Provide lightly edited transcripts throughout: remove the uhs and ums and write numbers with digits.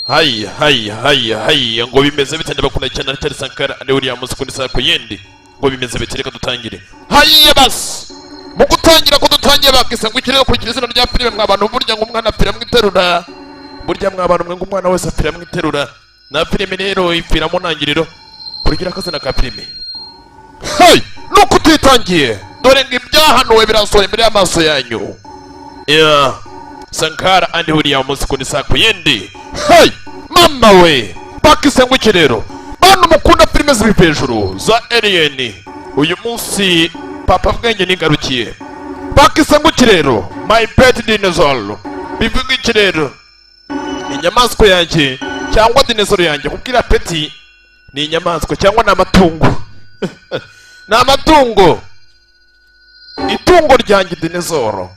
Hayi ngo bimeze bitende bakunda cyane ari Sankara ande uriya munsi kundi saa kuyindi ngo bimeze bitereka dutangire hayi bas mu gutangira ko dutangiye bakise ngo ikirere kurikira izina rya filime mwabantu burya ngo umwana apira mwiterura burya mwabantu mwe ngo umwana wese apira mwiterura na filime rero ipira mu ntangiriro kurikira akazina ka filime hayi nuko tutangiye dore ngo ibyahanuwe birasohoye imbere y'amaso yanyu Sankara ande uriya munsi kundi saa kuyindi hayi mama we bakise ngo ikirero bantu mukunda filime z'ibipejuru za alien uyu munsi papa bwenge ningarukiye bakise ngo ikirero my pet dinosaur bivuga ikirero inyamaswa yanjye cyangwa dinosaur yanjye kubwira peti ni inyamaswa cyangwa n'amatungo n'amatungo itungo ryanjye dinosaur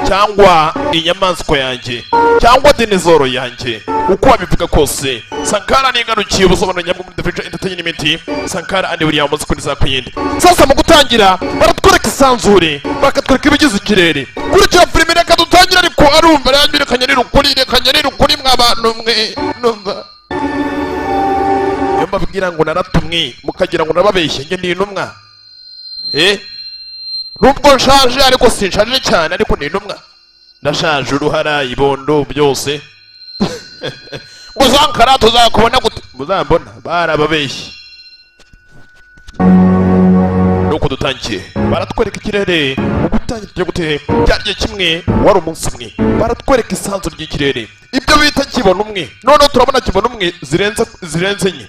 cyangwa inyamaswa yanjye cyangwa dinosaur yanjye uko wabivuga kose Sankara ningarukiye ubusobanuro nyabwo muri The Future Entertainment Sankara andi buriya munsi kuri saa kuyindi sasa mu gutangira baratwereka isanzure bakatwereka ibigize ikirere kurikira filime reka dutangira ariko arumva yanyirekanye n'ukuri mwabantu mwe numva yomba bwira ngo naratumwe mukagira ngo nababeshye nge ndi intumwa nubwo nshaje ariko sinshaje cyane ariko ni intumwa ndashaje uruhara ibondo byose ngo Sankara tuzakubona gute muzambona barababeshye nuko dutangiye baratwereka ikirere mu gutangira cyo gute cyagiye kimwe wari umunsi umwe baratwereka isanzu ry'ikirere ibyo bita kibona umwe none turabona kibona umwe zirenze nye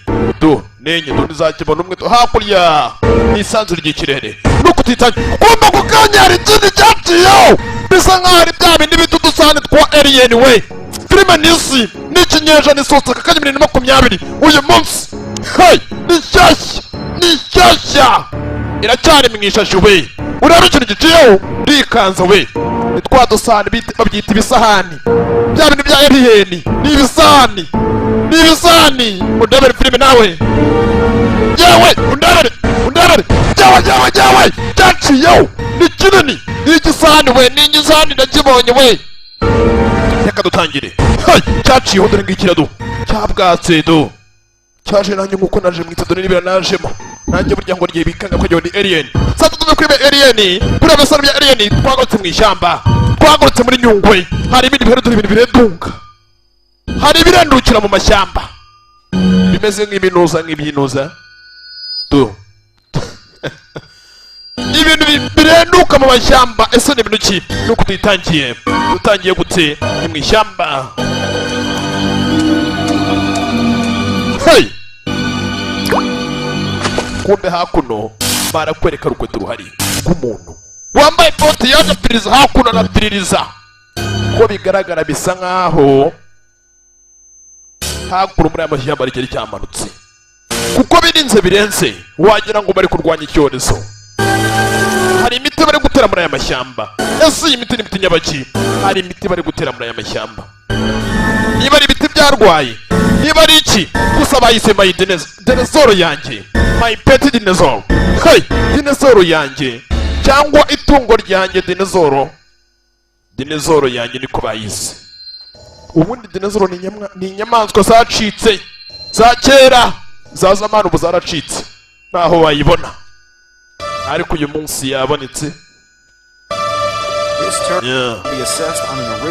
nenye ntizakibona umwe hakurya isanzu ry'ikirere nuko tutangiye ugomba kukanyara ikindi cyaciyeho bisa nkaho ari bya bindi bita udusahane twa alien we filime nisi n'ikinyejana isohotse kakanya 2020 uyu munsi hey ni shyashya iracyari mwishashi we ureba ikintu giciyeho rikanza we nitwa dusahane babyita ibisahani bya bintu bya alien ni ibisahani udabere filime nawe yewe undabere jawe cyaciyeho ni kinini ni igisahani we ni igisahani ndakibonye we reka dutangire cyaciyeho dore ngikirado cyabwatse do cyaje nanjye nkuko naje mwitado n'ibira najemo nanjye burya ngo rye bikanga ko ni alien sasa tuve kuri alien kuri abasara bya alien twagotse mu ishyamba twagotse muri Nyungwe hari ibindi bintu biredunga hari ibirendukira mu mashyamba bimeze nk'ibyinuza do ibintu birenduka mu mashyamba ese ni ibintu ki nuko dutangiye gute ni mu ishyamba hey kumbe hakuno barakwereka rukweto ruhari rw'umuntu wambaye bote yaje piriza hakuno na piririza ko bigaragara bisa nkaho hakuno muri aya mashyamba rigeri cyamanutse kuko birenze wagira ngo bari kurwanya icyorezo hari imiti bari gutera muri aya mashyamba ese iyi miti ni imiti nyabaki hari imiti bari gutera muri aya mashyamba niba ari ibiti byarwaye niba ari iki gusa bayise my dinosaur yanjye my pet dinosaur hey dinosaur yanjye cyangwa itungo ryanjye dinosaur yanjye niko bayise ubundi dinosaur ni inyamaswa zacitse za kera za zamani ubu zaracitse naho wayibona ariko uyu munsi yabonetse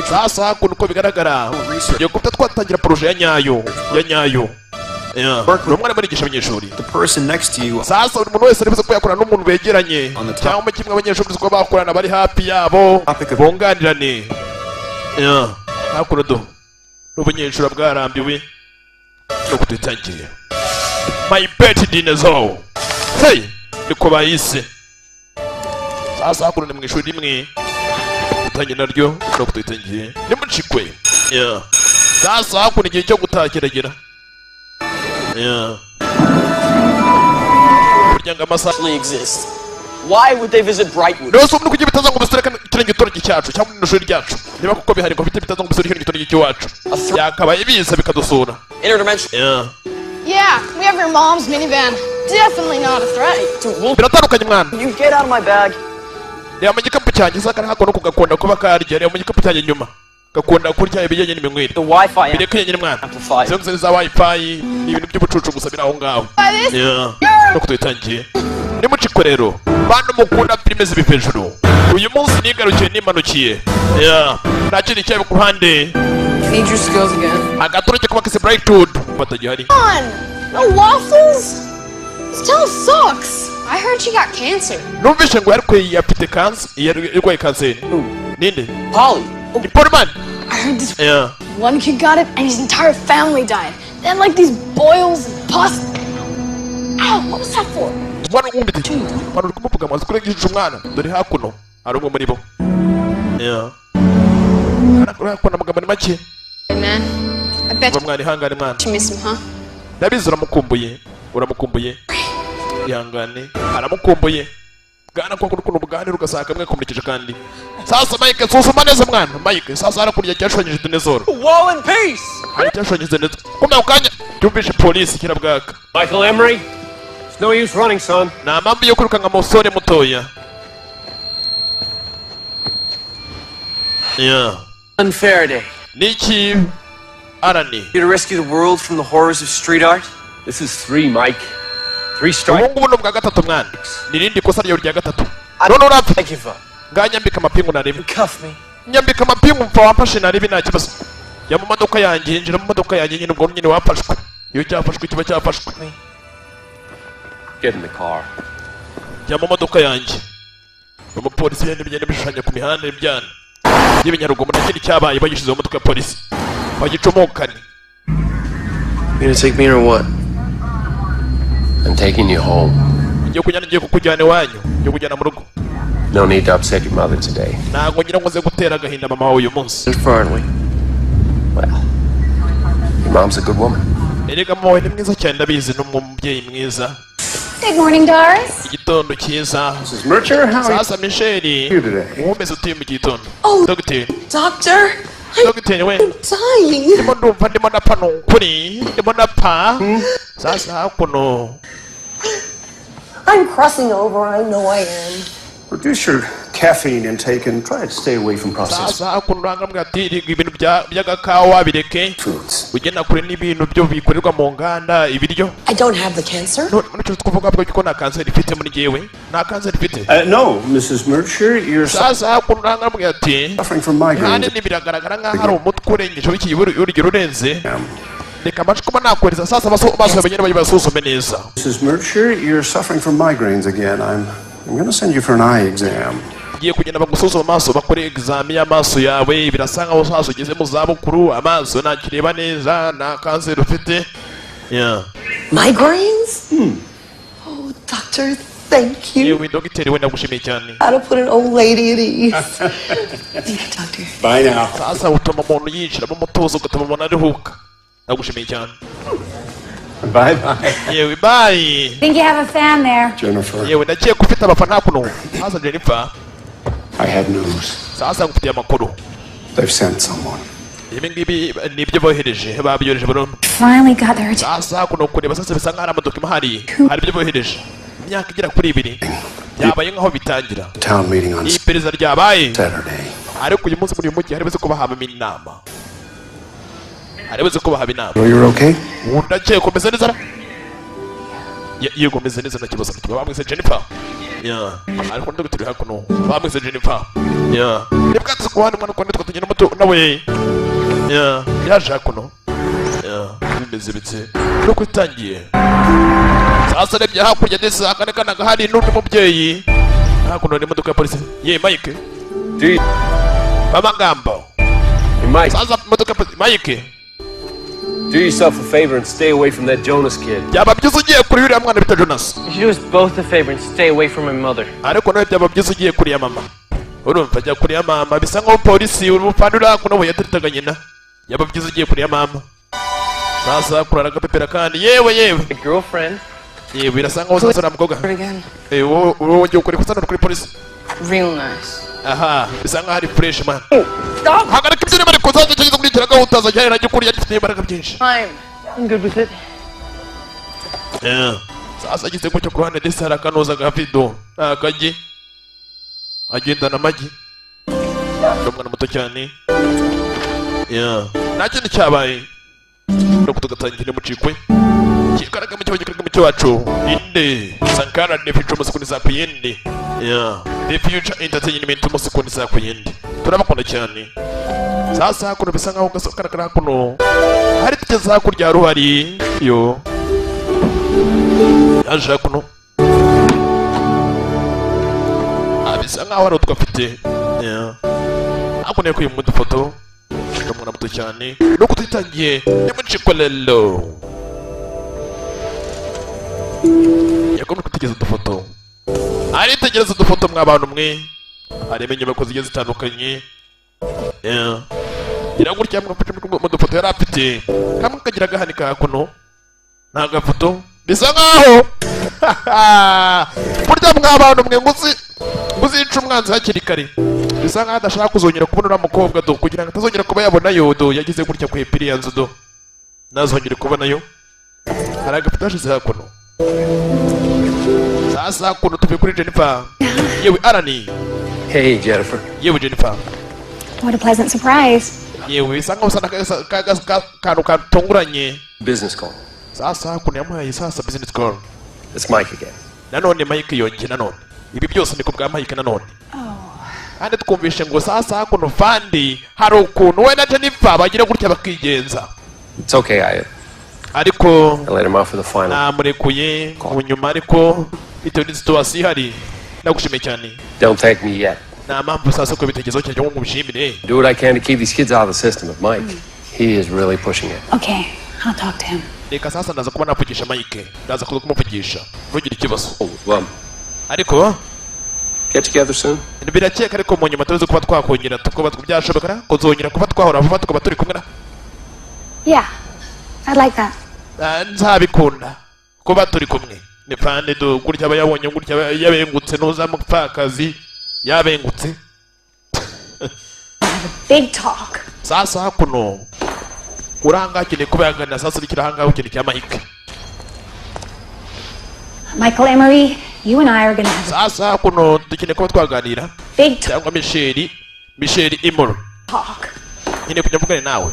sasa hakuno uko bigaragara tugiye kuba twatangira poroje ya nyayo umwana arigisha abanyeshuri sasa buri muntu wese aribuze ko yakorana n'umuntu begeranye cyangwa kimwe abanyeshuri bizi ko bakorana bari hafi yabo bunganirane hakuno do n'ubunyeshuri bwarambiwe no kudutangiye my pet dinosaur hey niko bayise sasa hakuno ni mu ishuri rimwe dutangiye naryo no kudutangiye ni mucikwe sasa hakuno igihe cyo gutakiragira burya amasaha exist. Why would they visit Brightwood? No, so mnuko jibitaza ngo bisore kirenge gitoryo cyacu cyangwa n'ishuri ryacu. Niba kuko bihari ko bite bitaza ngo bisore kirenge gitoryo cyacu. Yakabaye biza bikadusura. Interdimensional. Yeah, we have your mom's minivan. Definitely not a threat. Biratandukanye mwana. You get out of my bag. Ya mu gikapu cyanjye saka hako no kugakonda kuba karya ya mu gikapu cyanjye nyuma. gakunda kurya ibijyanye n'iminywere The Wi-Fi bireke nyine mwana amplifier. izo nzira za wifi ibintu by'ubucucu gusa biri aho ngaho no kutuyitangiye nimuciko rero bantu mukunda filime z'ibivejuru uyu munsi nigarukiye nimanukiye nta kindi cyabe ku ruhande Need your skills again. agaturage kuba kise brightwood batagihari Come on! No waffles? This town sucks. I heard she got cancer. numvishe ngo yarwaye afite kansa yarwaye kanseri ninde Polly. ni Polman I heard this one kid got it and his entire family died. They had like these boils and pus. Ow, what was that for? mwana w'umbite mwana uri kumuvuga amazi kurengeje umwana dore hakuno hari umwe muri bo hakuno amagambo ni make Hey man, I bet uwo mwana ihangane mwana you miss him, huh? ndabizi uramukumbuye ihangane aramukumbuye bwana ko kuno buganira ugasanga mwe kumurikije kandi sasa Mike susuma neza mwana Mike sasa harakurya cyashonyije dinezoro War and peace. hari cyashonyije neza kumbe ukanya cyumvishe polisi kirabwaka Michael Emery, it's no use running, son. na mpamvu yo kwiruka nka musore mutoya Unfair day. niki arani Here to rescue the world from the horrors of street art. This is 3, Mike. 3 ubu strikes. ngubu ni bwa gatatu mwana nirindi kosa ryo rya gatatu none urapfa I give up. nganyambika amapingu narebe Cuff me. nyambika amapingu mva wamfashe narebe nta kibazo ya mu modoka yanjye yinjira mu modoka yanjye nyine ubwo nyine wafashwe iyo cyafashwe kiba cyafashwe Get in the car. ya mu modoka yanjye umupolisi yandi bigenda bishushanya ku mihanda ibyana y'ibinyarugomo nta kindi cyabaye bagishize mu modoka ya polisi bagicomokane You gonna take me or what? I'm taking you home. ngiye kukujyana iwanyu ngiye kujyana mu rugo No need to upset your mother today. ntabwo ngira ngo nze gutera agahinda mama wawe uyu munsi Where are we? Well, your mom's a good woman. erega mama wawe ni mwiza cyane ndabizi ni umubyeyi mwiza Good morning, Doris. igitondo cyiza Mrs. Mercher, how are sasa Michelle you today? wumeze utuye mu gitondo Oh. dogiteri Doctor, dogiteri we I'm dying. ndimo ndumva ndimo ndapfa ni ukuri ndimo ndapfa sasa hakuno I'm crossing over, I know I am. Reduce your caffeine intake and try to stay away from processed sasa hakuno urangambwa ati ibintu by'agakawa bireke foods. ugenda kure n'ibintu byo bikorerwa mu nganda ibiryo I don't have the cancer. none icyo twavuga bwo ko nta kanseri ifite muri jyewe nta kanseri ifite No, Mrs. Mercher, you're sasa hakuno urangambwa ati suffering from kandi migraines. biragaragara nk'aho hari umutwe urengeje w'ikiyi urugero urenze reka amajwi kuba nakohereza sasa amaso bagenda basuzume neza Mrs. Mercher, you're suffering from migraines again. I'm going to send you for an eye exam. ngiye kugenda bagusuzuma amaso bakore examen y'amaso yawe birasa nkaho sasa ugeze mu zabukuru amaso ntakireba neza nta kanseri ufite Migraines? Oh, doctor, thank you. yewe dogiteri we ndagushimiye cyane How to put an old lady at ease. Thank you, doctor. Bye now. sasa utuma umuntu yinjira mu mutuzo ugatuma umuntu aruhuka ndagushimiye cyane Bye bye. yewe bye Think you have a fan there? Jennifer, yewe ndakeka ufite abafana hakuno sasa Jennifer I have news. sasa ngufitiye amakuru They've sent someone. ibi ngibi ni ibyo bohereje babyohereje burundu Finally got their attention. sasa hakuno kureba sasa bisa nk'aho hari amadokima hari ibyo bohereje imyaka igera kuri 2 byabaye nk'aho bitangira Town meeting on iperereza ryabaye Saturday. ariko uyu munsi muri uyu mujyi haribuze ko bahabamo inama haribuze ko bahaba inama Oh, you're okay? ndakeka umeze neza yego umeze neza nta kibazo na kimwe bamwise Jennifer ariko ndaguturi hakuno bamwise Jennifer nibwatse ku handi mwana ko nitwa tugenda muto nawe yaje hakuno bimeze bitse nuko itangiye sasa rebye hakurya ndetse akane kana gahari n'undi mubyeyi hakuno ni imodoka ya polisi Mike bamagambo Hey, Mike, sasa imodoka ya polisi Mike do yourself a favor and stay away from that Jonas kid. byaba byiza ugiye kuri uriya mwana bita Jonas You should do us both a favor and stay away from my mother. ariko nawe byaba byiza ugiye kuri ya mama urumva ajya kuri ya mama bisa nkaho polisi urupande uri hakuno we yateretaga nyina yaba byiza ugiye kuri ya mama sasa kurara agapepera kandi yewe My girlfriend. yewe birasa nkaho sasa uriya mukobwa Again. wowe ugiye kuri kusana kuri polisi Real nice. aha bisa nkaho ari fresh man hagarika ibyo urimo ariko uzajya ugeze kurikira gahunda uzajya najya ukuriya gifite imbaraga byinshi I'm good with it. sasa igitego cyo ku ruhande ndetse hari akanoza gafido akagi agendana amagi ni umwana muto cyane nta kindi cyabaye nuko tugatangira mucikwe kikaragamo cyo wacu inde sankara ne future musikundi za kuyende the future entertainment musikundi za kuyende turabakunda cyane sasa kuno bisa nkaho gasokarakara kuno hari tugeze hakurya ruhari yo aje kuno abisa nkaho hari twafite akone ko mu dufoto ndamuna muto cyane nuko tutangiye nimucikolelo yakomwe kutigeza udufoto aritegereza udufoto mw'abantu mwe areme inyubako zigiye zitandukanye iragurya mu dufoto yari afite kamwe kagira gahanika kuno nta gafoto bisa nkaho burya mw'abantu mwe nguzica umwanzi hakiri kare bisa nkaho adashaka kuzongera kubona uriya mukobwa do kugira ngo atazongera kuba yabonayo do yagize gutya ku epiri ya nzu do ntazongere kubonayo hari agafoto hashize hakuno sasa kuno tuve kuri Jennifer yewe Arani. Hey Jennifer. Yewe Jennifer. What a pleasant surprise. Yewe sanga usana kantu katunguranye. Business call. Sasa kuno yamuhaye sasa business call. It's Mike again. Nanone Mike yonge nanone ibi byose ni kubwa Mike nanone. Kandi twumvishe ngo sasa kuno fandi hari ukuntu we na Jennifer bagira gutya bakigenza. It's okay, I ariko let him off for the final. Namurekuye mu nyuma ariko bitewe n'isituwasiyo ihari ndagushimiye cyane. Don't thank me yet. Nta mpamvu sasa ko bitekerezo cyanjye ngo ngushimire. Do what I can to keep these kids out of the system, but Mike, he is really pushing it. Okay, I'll talk to him. Reka sasa ndaza kuba navugisha Mike. Ndaza kuza kumuvugisha. Ntugire ikibazo. Ariko get together soon. Birakeka ariko mu nyuma tuzi kuba twakongera tukuba byashobokara kuzongera kuba twahora vuba tukaba turi kumwe na. Yeah, I'd like that. Nzabikunda kuba turi kumwe. Ni fande do gutya abayabonye gutya yabengutse nuza mupfakazi yabengutse. Big talk. Sasa kuno kuranga kine kubagana sasa likiranga ukine kya Mike. Michael Emery, you and I are gonna have sasa kuno dukine kuba twaganira. Big talk. Cyangwa Michelle Imoro. Talk. Ine kunyamvugane nawe.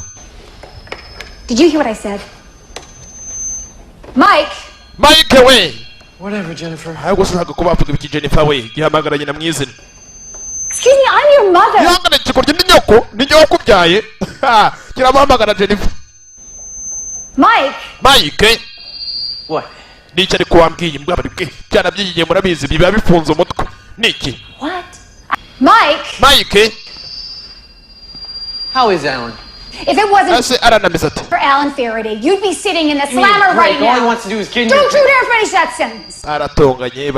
Did you hear what I said? Mike we. Whatever, Jennifer. Hayo gushaka kuba avuga ibiki Jennifer we gihamagaranye na mwizina. Excuse me, I'm your mother. Yanga chikorye ni nyoko byaye. Kiramuhamagara Jennifer. Mike. What? Nicha ari kuwambwiye mbwa bari bwe. Cyana byigiye murabizi biba bifunze umutwe. Niki? What? Mike. How is Alan? If it wasn't for Alan Faraday, you'd be sitting in the slammer right now. All he wants to do is get Don't you dare finish that sentence. Baratonganye.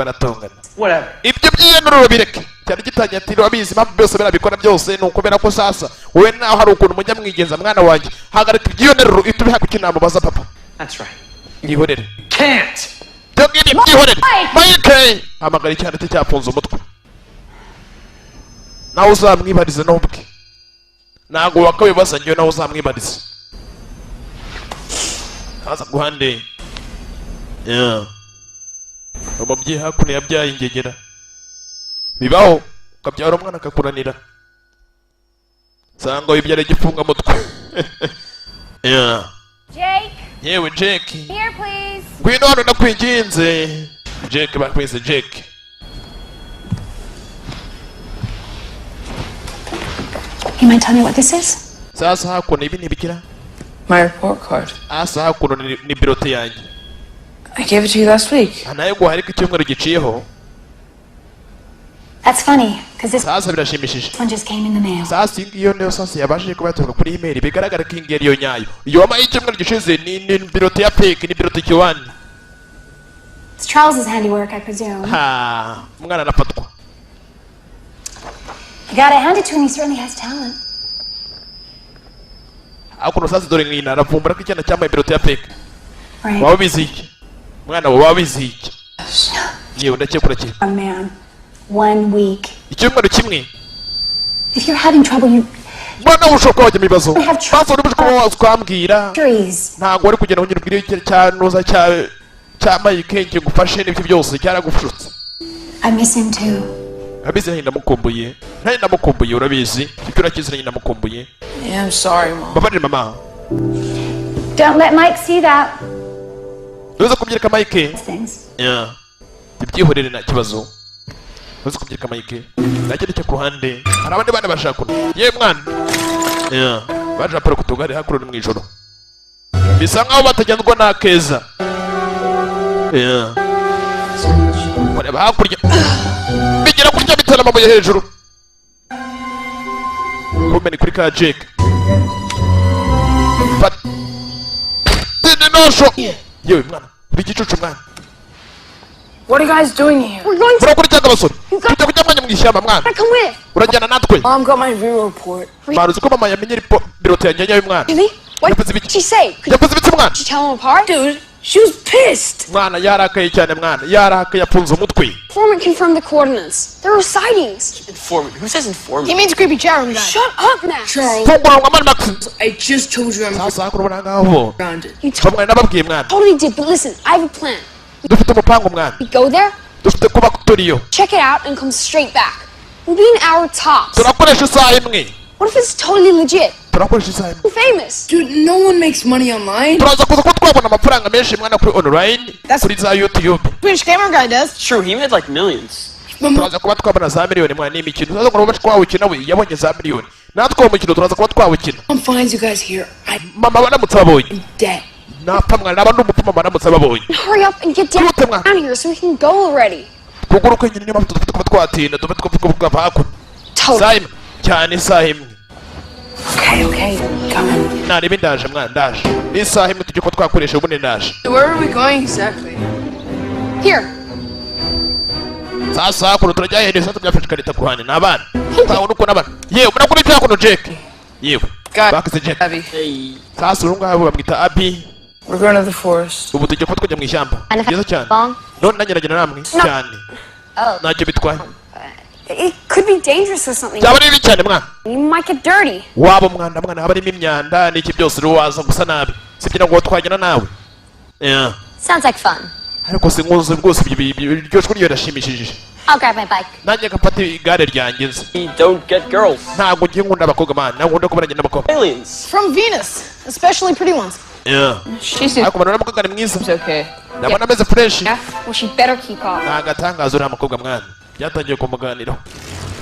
Whatever. Ibyo byiyenururo bireke. Cyari gitanya ati abizi mpamvu byose barabikora byose nuko bera ko sasa wowe naho hari ukuntu mujya mwigenza mwana wanjye hagarika ibyiyenururo itubiha kukinama baza papa. That's right. Yihorere. Can't. Dogini yihorere. Mike. Amagara cyane cyafunze umutwe. Nawe uzamwibarize n'ubwe. Nago wakabibaza njye nawe uzamwibarize. Kaza guhande. Umubyeyi hakuno yabyaye ingegera. Bibaho ukabyara umwana akakuranira. Sanga wibyara igifunga mutwe. Jake. Yewe Jake. Here please. Ngwino hano nakwinginze. Jake bakwise Jake. You might tell me what this is? Sasa hakuno ibi nibikira. My report card. Asa hakuno ni birote yanjye. I gave it to you last week. Anaye guharika icyumweru giciyeho. That's funny, because this Sasa birashimishije. one just came in the mail. Sasa iyo niyo sasa yabashije kubatunga kuri email bigaragara ko ingeri yo nyayo. Iyo wamaye icyumweru gishize ni birote ya fake ni birote kiwani. It's Charles's handiwork, I presume. Mwana anafatwa. You gotta hand it to him, he certainly has talent. Akuno sasa dore ngina aravumbura ko icyana cyamaye birote ya fake. Right. Wabizi iki? Mwana wabizi iki? Yewe ndakekura ki? A man. 1 week. Icyumweru kimwe. If you're having trouble, you Mwana ushobora wajya mibazo. I have Basa uri bushiko wakwambwira. trees. Ntago wari kugenda unyira ubwire cyanuza cyamaye kenke gufashe n'ibyo byose cyaragufushutse. I miss him too. abizi nayo ndamukumbuye nayo ndamukumbuye urabizi icyo urakizi nayo ndamukumbuye. Yeah, I'm sorry, Mom. Babarira mama. Don't let Mike see that. Uza kubyereka Mike. Things. Yeah. Ibyihorere nta kibazo. Uza kubyereka Mike. Nakindi cyo ku ruhande. Hari abandi bana bashaka. Ye mwana. Yeah. Baje apara kutugare hakuru mu ijoro. Bisa nkaho batajyanwa na Keza. Yeah. Bari bakurya. Bigira kurya bitana amabuye hejuru. Komeni kuri ka Jake. But didn't know so. Yewe mwana. Bigicucu mwana. What are you guys doing here? We're going to Murakurikiza abasore. Tujya kujya mwanya mu ishyamba mwana. come with. Urajyana natwe. Mom got my bureau report. Maruzi ko mama yamenye birote yanjye y'uyu mwana. Really? What Yavuze did ibiki? she say? Could Yavuze ibiki mwana? you tell them apart? Dude, she was pissed. Mwana yarakaye cyane mwana. Yarakaye afunze umutwe. Informant confirmed the coordinates. There were sightings. Informant. Who says informant? He means creepy chat room guy. Shut up, Max. Charles, Fungura ngo mwana Max. I just told you I'm Sasa hakuru buranga around it. You told Bamwe nababwiye mwana. totally did, but listen, I have a plan. Dufite umupango mwana. We go there, Dufite kuba turiyo. check it out, and come straight back. We'll be an hour tops. Turakoresha isaha imwe. What if it's totally legit? Turakoresha isaha imwe. I'm famous. Dude, no one makes money online. Turaza kuza ko twabona amafaranga menshi mwana kuri online. Kuri za YouTube. British camera guy does. True, he made like millions. Turaza kuba twabona za miliyoni mwana n'imikino. Turaza kuba twawukina we yabonye za miliyoni. Natwe mu mukino turaza kuba twawukina. Mom finds you guys here. I'm Mama baramutse babonye. dead. Napfa mwana naba n'umupfu baramutse babonye. Hurry up and get down Come on. here so we can go already. Kuguruka nyine niba dufite kuba twatinda dufite kuba bakora. Totally. Simon cyane isaha imwe. Okay, coming. Narebe ndaje mwana ndaje. Isaha imwe tujye ko twakoresha ubundi ndaje. Where are we going exactly? Here. Sasa hakuru turajya hende sasa byafashe karita ku ruhande n'abana. Twabona uko n'abana. Yewe murakuri cya kuno Jake. Yewe. God, Bakize Jake. Abby. Hey. Sasa urunga habo bamwita Abi. We're going to the forest. Ubu tujye ko twajya mu ishyamba. Byiza cyane. None nanyeragena namwe cyane. Ntacyo bitwaye. It could be dangerous or something. Byaba ari bibi cyane mwana. You might get dirty. Waba umwanda mwana haba arimo imyanda n'iki byose rero waza gusa nabi. Sibyo ngo twagena nawe. Yeah. Sounds like fun. Ariko sinkuze rwose iryo shuri yarashimishije. I'll grab my bike. Nanjye gafata igare ryanjye nzi. We don't get girls. Ntabwo ngiye nkunda abakobwa man. Ntabwo nkunda kubana n'abakobwa. Aliens. From Venus, especially pretty ones. Yeah. She's Ariko mbona umukobwa ni mwiza. okay. Ndabona ameze fresh. Yeah? Well, she better keep off. Nagatangaza uriya mukobwa mwana. Byatangiye kumuganiraho.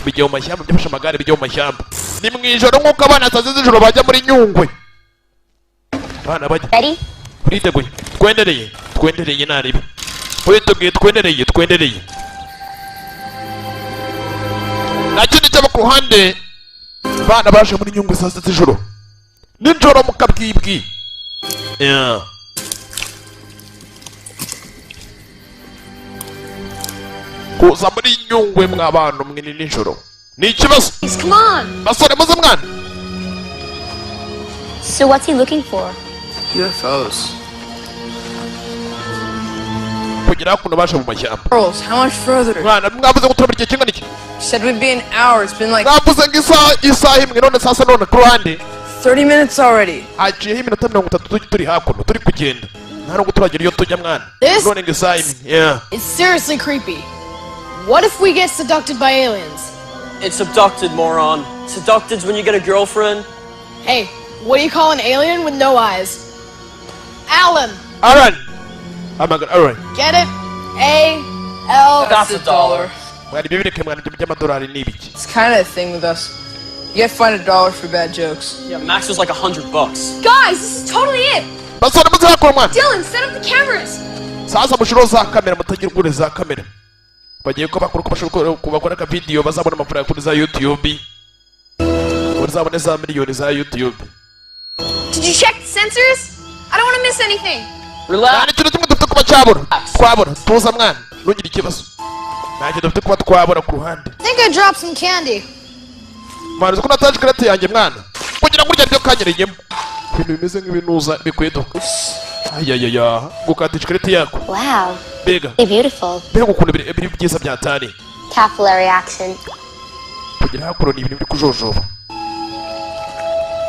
Bigiye mu mashyamba byafashe amagare bigiye mu mashyamba. Ni mu ijoro nk'uko abana sazi z'ijoro bajya muri Nyungwe. Abana bajya. Ready? Uriteguye. Twendereye naribi. Uriteguye twendereye. Nakindi cyaba ku ruhande. Abana baje muri Nyungwe sazi z'ijoro. Nijoro mu kabwibwi. Yeah. Kuza muri Nyungwe mw'abantu mwe ni nijoro. Ni ikibazo. Come on. Basore muze mwana. So what's he looking for? UFOs. Kugira hakuno baje mu mashyamba. Charles, how much further? Mwana mwavuze ngo turabira igihe kingana iki? Said we'd be an hour. It's been like Mwavuze ngo isaha imwe none sasa none ku ruhande. 30 minutes already. Haciyeho iminota 30 turi hakuno turi kugenda. Nta nubwo turagera iyo tujya mwana. This- None ngo isaha imwe. Yeah. It's seriously creepy. What if we get seduced by aliens? It's abducted, moron. Seducted's when you get a girlfriend. Hey, what do you call an alien with no eyes? Alan. Alright. Oh my god, alright. Get it? A-L. That's a dollar. Mwari bibireke mwana ibyo by'amadolari ni ibiki? It's kind of a thing with us. You get fined $1 for bad jokes. Yeah, Max was like $100. Guys, this is totally it. Basore muze hakuno mwana. Dylan, set up the cameras. Sasa mushiro za kamera mutagira kuri za kamera. Bagiye ko bakora kubakora ka video bazabona amafaranga kuri za YouTube. Bazabona za miliyoni za YouTube. Did you check the sensors? I don't want to miss anything. Relax. Nta kintu kimwe dufite kuba cyabona. Twabona tuza mwana. Ntugire ikibazo. Nta kintu dufite kuba twabona ku ruhande. I think I dropped some candy. Mwana ko nataje karate yanjye mwana. Kugira ngo urya byo kanyereyemo. Ibintu bimeze nk'ibinuza bikweduka. Ayayaya. Gukatisha karate yako. Wow. Bega. You're beautiful. Bega ukuntu biri byiza byatari. Capillary action. Kugira hakuno ni ibintu biri kujojoba.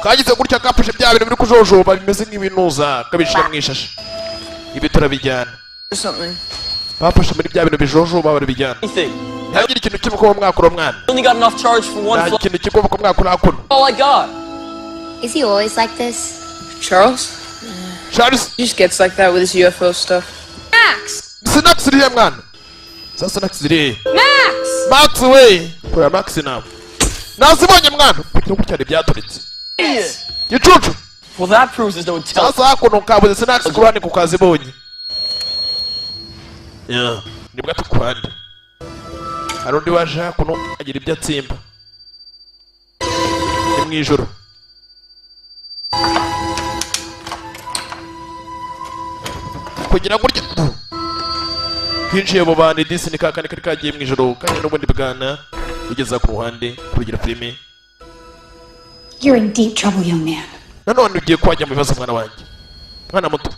Kagize gutya kapushe bya bintu biri kujojoba bimeze nk'ibinuza kabishira mu ishashi. Ibi turabijyana. Or something. Bafashe muri bya bintu bijojoba barabijyana. Anything. ntihagire ikintu kimwe ko mwakora mwana. Only got enough charge for one Nta flight. kintu kigomba ko mwakora kuno. All I got. Is he always like this? Charles? Charles, He just gets like that with his UFO stuff. Max! Snax irihe mwana? Sasa Snax irihe? Max! Max we! Koya Max nawe. Nazibonye mwana. Kugira ngo cyane byaturitse. Gicucu. Well, that proves there's no intelligence. Sasa hakuno kabuze Snax kurane kukazibonye. Yeah, nibwo tukwande. Hari undi waje hakuno agira ibyo atsimba. Ni mwijoro. Kugira gutya hinjiye mu bandi Disney kakane kari kagiye mwijoro kandi n'ubundi bwana bigeza ku ruhande kugira filime. You're in deep trouble, young man. Nanone ugiye kwajya mu bibazo mwana wanjye. Mwana muto.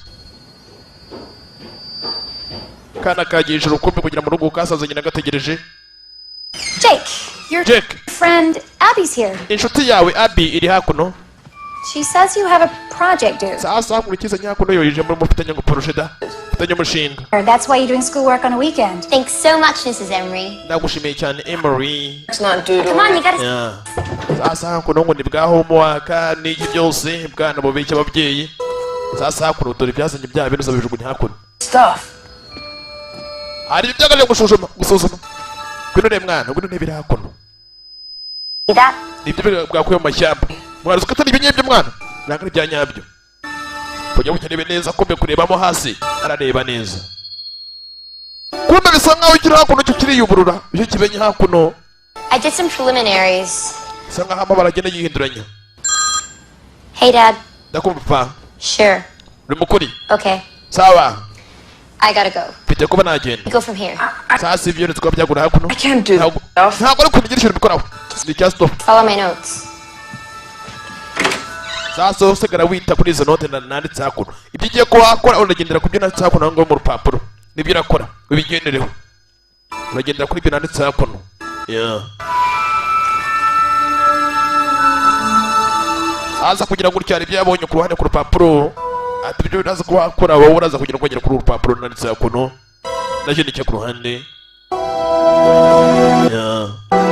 Kana kagiye ijoro kumbe kugira mu rugo kasazanye nagategereje. Jake, your Jake, friend Abby's here. inshuti yawe Abby iri hakuno. She says you have a project due. Sasa hakurikiza nyakuno yoyije muri mufitanye ngo poroshe da. Mufitanye umushinga. That's why you're doing schoolwork on a weekend. Thanks so much, Mrs. Emery. Nagushimiye cyane Emery. It's not due to Come on, you gotta. Yeah. Sasa hakuno ngo ni bwa homework n'iki byose bwana bobeke ababyeyi. Sasa hakuno dore byazanye bya bintu zabijugunye hakuno. stuff. Hari ibyagaje gusuzuma. Bino mwana, bino ne biri hakuno. See that? Nibyo bwakuye mu mashyamba. Mwana ukatani ibinyebye mwana. Nakari bya nyabyo. Kujya gukenebe neza kumbe kurebamo hasi. Arareba neza. Kumbe bisa nkaho ikiri hakuno cyo kiri yuburura. Icyo kibenye hakuno. I did some preliminaries. Bisa nkaho amabara agenda yihinduranya. Hey, Dad. Ndakumva pa. Sure. Uri mukuri. Okay. Sawa. I gotta go. Mfite kuba nagenda. Go from here. Sasa ibyo nitwa byagura hakuno. I can't do that. Ntabwo ari kubigira ibintu bikoraho. Ni just stop. Follow my notes. Sasa usigara wita kuri izo note nanditse hakuno. Ibyo ugiye ko wakora unagendera ku byo nanditse hakuno aho ngaho mu rupapuro. Nibyo urakora. Ubigendereho. Uragendera kuri ibyo nanditse hakuno. Yeah. Sasa kugira ngo uryare ibyo yabonye ku ruhande ku rupapuro. Ati ibyo uraza ko wakora wowe uraza kugira ngo kuri urupapuro nanditse hakuno. Nacyo nicyo ku ruhande. Yeah.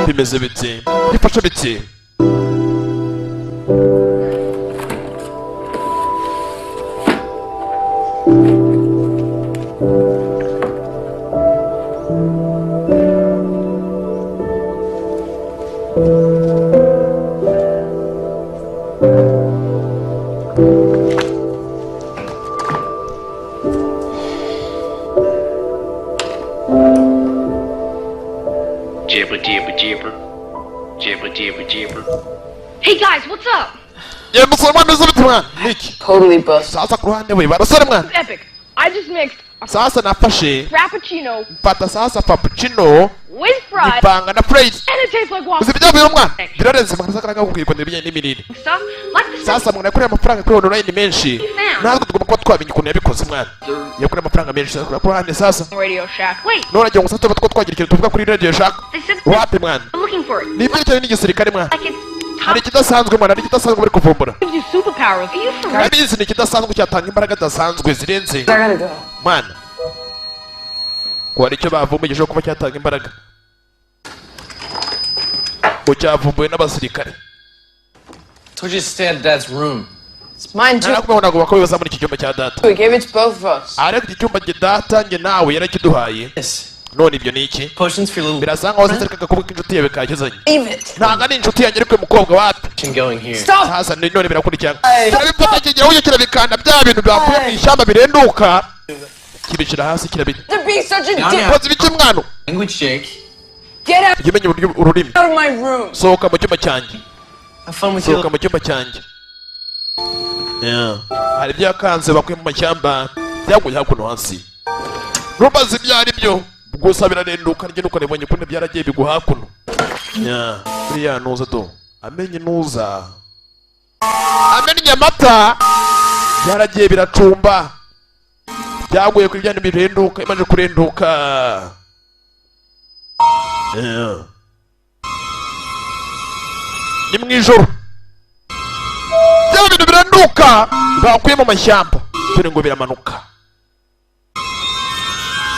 Bimeze bite? Bifashe bite? Jibber jibber jibber. Jibber jibber jibber. Hey guys, what's up? Ye musoma meze bite mwana? Niki? Totally bust. Sasa ku ruhande we barasore mwana. Epic. I just mixed a Sasa nafashe frappuccino mfata sasa frappuccino with fries ipanga na fries. and it tastes like waffle Uzibijya biro mwana. Birarenze mwana saka nanga kukikondera ibijyanye n'imirire. stuff like the Sasa mwana yakoreye amafaranga kuri online menshi. Natwe tugomba kuba twamenye ukuntu yabikoze mwana. Yakoreye amafaranga menshi sasa ku ruhande sasa. Radio Shack. Wait, None agiye gusata batwo twagira ikintu tuvuga kuri Radio Shack. they said Wapi mwana? I'm looking for it. Ni ibyo cyane n'igisirikare mwana. Like it's Hari top ikidasanzwe mwana, hari ikidasanzwe bari kuvumbura. gives you superpowers. Are you for real? Nabizi ni ikidasanzwe cyatanga imbaraga zidasanzwe zirenze. I gotta go. Mwana. Ko hari icyo bavumbuye cyo kuba cyatanga imbaraga. Ko cyavumbuye n'abasirikare. Told you to stay at Dad's room. It's mine too. Narakubona ntabwo bakobiza muri iki cyumba cya data. We gave it to both of us. Ariko iki cyumba cya data nge nawe yarakiduhaye. Yes. None ibyo ni iki? Potions for your little Birasa nkaho zitereka kuba inshuti yawe kakizanye. Leave it. Ntabwo ari inshuti yanjye ariko umukobwa wapi. bitch going here. Stop! Sasa none birakurikirana. Hey. Turabifata kigera ujye kirabikanda bya bintu byakuye mu ishyamba birenduka. Kibicira hasi kirabika. To be such a Now, dick. now. Koze ibiki mwana? Language Jake. Get out Ikimenye ururimi. of my room. Sohoka mu cyumba cyanjye. Have fun with your Sohoka mu cyumba cyanjye. Yeah. Hari ibyakanze bakuye mu mashyamba byaguye hakuno hasi. Rumaze ibyari byo. Gusa birarenduka njye nuko nibonye kunde byaragiye biguha hakuno. Yeah. Buriya nuza do. Amenye nuza. Amenye amata. Byaragiye biracumba. Byaguye kuri byane birenduka imaze kurenduka. Yeah. Ni mwijoro. Bya bintu birenduka bakuye mu mashyamba. Dore ngo biramanuka.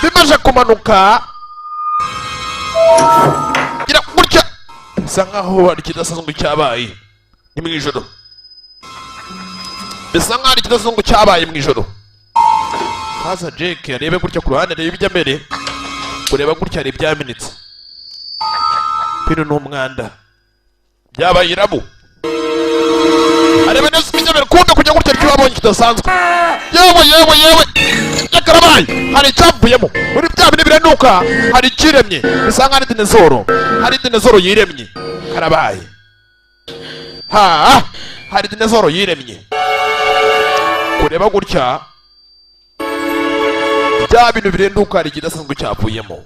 Bimaze kumanuka gira gutya bisa nkaho hari ikidasanzwe cyabaye ni mu ijoro bisa nkaho hari ikidasanzwe cyabaye mu ijoro haza Jake arebe gutya ku ruhande arebe ibijya mbere kureba gutya hari ibyaminitse bino ni umwanda byabaye irabu arebe neza ibijya mbere kumbe kujya gutya icyo wabonye kidasanzwe yewe yakarabaye hari icyavuyemo muri bya bine biranuka hari ikiremye bisa nkaho ari dinezoro yiremye karabaye hari dinezoro yiremye kureba gutya bya bintu birenduka hari ikidasanzwe cyavuyemo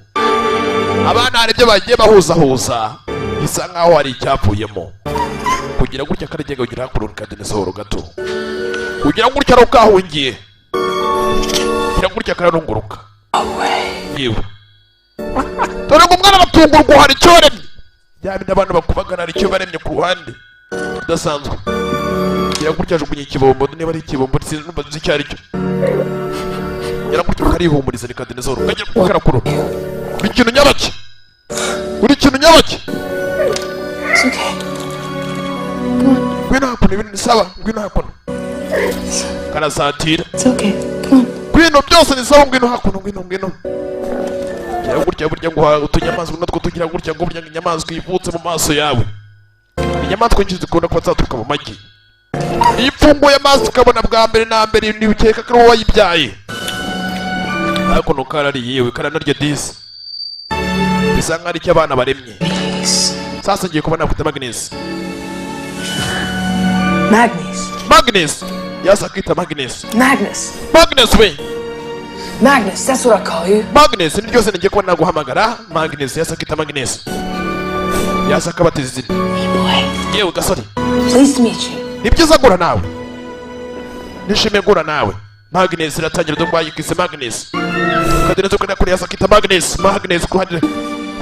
abana hari ibyo bagiye bahuzahuza bisa nkaho hari icyavuyemo kugira gutya karagenda kugira hakurura ka dinezoro gato kugira gutya ari ukahungiye kugira gutya kararunguruka yewe dore ngo umwana batungurwa hari icyo baremye bya bintu abantu bakubagana hari icyo baremye ku ruhande kidasanzwe kugira gutya ajugunye ikibombo niba ari ikibombo sinzi numva nzi icyo ari cyo kugira gutya karihumuriza ni ka dinezoro kajya kukarakurura uri ikintu nyabaki ngwino hakuno ibintu ni sawa ngwino hakuno karasatira ngwino byose ni sawa ngwino hakuno ngwino kira gutya burya ngo utunyamaswa natwo tugira gutya ngo burya inyamaswa ivutse mu maso yawe inyamaswa nyinshi zikunda kuba zaturuka mu magi iyo ipfunguye amaso ukabona bwa mbere na mbere ntibikeka ko wayibyaye hakuno karari yewe karanarya disi bisa nkaho ari icyo abana baremye sasa ngiye kuba nakwita Magnus yasakita Magnus we Magnus, that's what I call you. Magnus ni ryose ngiye kuba naguhamagara Magnus yasakita Magnus yasaka batiza izina yewe gasore Pleased to meet you. ni byiza gura nawe nishimiye gura nawe Magnus iratangira do kwayikise Magnus kadire zo kwenda kuri yasakita Magnus kuhande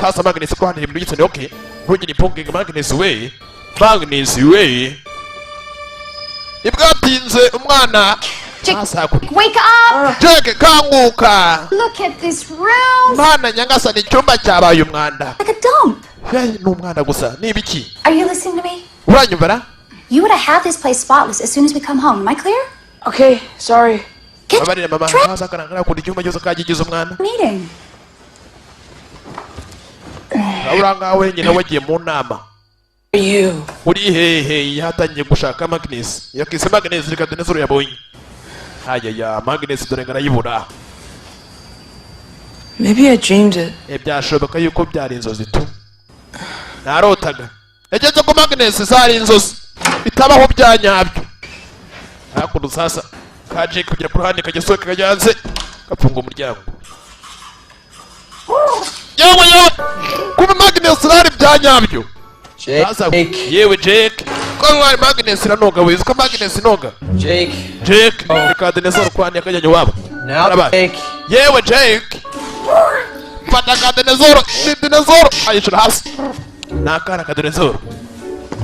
hasa Magnus kuhande ibintu gitsene okay ntugire impunge Magnus we ibwatinze umwana Wake up! Jake kanguka Look at this room! Mana nyangasa ni cyumba cyabaye umwanda Like a dump! ni umwanda gusa ni ibiki Are you listening to me? uranyumvara You would have this place spotless as soon as we come home. Am I clear? Okay, sorry. Get babarira mama haza karangara kuri cyumba cyose kagigize umwana meeting. uranga wenyine wagiye mu nama You. uri hehe yatangiye gushaka Magnus yakise Magnus reka dinezoro yabonye ya Magnus dore ngarayibura Maybe I dreamed it. byashoboka yuko byari inzozi tu narotaga yageze ko Magnus zari inzozi bitabaho byanyabyo hakuno sasa kaje kugira ku ruhande kagesohoka kajyanze gafunga umuryango yewe kuba Magnus zari byanyabyo Jake. yewe Jake ko wari Magnus iranoga wizo ko Magnus noga Jake reka dinezoro kwani akajyanye wabo Jake. yewe Jake fata ka dinezoro ayishura hasi nakana ka dinezoro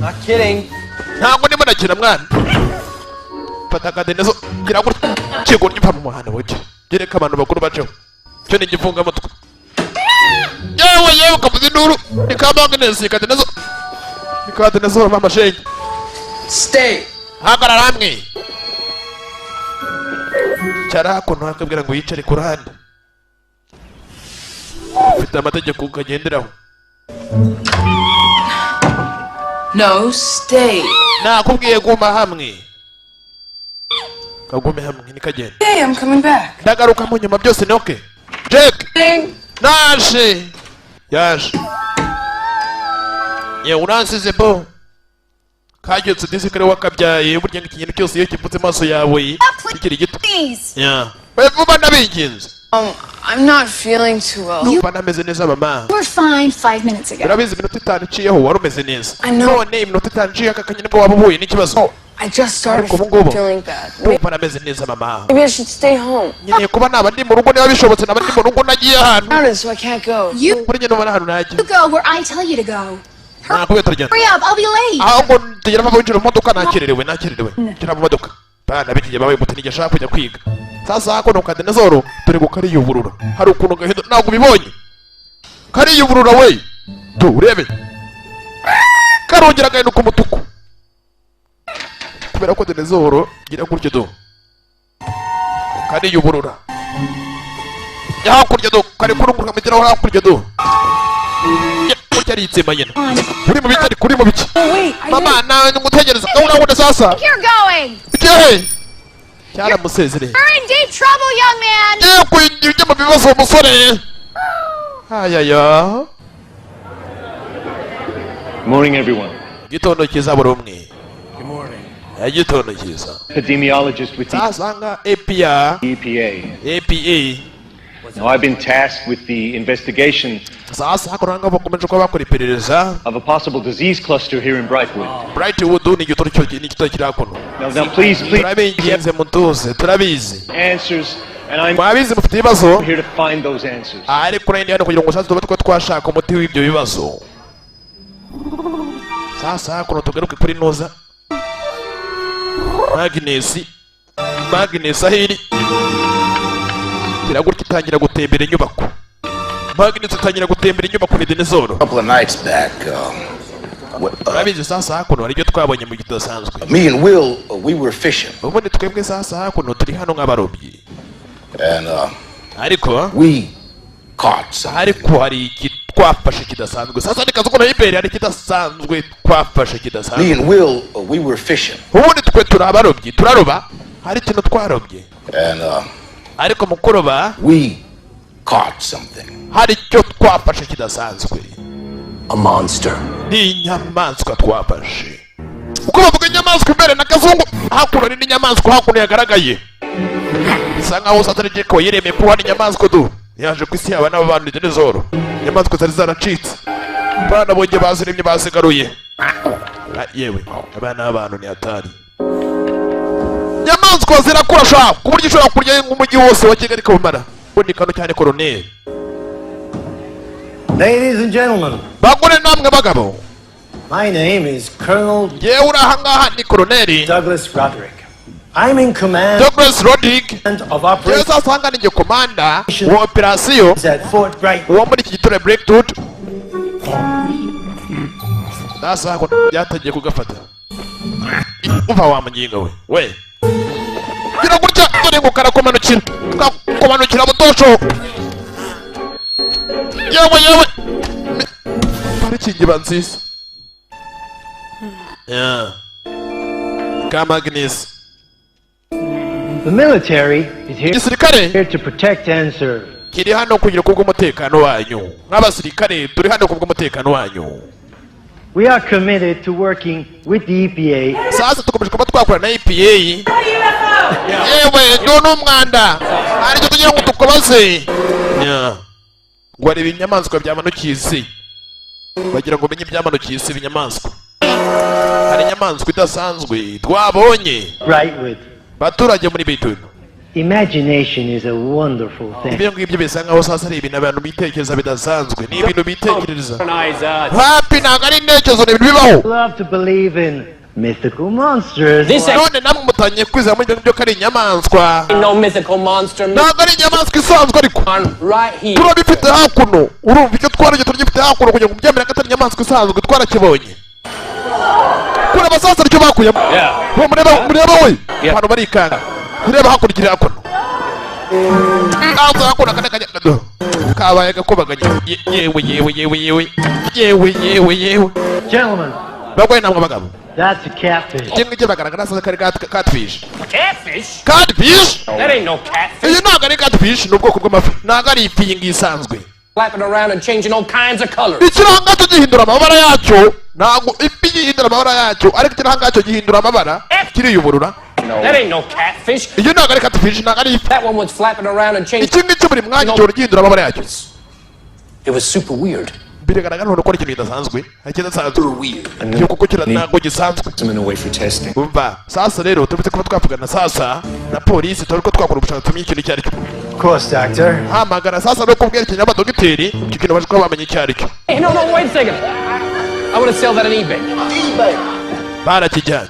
Not kidding. ntabwo ndimo nakina mwana fata ka dinezoro gira gutya kigo nyipfa mu muhanda wote gereka abantu bakuru baceho cyo ni gifunga mutwe yewe kabuzi nduru ni ka Magnus ka dinezoro nikade nezoro mama shenge Stay. hagarara hamwe cara hakuno akabwira ngo yicare ku ruhande ufite amategeko ukagenderaho No, stay. nakubwiye guma hamwe kagume hamwe nikagenda Hey, I'm coming back. ndagaruka mu nyuma byose ni okay Jake yaje ye uransize bo kagyotse disikare wakabyaye burya ikintu cyose iyo kivutse maso yawe kikiri gito vuba nabinginze I'm not feeling too well. numva nameze neza mama You were fine 5 minutes ago. urabizi iminota itanu iciyeho wari umeze neza I know. none iminota itanu iciye aka kanya nibwo waba uhuye n'ikibazo I just started feeling bad. numva nameze neza mama Maybe I should stay home. nkeneye kuba naba ndi mu rugo niba bishobotse naba ndi mu rugo nagiye ahantu Crowded, so I can't go. kuri njye numva n'ahantu najya You go where I tell you to go. nakubwiye turagenda Hurry up, I'll be late. ahubwo tugera papa winjira mu modoka nakererewe ngira mu modoka bana bigiye babaye muti nijya ashaka kujya kwiga sasa hakuno ka dinezoro turi gukariye uburura hari ukuntu gahindo ntabwo ubibonye kariyuburura we do urebe karongera gahinduka umutuku kubera ko dinezoro gira gutyo do kariyuburura hakurya do kari kurunguruka mugeraho hakurya do yaritse mayena uri mu bitari kuri mu biki mama nawe ngutegereza urabona sasa je cyaramusezereye You're in deep trouble, young man. je kwinjira mu bibazo umusore ayaya. Morning, everyone. Gitondo cyiza buri umwe. Good morning. Gitondo cyiza. Epidemiologist with the EPA. Now, I've been tasked with the investigation Sasa hakuranga bakomeje ko bakora iperereza of a possible disease cluster here in Brightwood. Brightwood ni gitoro cyo ni gitoro kirakono. Now, please, turabizi mutuze, turabizi. Answers, and I'm mwabizi mufite ibibazo. here to find those answers. Ari kurende hano kugira ngo sasa tube twashaka umuti w'ibyo bibazo. Sasa kuno tugaruke kuri noza. Agnes ahiri. Kiragurika itangira gutembera inyubako. Agnes itangira gutembera inyubako ni dinezoro. Couple of nights back, Abizi sasa kuno ari byo twabonye mu gidasanzwe. me and Will, we were fishing. Ubundi twebwe sasa kuno turi hano nk'abarobyi. And, ariko we caught some. ariko hari twafashe kidasanzwe. Sasa nikaza ko nayibere hari kidasanzwe twafashe kidasanzwe. Me and Will, we were fishing. Ubundi twe turabarobyi, turaroba. Hari ikintu twarobye. And, ariko mu kuroba we caught something. hari icyo twafashe kidasanzwe. A monster. Ni inyamaswa twafashe. Uko bavuga inyamaswa imbere na kazungu hakuno ni inyamaswa hakuno yagaragaye. Bisa nkaho satani ko yiremeye kuba inyamaswa du. Yaje kwisi yaba n'abantu dinezoro. Inyamaswa zari zaracitse. Bana bonye baziremye basigaruye. Yewe abana abantu ni hatari. Inyamaswa zirakurasha ku buryo ushobora kurya nk'umujyi wose wa Kigali kabumara. Ubundi kano cyane Colonel. Ladies and gentlemen, bagore namwe bagabo, my name is Colonel ni Colonel Douglas Roderick. I'm in command of operations commander wa operation at Fort Bright. Uwo muri iki gitore Breakwood. Sasa byatangiye kugafata. Uva wa munyinga we. Gira gutya dore ngo karakomanukira. Komanukira butosho. Yewe. Parikingi banzisa. Yeah. Come Agnes. The military is here to protect and serve. Kiri hano kugira kubw'umutekano wanyu. Nk'abasirikare turi hano kubw'umutekano wanyu. We are committed to working with the EPA. Sasa tukomeje kuba twakora na EPA. Yewe ndo n'umwanda. Ari cyo tugira ngo tukobaze. Yeah. Gwari ibinyamaswa byamanukiye isi. Bagira ngo menye byamanukiye isi ibinyamaswa. Hari inyamaswa idasanzwe twabonye. Brightwood. Baturage muri Brightwood. Imagination is a wonderful thing. Ibyo ngibyo bisa nkaho sasa ari ibintu abantu bitekereza bidasanzwe. Ni ibintu bitekereza. Happy ntabwo ari intekerezo ni ibintu bibaho. Love to believe in mythical monsters. None namwe mutanye kwizera muri ibyo kari inyamaswa. No mythical monster. Ntabwo ari inyamaswa isanzwe ariko. Right here. Turabifite hakuno. Urumva icyo twaranye turagifite hakuno kugira ngo mubyemere ko atari inyamaswa isanzwe twarakibonye. Kuri abasasa icyo bakuyemo. Mureba we. Abantu barikanga. Mureba hakurikira hakuno. Aza hakuno akana kabaye gakobaganye. Yewe. Gentlemen. Bagwe namwe bagabo. That's a catfish. Kimwe bagaragara sasa kari catfish. Catfish? Catfish? That ain't no catfish. Iyo ntabwo ari catfish ni ubwoko bw'amafi. Ntabwo ari ifi isanzwe. Flapping around and changing all kinds of colors. Ikiranga gihindura amabara yacyo. Ntabwo ifi gihindura amabara yacyo ariko ikiranga cyo gihindura amabara. Kiriyuburura. That ain't no catfish. Iyo ntabwo ari catfish ntabwo ari ifi. That one was flapping around and changing. Iki ngiki buri mwanya cyo gihindura amabara yacyo. It was super weird. Biragaragara ko ikintu kidasanzwe. Kidasanzwe. Yo kuko ntabwo gisanzwe. Umva sasa rero tubitse kuba twavugana sasa na polisi turiko twakora ubushakashatsi mu ikintu cyari cyo. Of course, doctor. Hamagara sasa no kubwerekanya abadogiteri icyo kintu baje kuba bamenye cyari cyo. Hey, no, wait a second. I want to sell that on eBay. Barakijyanye.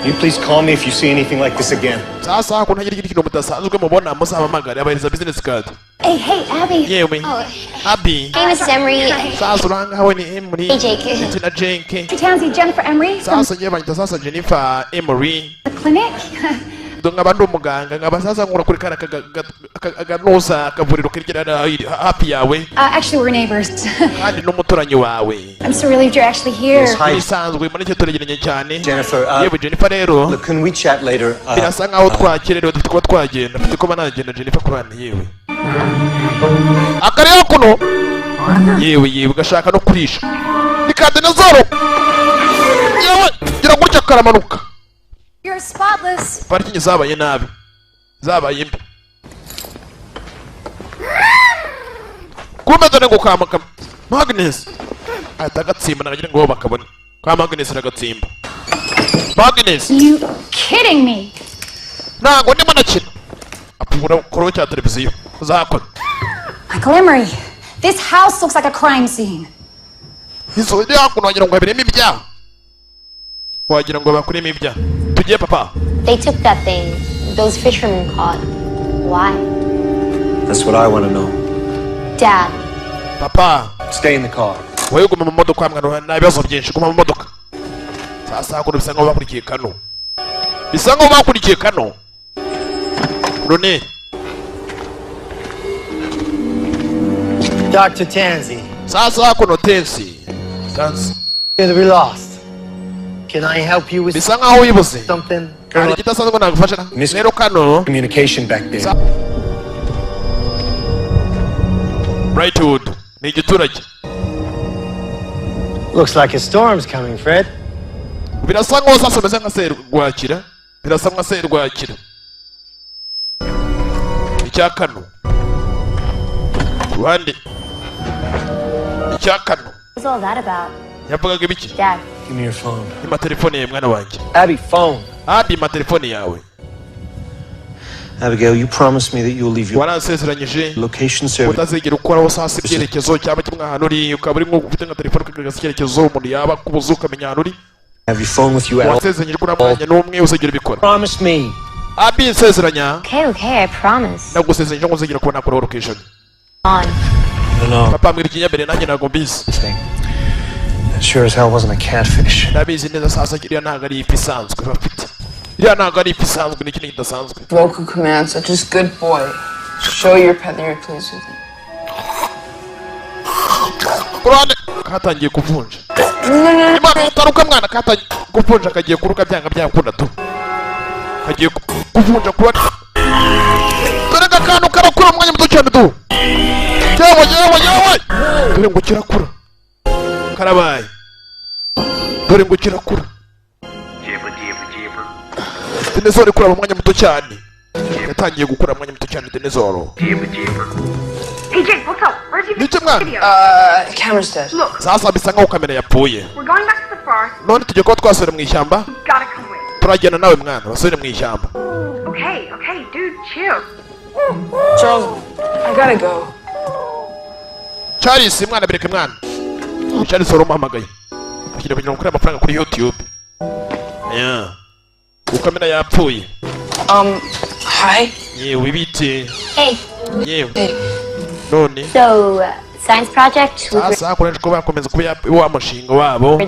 You please call me if you see anything like this again. Sasa kuna hili kitu mutasanzwe mubona muzahamagara abariza business card. Hey, Abby. Yewe. Abby. Hey, Miss Emery. Sasa uranga hawe ni Emery. Hey, Jake. Tina Jake. Tansy, Jennifer Emery. Sasa nje banyita sasa Jennifer Emery. The clinic. Ngaba ndo muganga ngaba sasa ngura kuri kana akanoza akavuriro kirikira happy yawe. Actually, we're neighbors. Kandi n'umuturanyi wawe. I'm so relieved you're actually here. Isanzwe muri cyo turegeranye cyane. Jennifer, yewe Jennifer rero. Look, can we chat later? Birasanga aho twakirerewe dufite ko twagenda. Dufite ko banagenda Jennifer kurana yewe. Akariyo kuno. Yewe gashaka no kurisha. Nikade nazoro. Yewe gira gutya karamanuka. You're spotless. Parking zabaye nabi. Zabaye mbi. Kumeze ngo kamaka. Magnus. Atagatsimba nagira ngo bakabone. Kwa Magnus ragatsimba. Magnus. You kidding me? Nango ndimo nakina. Apura koro cya televiziyo. Uzakora. Michael Emery, this house looks like a crime scene. Izo ndi hakuno wagira ngo habiremo ibyaha. Wagira ngo bakuremo ibyaha. Tugiye papa. They took that thing those fishermen caught. Why? That's what I want to know. Dad. Papa. Stay in the car. Wewe guma mu modoka mwana nabibazo byinshi guma mu modoka. Sasa hakuno bisa ngo bakurikiye kano. Bisa ngo bakurikiye kano. Rone. Dr. Tansy. Sasa hakuno Tansy. Tansy. We lost. Can I help you with bisa ngaho wibuze something? Hari kitasanzwe ngo nagufasha na. Rero kano. Communication back there. Brightwood. Ni giturage. Looks like a storm's coming, Fred. Birasa ngo sasa meze nka serwakira. Birasa nka serwakira. Icyakano. Rwande. Icyakano. What's all that about? Yavugaga ibiki? Dad. Give me your phone. Ima telefone ye mwana wanjye. Abby, phone. Abby ma telefone yawe. Abigail, you promised me that you'll leave your waransezeranyije location service. utazigera ukoraho sasa ibyerekezo cyangwa kimwe ahantu uri ukaba uri ufite nka telefone ukagaragaza icyerekezo umuntu yaba kubuza ukamenya ahantu uri. Have your phone with you at all? wasezeranyije ko namwanya n'umwe uzigera ubikora. Promise me. Abby nsezeranya. Okay, I promise. Nagusezeranyije ngo uzigera kubona kuri location. No. Papa mbwira ikinyabere nanjye ntabwo mbizi. That sure as hell wasn't a catfish. Ndabizi neza sasa kiriya ntabwo ari ifi isanzwe bafite. Iriya ntabwo ari ifi isanzwe ni ikintu kidasanzwe. Vocal commands such as good boy. Show your pet that you're pleased with it. Kurane katangiye kuvunja. Imana utaruka mwana katangiye kuvunja kagiye kuruka byanga byakunda tu. Kagiye kuvunja kuba. Dore akantu karakura umwanya muto cyane tu. Yewe. Dore ngo kirakura. Karabaye. Dore ngo kirakura. Dinezoro ikura mu mwanya muto cyane. Yatangiye gukura mu mwanya muto cyane Dinezoro. Hey Jake, what's up? Where's your video? Camera's dead. Look. Sasa bisa nkaho kamera yapfuye. We're going back to the forest. None tujye kuba twasubira mu ishyamba. Gotta come with. Turagenda nawe mwana basubire mu ishyamba. Okay, dude, chill. Charles, I gotta go. Charles, mwana bireke mwana. Charles oromuhamagaye. Kugira kugira ngo amafaranga kuri YouTube. Yeah. Ukamera yapfuye. Hi. Yewe bite. Hey. Yewe. None. So, science project? Sasa akoresha ko bakomeza kuba wa mushinga wabo.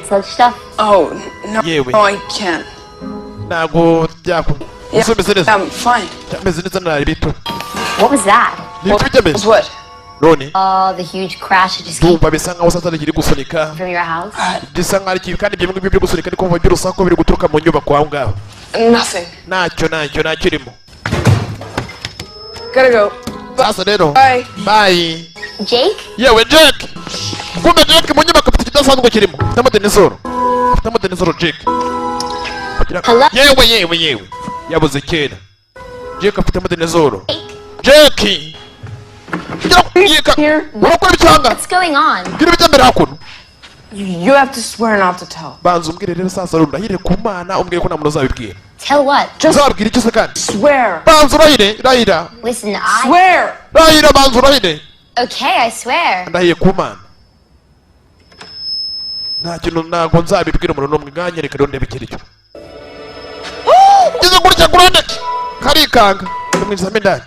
Oh, no. Yewe. No, I can't. Nago byako. I'm fine. What was that? What? None. Oh, the huge crash that just came Ndumva bisa nkaho sasa rikiri gusunika. from your house? Bisa nkaho ari kandi ibyo biri gusunika ariko mva by'urusaku biri guturuka mu nyubako aho ngaho. Nothing. Ntacyo kirimo. Gotta go. Sasa rero. Bye. Jake? Yewe Jake. Kumbe Jake mu nyubako afite ikidasanzwe kirimo. Afitemo Dinezoro Jake. Yewe. Yabuze kera. Jake afitemo Dinezoro. Jake. What's going on? You have to swear not to tell. Tell what? Swear. Listen, Swear. Okay, I swear. kurone karikanga ndumwiza medani.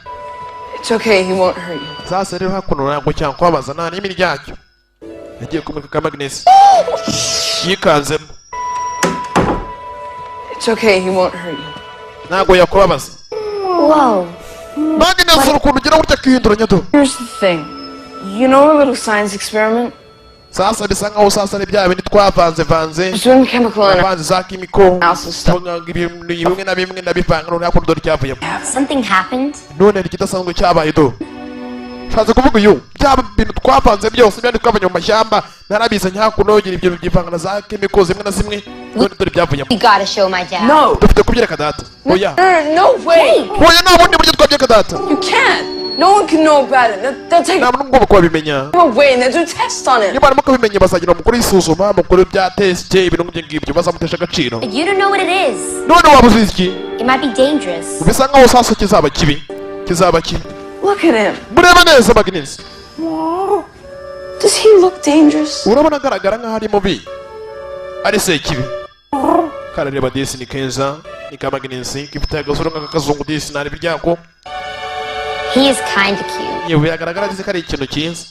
It's okay, he won't hurt you. Sasa rero hakuno ntabwo cyangwa kwabaza nta n'imiri ryacyo. Yagiye kumurika ka Magnus. Yikanzemo. It's okay, he won't hurt you. Ntabwo yakubabaza. Whoa. Magnus urukundo ugira gutya kwihinduranya do. Here's the thing. You know a little science experiment? Sasa bisa nkaho sasa ni bya bindi twavanze Doing chemical analysis za kimiko bimwe na bimwe ndabivanga none hakuno dore cyavuyemo. Something happened? None ikidasanzwe cyabaye do. Shaza kuvuga uyu byaba bintu twavanze byose byandi twavanye mu mashyamba narabizanye hakuno gira ibyo byivanga na za kimiko zimwe na zimwe none dore byavuyemo. You gotta show my dad. No. Dufite kubyereka data. Oya. No way. Oya nta bundi buryo twabyereka data. You can't. No one can know about it. They'll take no way and they'll do tests on it. Niba arimo kubimenya bazagira umukuru isuzuma mukuru bya test ibintu ngibyo bazamutesha agaciro. You don't know what it is. None wabuze iki? It might be dangerous. Bisa nkaho sasa kizaba kibi. Look at him. Mureba neza Magnus. Does he look dangerous? Urabona agaragara nkaho ari mubi. Ari se kibi. Karareba disi ni Keza ni ka Magnus kifite agasura nk'akazungu disi nari biryako. He is kind of cute. Yewe biragaragara ko ari ikintu cyiza.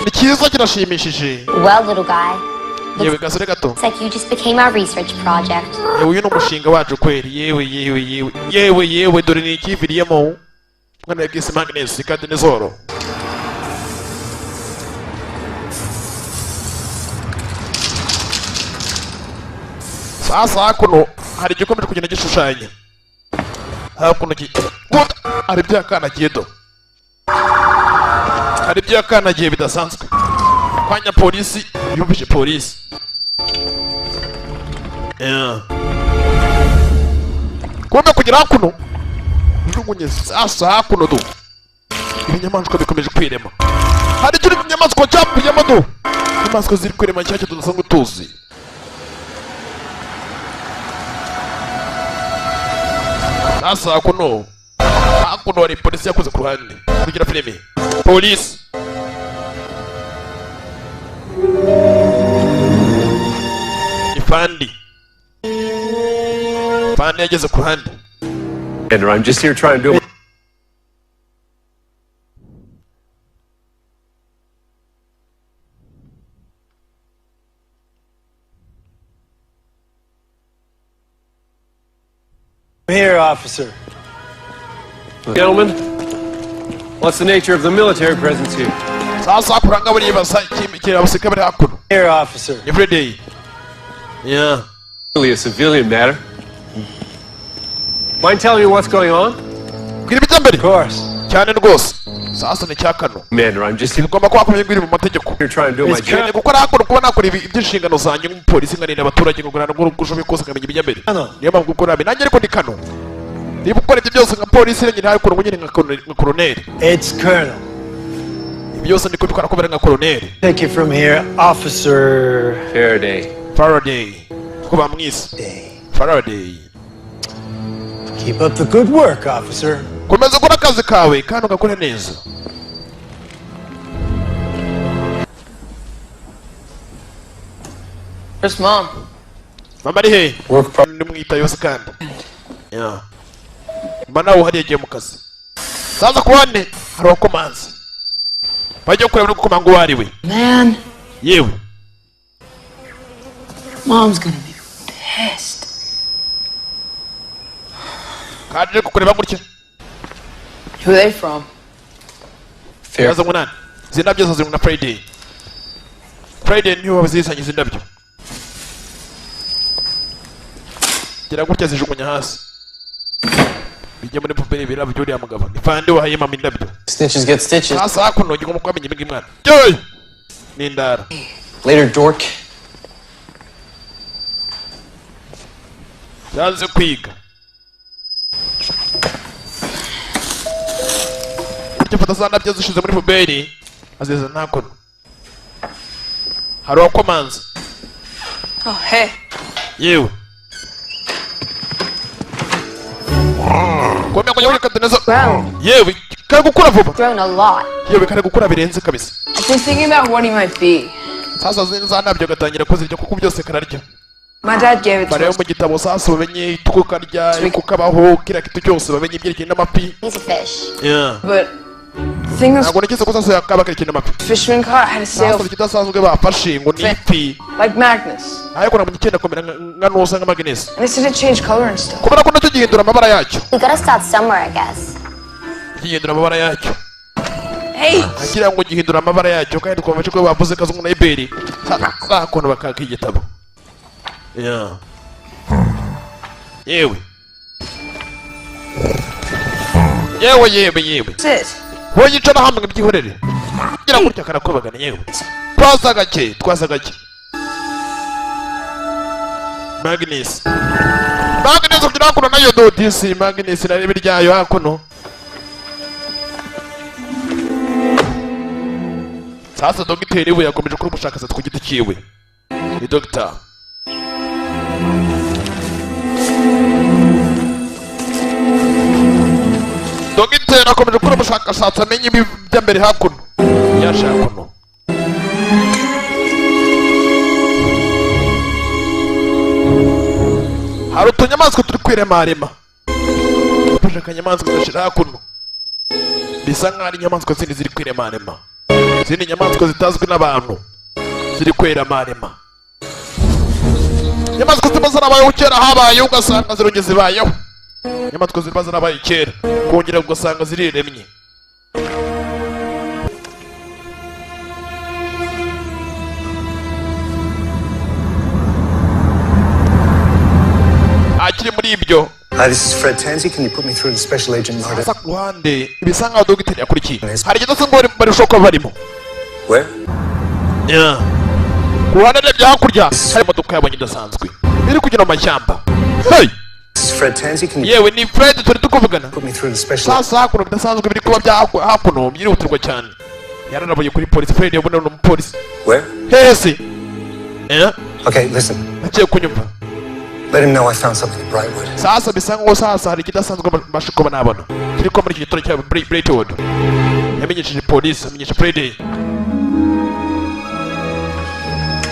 Ni cyiza kirashimishije. Well, little guy. Yewe gasore gato. Looks like you just became our research project. Yewe uyu ni umushinga wacu kweli. Yewe dore ni ikiviriyemo. Mwana yagise Magnus kandi nezoro. Sasa hakuno hari igikomeje kugenda gishushanya. Hakuno hari byakanagiye do. Hari byakanagiye bidasanzwe. Kwanya polisi yumvise polisi. Kumbe kugira hakuno. Njugunye sasa hakuno do. Ibinyamaswa bikomeje kwirema. Hari kiri inyamaswa cyapuyemo do. Inyamaswa ziri kwirema cyacyo tudasanzwe tuzi. Sasa hakuno hari polisi yakoze ku ruhande kugira filime polisi ifandi yageze ku ruhande. And I'm just here trying to do Here, officer. Gentlemen, what's the nature of the military presence here? Here, officer. Every day. Yeah. Really a civilian matter. Mind telling me what's going on? Of course. Commander, I'm just here trying to do my job. It's Colonel. Take it from here, Officer Faraday. Faraday. Keep up the good work, officer. Komeza gukora akazi kawe kandi ugakora neza. Where's Mom? Mama ari he? Ndimwita yose kandi. Yeah. Mbana uhari yagiye mu kazi. Saza kuwane hari wakomanze. Bajya kureba no gukomanga uwo ari we. Man. Yewe. Mom's gonna be pissed. Kaje kukureba gutya. Who are they from? Fair. Munani. Zindabyo zo zimuna Friday. Friday niyo wabizisanye zindabyo. Gira gutya zijugunya hasi. Bijya muri puperi birabyo uri amagaba. Ifande wahaye mama indabyo. Snitches get stitches. Sasa hakuno ngomba kwamenya imbwa imwana. Joy. Nindara. Later, dork. Yaze kwiga. Fata za ndabyo zishize muri puberi azeza ntakono. Hari wakomanze. Oh, hey. Yewe. Komya kujya muri kadenezo. Yewe, kare gukura vuba. Grown a lot. Yewe kare gukura birenze kabisa. I've been thinking about what he might be. Sasa za ndabyo gatangira kuzirya kuko byose kararya. My dad gave it to bareba us. mu gitabo sasa bamenye uko karya uko kabaho kira kitu cyose bamenye ibyerekeye n'amafi. He's a fish. Yeah. But the thing that's ntabwo nikise ko sasa yakaba kerekeye n'amafi. fisherman caught had a sail sasa kidasanzwe bafashe ngo ni ifi like Magnus. ariko nabonye cyenda komera nka nusa nka Magnus. And they said it changed color and stuff. kubera ko nacyo gihindura amabara yacyo. We gotta start somewhere, I guess. gihindura amabara yacyo. Hey! agira ngo gihindura amabara yacyo kandi twumva ko bavuze kazungu na iberi bakono bakaka igitabo. Yeah. Yewe. Yewe. Sit. Woyicara hamwe byihorere. Gira gutya karakobagana yewe. Twaza gake. Magnus kugira kuno nayo dodisi Magnus na ribi ryayo hakuno. Sasa dogiteri we yakomeje kuri ubushakashatsi ku giti cyiwe. Ni doctor. Dogiteri akomeje kuri ubushakashatsi amenye ibyambere hakuno. Yashakuno. Hari utunyamaswa turi kwiremarema. Tuje akanyamaswa gashira hakuno. Bisa nk'aho ari inyamaswa zindi ziri kwiremarema. Zindi nyamaswa zitazwi n'abantu ziri kwiremarema. Inyamaswa ziba zarabayeho kera habayeho ugasanga zirongeye zibayeho. Inyamaswa ziba zarabaye kera kongera ugasanga ziriremye. Akiri muri ibyo. Hi, this is Fred Tansey. Can you put me through to Special Agent Martin? Sasa kuhande ibisa nk'aho dogiteri yakurikiye. Hari igitose ngo barushoka barimo. Where? Yeah. Kuhande lebya hakurya hari imodoka yabonye idasanzwe. Iri kugenda mu mashyamba. Hey! This is Fred Tansey. Can you Yewe ni Fred turi tukuvugana. put me through to Special Sasa hakuno bidasanzwe biri kuba bya hakuno byihutirwa cyane. Yaranaboye kuri police Fred yabona no police. Where? Hese. Yeah. Okay, listen. Agiye kunyumva. Let him know I found something in Brightwood. Sasa bisa nk'aho sasa hari ikidasanzwe bashiko banabona. Kiri ko muri iki gitoro cya Brightwood. Yamenyesheje police, amenyesha Fred.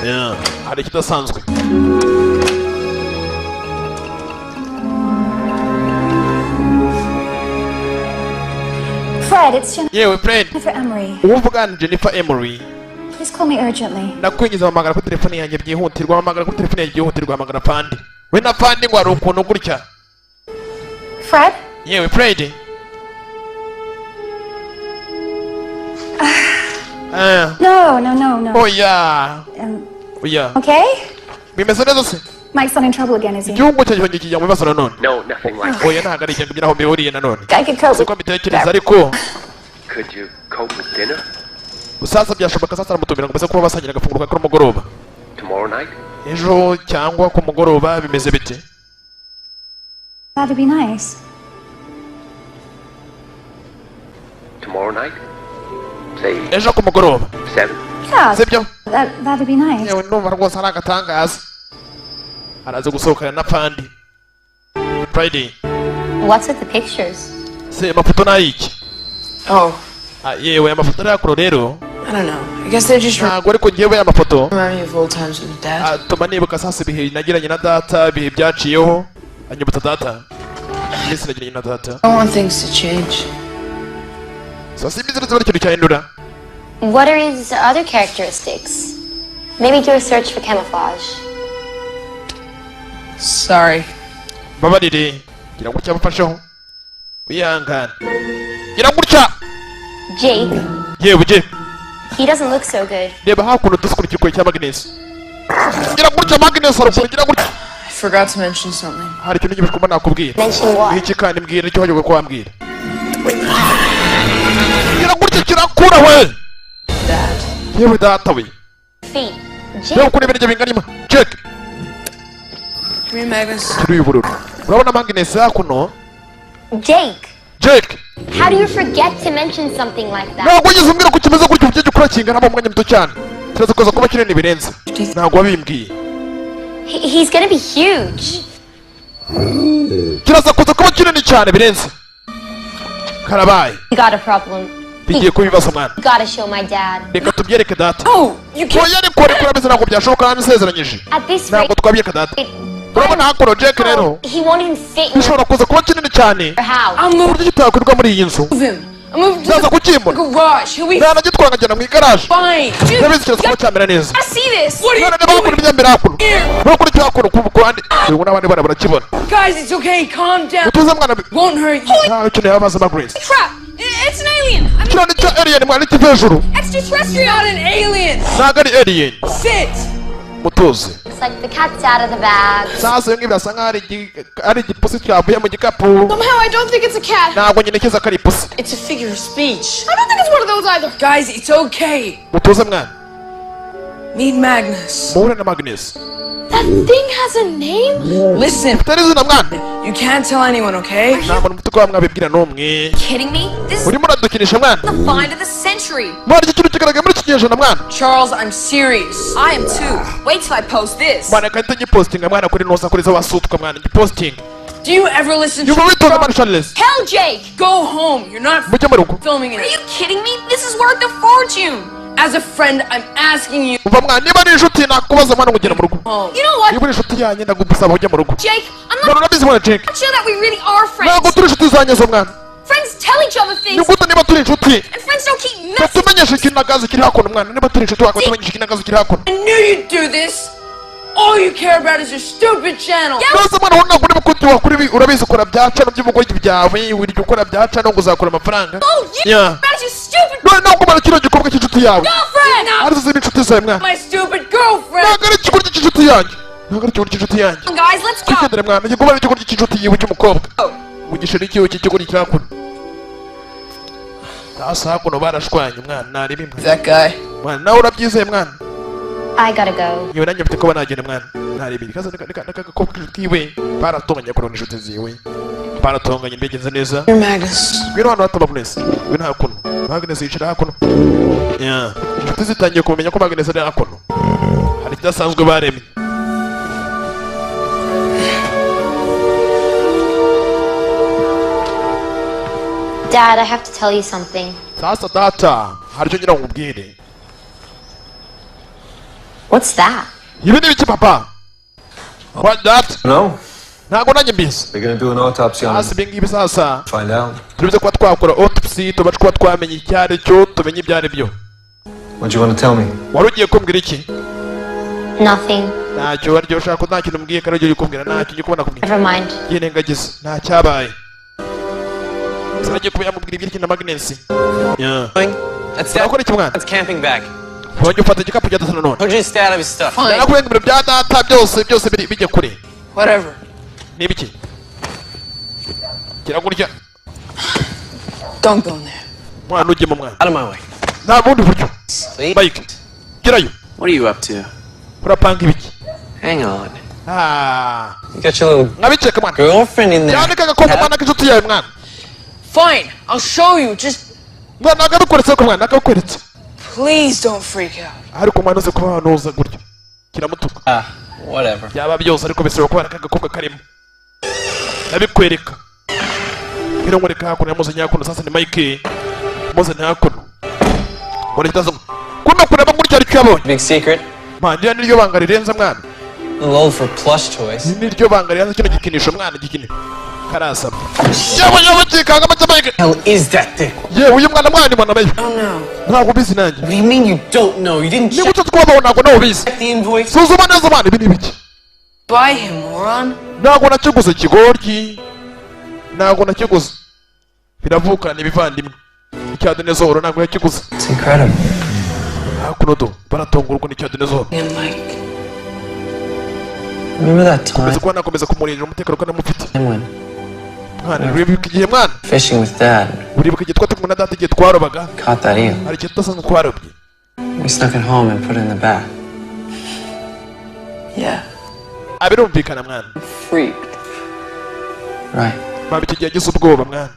Yeah, hari ikidasanzwe. Fred, it's Yewe Fred. Jennifer Emery. Uvugana Jennifer Emery. Please call me urgently. Nakwinjiza amagara kuri telefone yanjye byihutirwa amagara kuri telefone yanjye byihutirwa amagara pandi. We na pandi ngo ari ukuntu gutya. Fred? Yewe Fred. No. Oh yeah. Oh yeah. Okay? Bimeze neza se? Mike's not in trouble again, is he? Igihugu cyo cyongeye kijya mu bibazo nanone. No, nothing like that. Oya ntago ari ikintu byiraho mbihuriye nanone. I could cope Siko mbitekereza ariko Could you cope with dinner? Usasa byashoboka sasa aramutumira ngo mbese kuba basangira agafunguro ka mugoroba. Tomorrow night? Ejo cyangwa ku mugoroba bimeze bite? That'd be nice. Tomorrow night? Say Ejo ku mugoroba. 7. Yeah, Sibyo? that'd be nice. Yewe ndumva rwose ari agatangaza. Araza gusohokana na pandi. Friday. What's with the pictures? Se amafoto nayiki. Oh, Yewe amafoto yakuro rero. I don't know. I guess they just Ntago ariko ngewe amafoto. remind me of old times with Dad. Tuma nibuka sasa ibihe nagiranye na data, ibihe byaciyeho. Anyibutsa data. Mbese nagiranye na data. I want things to change. So simbizi neza ikintu cyahindura. What are his other characteristics? Maybe do a search for camouflage. Sorry. Babarire. Gira gutya bafasheho. Wihangane. Gira gutya. Jake, Yewe Jake. he doesn't look so good. Reba hakuno dusukurikirwa cya Magnus. Gira gutya Magnus arukura gira gutya. I forgot to mention something. Hari ikintu ngiye kuba nakubwira. Mention what? Iki kandi mbwira icyo wagiye kwambwira. Gira gutya kirakura we. Dad. Yewe data we. Feet. Yewe Jake, kuri ibintu bingana Jake. Come here, Magnus. Kiri ubururu. Urabona Magnus hakuno? Jake, Jake. how do you forget to mention something like that? Ntabwo ugeze umbwira ko kimeze gutyo ugiye gukora kingana mu mwanya muto cyane. Kiraza kuza kuba kinini birenze. Ntabwo wabimbwiye. He's gonna be huge. Kiraza kuza kuba kinini cyane birenze. Karabaye. We got a problem. bigiye kubibaza mwana. Gotta show my dad. Reka tubyereke data. Oh, you can't. Oya ariko reka urabizi ntabwo byashoboka kandi nsezeranyije. At this Ntabwo rate, twabyereka data. Urabona hakuno Jack rero. he won't even fit in Bishobora kuza kuba kinini cyane. your house. I'll move Uburyo kitakwirwa muri iyi nzu. him. I'll move to Ndaza the kukimura. garage. He'll be Ntanagitwara nkagenda mu igaraje. fine. Ndabizi kibazo kuba cyamera neza. I see this. What are None you niba bakora doing? ibyambere hakuno. Bakora icyo hakuno ku ruhande. Ubu n'abandi bana barakibona. Guys, it's okay. Calm down. Utuze mwana. Won't hurt you. Nta cyo yabaza Grace. Crap! It's an alien! I'm Kino ni cyo alien mwana kiva hejuru. extraterrestrial! Not an alien. Ntabwo ari alien. Sit. Mutuze. It's like the cat's out of the bag. Sasa yongi birasa nkaho ari igipusi cyavuye mu gikapu. Somehow I don't think it's a cat. Ntabwo nyine kiza ko ari ipusi. It's a figure of speech. I don't think it's one of those either. Guys, it's okay. Mutuze mwana. Meet Magnus. Muhure na Magnus. That thing has a name? Listen, Utari izina mwana. you can't tell anyone, okay? Ntabwo mufite ko mwabibwira n'umwe. Kidding me? This is Urimo uradukinisha mwana. the find of the century. Mwana iki kintu kigaragaye muri iki kinyejana mwana. Charles, I'm serious. I am too. Wait till I post this. Mwana kandi ngipostinga mwana kuri noza kuri za wasutwa mwana ngiposting. Do you ever listen to Yuko witonda mwana Charles. Hell, Jake! Go home. You're not Mujye mu rugo. filming Are it. you kidding me? This is worth a fortune. As a friend, I'm asking you Umva mwana niba ari inshuti nakubaza mwana kugera mu rugo. home. You know what, Niba uri inshuti yanjye ndagusaba ujye mu rugo. Jake? I'm Mwana not urabizi mwana Jake. sure that we really are Ntabwo friends. turi inshuti zanjye zo mwana. Friends tell each other Ni things, gute niba turi inshuti? and friends don't keep messing. Tumenyeshe ikintu nagazi kiri hakuno mwana. Niba turi inshuti wakwe tumenyeshe ikintu nagazi kiri hakuno. I knew you'd do this. All you care about is your stupid channel. Nose mwana wowe ntabwo uri mukunzi wa kuri urabizi ukora byaca no by'umugore byawe uri gukora byaca no uzakora amafaranga. Oh, you Yeah. about your stupid None ntabwo mwana kino gikorwa cy'inshuti yawe. girlfriend! Ari zo inshuti zawe mwana. My stupid girlfriend. Ntabwo ari igikorwa cy'inshuti yanjye. Ntabwo ari igikorwa cy'inshuti yanjye. Come on, guys, let's go. Tugendere mwana igikorwa cy'igikorwa cy'inshuti yiwe cy'umukobwa. Ugishira ikiwe cy'igikorwa cya hakuno. Sasa hakuno barashwanye mwana nari bimwe. That guy. Mwana nawe urabyizeye mwana. I gotta go. Yewe nanjye mfite ko banagenda mwana. Nari biri kaza n'agakobwa kiwe baratonganya kurona inshuti ziwe. Baratonganya mbegenze neza. You're Magnus. Ngwino hano hataba Magnus. Ngwino hakuno. Magnus yicara hakuno. Yeah. Inshuti zitangiye kumenya ko Magnus ari hakuno. Hari ikidasanzwe baremye. Dad, I have to tell you something. Sasa data hari icyo ngira ngo nkubwire. What's that? Ibi ni biki papa? What that? No? Ntabwo nanjye mbizi. They're gonna do an autopsy on Hasi him. ibingibi sasa. Find out. Turibuze kuba twakora autopsy tubaje kuba twamenye icyo ari cyo tumenye ibyo ari byo. What you wanna tell me? Wari ugiye kumbwira iki? Nothing. Ntacyo waryo ushaka ko nta kintu mbwiye kandi ugiye kumbwira ntacyo ngiye kubona kubwira. Never mind. Yirengagiza nta cyabaye. Sinagiye kuba yamubwira iby'iki na Magnus. Yeah. That's Urakora iki mwana? That's camping bag. Wajya ufata igikapu cya data nanone. Who'd you stay out of his stuff? Fine. Narakubwira ibintu bya data byose bijye kure. Whatever. Ni ibiki? Kiragurya. Don't go in there. Mwana ujye mu mwana. Out of my way. Nta bundi buryo. Sleep? Mike. Gerayo. What are you up to? Urapanga ibiki? Hang on. Ah. You got your little Nkabiceka mwana. girlfriend in there. Yandika agakobwa mwana k'inshuti yawe mwana. Fine. I'll show you. Just Mwana nagabikweretse ko mwana nagabikweretse. please don't freak out. Ariko mwana uze kuba wanuza gutyo. Kiramutuka. Whatever. Byaba byose ariko bisaba kuba agakobwa karimo. Nabikwereka. Ngiro ngoreka hakuno yamuzanye hakuno sasa ni Mike. Muzanye hakuno. Wari kitazo. Kuma kureba nguri cyari cyabonye. Big secret. Manje niryo banga rirenza mwana. A little old for plush toys. Niryo banga rirenza kino gikinisho mwana gikine. Karasaba. Yabo tikanga Mike. Hell is that thing? Ye uyu mwana mwana mwana bayi. Oh no. Ntabwo bizi nanjye. What do you mean you don't know? You didn't Ni check gutyo twabona ntabwo nawe bizi. the invoice? Suzuma neza mwana ibi ni biki? Buy him, moron. Ntabwo nakiguze kigoryi. Ntabwo nakiguze. Biravukana ibivandimwe. Icya Dinezoro ntabwo yakiguze. It's incredible. Hakuno do baratongurwa n'icya Dinezoro. And Mike. Remember that time Komeza kuba nakomeza kumurindira umutekano ko namufite. when Mwana uribuka igihe mwana? fishing with Dad Uribuka igihe twari kumwe na data igihe twarobaga? caught that eel? Hari igihe tudasanzwe twarobye. We snuck it home and put it in the bag. Yeah. Abirumvikana mwana. Freaked. Right. Mama icyo gihe yagize ubwoba mwana.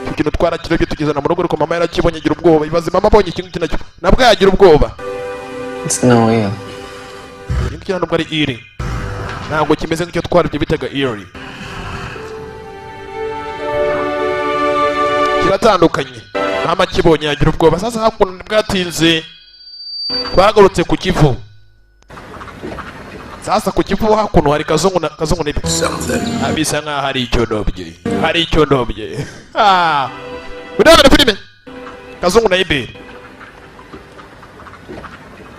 Icyo kintu twarakirabye tugezana mu rugo ariko mama yarakibonye agira ubwoba. Ibaze mama abonye ikintu kinacyo. Nabwo yagira ubwoba. It's no eel. Ikintu kintu ntabwo ari iri. Ntabwo kimeze nk'icyo twarabye bitaga iri. Kiratandukanye. mama kibonye yagira ubwoba. Sasa hakuno bwatinze twagarutse ku kivu. Sasa ku kivu hakuno hari kazungu nibi abisa nka hari icyo ndobye udabara filime kazungu na ibere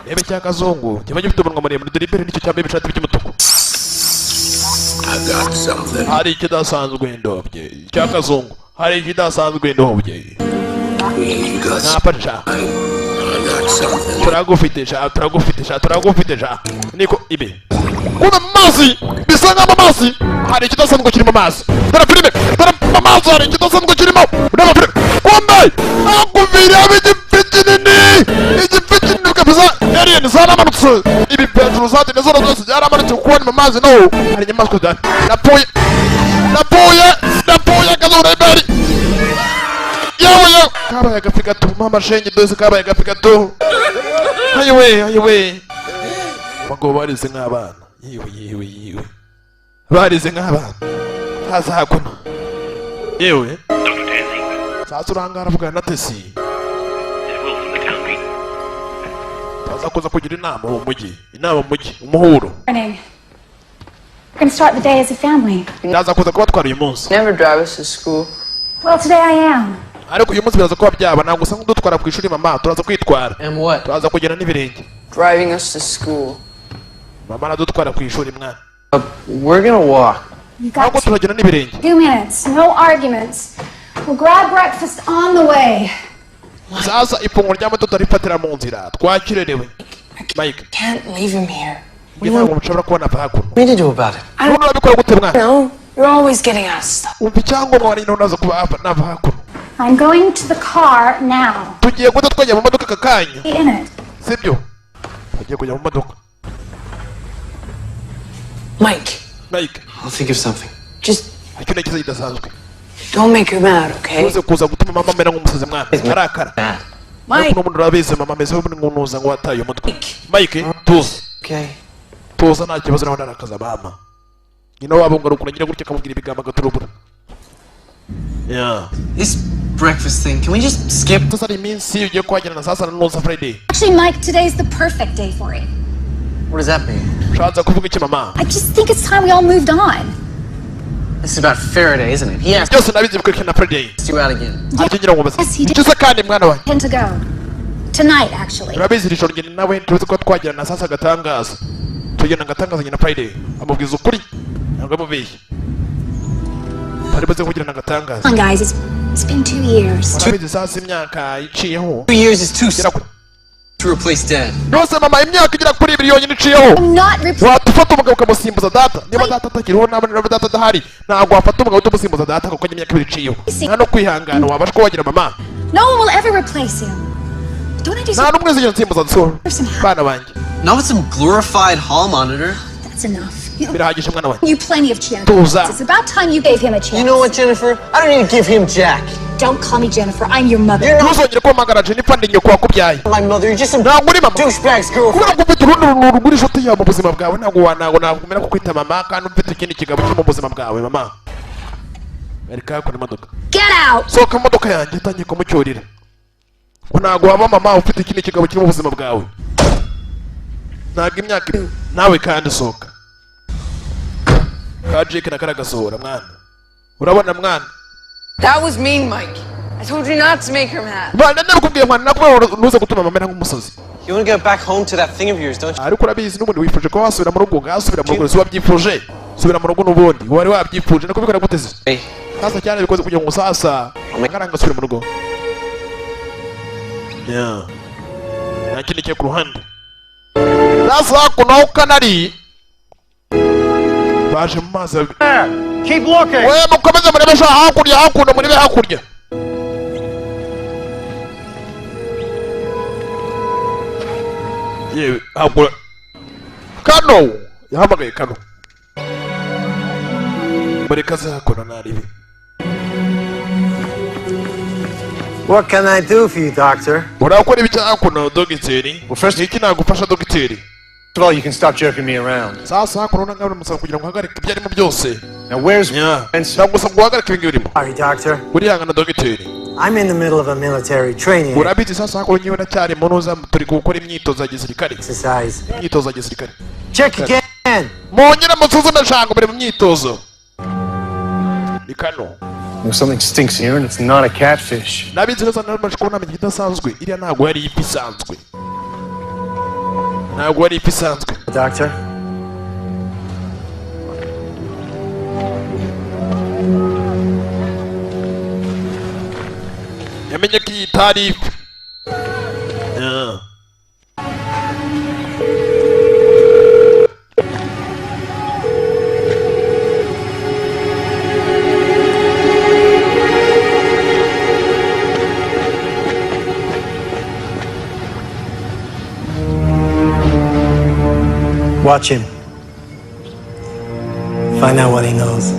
ebe cya kazungu kiba gifite umunwa muremure dore ibere nicyo cyambaye ibishati by'umutuku. Hari ikidasanzwe ndobye cya kazungu, hari ikidasanzwe ndobye napacha turagufite sha niko ibe kuba mazi bisa nk'amazi. Hari ikidasanzwe kirimo amazi. Dore filime dore amazi, hari ikidasanzwe kirimo. Udaba filime kumbe akuvira igifiti nini kabisa. Alien zaramanutse ibi petro zati nezo zose zaramanutse kubona mu mazi. No hari inyamaswa cyane napfuye kazura iberi yawe kabaye agapika tu mama shenge dose kabaye agapika tu. Ayiwe mago barize nk'abana. Yewe barize nk'abana. Haza hakuno yewe sasa urangara bwa natesi taza kuza kugira inama mu mujyi umuhuro. We're gonna start the day as a family. Taza kuza kubatwara uyu munsi. Never drive us to school. Well, today I am. Ariko uyu munsi biraza kuba byaba ntabwo usanga dutwara ku ishuri mama, turaza kwitwara. And what? Turaza kugera n'ibirenge. Driving us to school. Mama aradutwara ku ishuri mwana. We're gonna walk. You got Ntabwo turagera n'ibirenge. 2 minutes, no arguments. We'll grab breakfast on the way. Sasa ifunguro ry'amato tutarifatira mu nzira twakirerewe. Mike Can't leave him here. ntabwo mushobora kubona hakuno. What do you do about it? I don't know gute mwana. No, you're always getting us stuff. Umva icyangombwa wari nazo kuba nava hakuno. I'm going to the car now. Tugiye guta twajya mu modoka kakanya. Be in it. Sibyo? Tugiye kujya mu modoka. Mike, I'll think of something. just Icyo ntekereza kidasanzwe. don't make her mad, okay? Uze kuza gutuma mama amera nk'umusazi mwana. Arakara. Mike. Nuko umuntu arabizi mama ameze nk'unuza ngo wataye umutwe. Mike, tuza. Okay. Tuza nta kibazo nawe narakaza mama. Nyina wabo ngarukuna nyina gutya kamubwira ibigambo agaturubura. Yeah. This breakfast thing, can we just skip? Sasa ni minsi ugiye kwagirana na sasa na noza Friday. Actually, Mike, today's the perfect day for it. What does that mean? Ushatse kuvuga iki mama? I just think it's time we all moved on. This is about Faraday, isn't it? He asked Byose nabizi bikwereka na Friday. you out again. Ariko ngira ngo baza. Yes, he did. Icyo kandi mwana wanjye. Tend to go. Tonight, actually. Urabizi rishoro ngene nawe tuzi ko twagirana na sasa gatangaza. Tugenda gatangaza nyina Friday. Amubwiza ukuri. Ntabwo amubeshye. Bari baze kugira na gatangaza. Come on, guys, it's been 2 years. Urabizi sasa imyaka iciyeho. 2 years is too soon to replace Dad. Yose mama imyaka igera kuri 2 yonyine iciyeho. I'm not replacing. Watufata umugabo ukamusimbuza data. Niba data atakiriho naba data adahari. Ntabwo wafata umugabo utamusimbuza data kuko imyaka 2 iciyeho. Nta no kwihangana wabasha ko wagira mama. No one will ever replace him. Don't I do Nta n'umwe zigira nsimbuza nsoro. Bana banjye. Not with some glorified hall monitor. That's enough. Birahagije mwana wanjye. You plenty of chances. Tuza. It's about time you gave him a chance. You know what, Jennifer? I don't need to give him Jack. Don't call me Jennifer. I'm your mother. You're not Ntuzongere kumpamagara Jennifer ndi nyoko wakubyaye. my mother. You're just some Ntabwo uri mama. douchebags, girlfriend. Kubera ko ufite urundi rugura inshuti yawe mu buzima bwawe ntabwo nakumera kukwita mama kandi ufite ikindi kigabo kiri mu buzima bwawe mama. Ariko hakuna imodoka. Get out! Sohoka mu modoka yanjye utangiye kumucyurira. Ko ntabwo waba mama ufite ikindi kigabo kiri mu buzima bwawe. Ntabwo imyaka iri nawe kandi sohoka. Kajike nakaragasohora mwana. Urabona mwana? That was mean, Mike. I told you not to make her mad. Bana nakubwiye mwana nakubwiye nuze gutuma mama nk'umusozi. You want to get back home to that thing of yours, don't you? Ariko urabizi n'ubundi wifuje ko wasubira mu rugo gasubira mu rugo si wabyifuje. Subira mu rugo n'ubundi wari wabyifuje nako bikora guteze. Sasa cyane bikoze kugira ngo sasa agaranga asubira mu rugo. Yeah. Nakindi cyo ku ruhande. Sasa kuno kanari. Baje mu mazi. Keep looking. Wewe mukomeze murebesha hakurya murebe hakurya. Yewe hakurya. Kano yahamagaye Kano. Mureka zakora naribi. What can I do for you, doctor? Urakora ibicyaha kuno dogiteri. First, iki nagufasha dogiteri. of all, you can stop jerking me around. Sasa corona ngabura musaba kugira ngo hagarike ibyarimo byose. Now, where's Yeah. Ndagusaba guhagarika ibingi birimo. Sorry, doctor. Urihangana dogiteri. I'm in the middle of a military training urabizi sasa ko nyewe ndacyari munoza turi gukora imyitozo ya gisirikare exercise. imyitozo ya gisirikare Check again. monyera musuzume shango bari mu myitozo ni kano. Something stinks here and it's not a catfish. Nabizi neza namaje kubona amenye idasanzwe iriya ntago yari ifi isanzwe ntago yari ifi isanzwe. Doctor. yamenye ko iyi itari ifi. Watch him. Find out what he knows.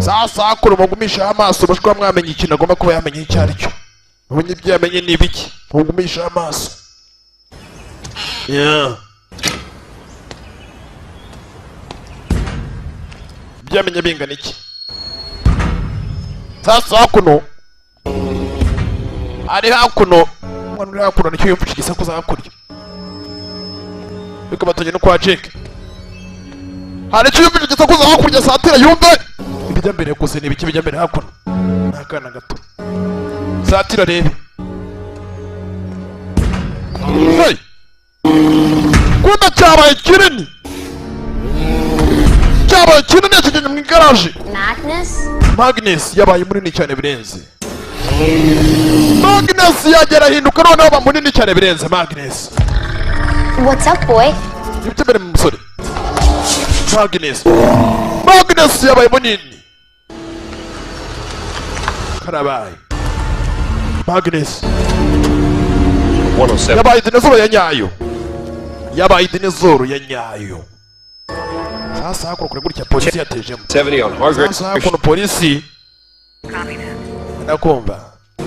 Sasa kuri mugumisha amaso bashwa mwamenye ikintu agomba kuba yamenye icyo ari cyo. Umenye ibyo yamenye ni biki. Mugumisha amaso. Byamenye bingana iki. Sasa kuno ari hakuno umwana uri hakuno nicyo yumvise igisakuza hakurya. Biko batonye no kwa Jack. Hari cyo yumvise igisakuza hakurya satira yumve. Ibijya mbere gusa ni biki bijya mbere hakuno. Nakana gato. Satira rebe. Hey. Kuda cyabaye kinini. Cyabaye kinini cyane mu garage. Magnus yabaye munini cyane birenze. Magnus yagera hinduka noneho ba munini cyane birenze Magnus. What's up, boy? Ibyo mbere mu musore. Magnus yabaye munini. Karabaye. Magnus. 107. Yabaye dinozoro ya nyayo. Yabaye dinozoro ya nyayo. Sasa hakuno kure gutya polisi yatejemo. 70 on hard. Sasa hakuno polisi. Nakumva.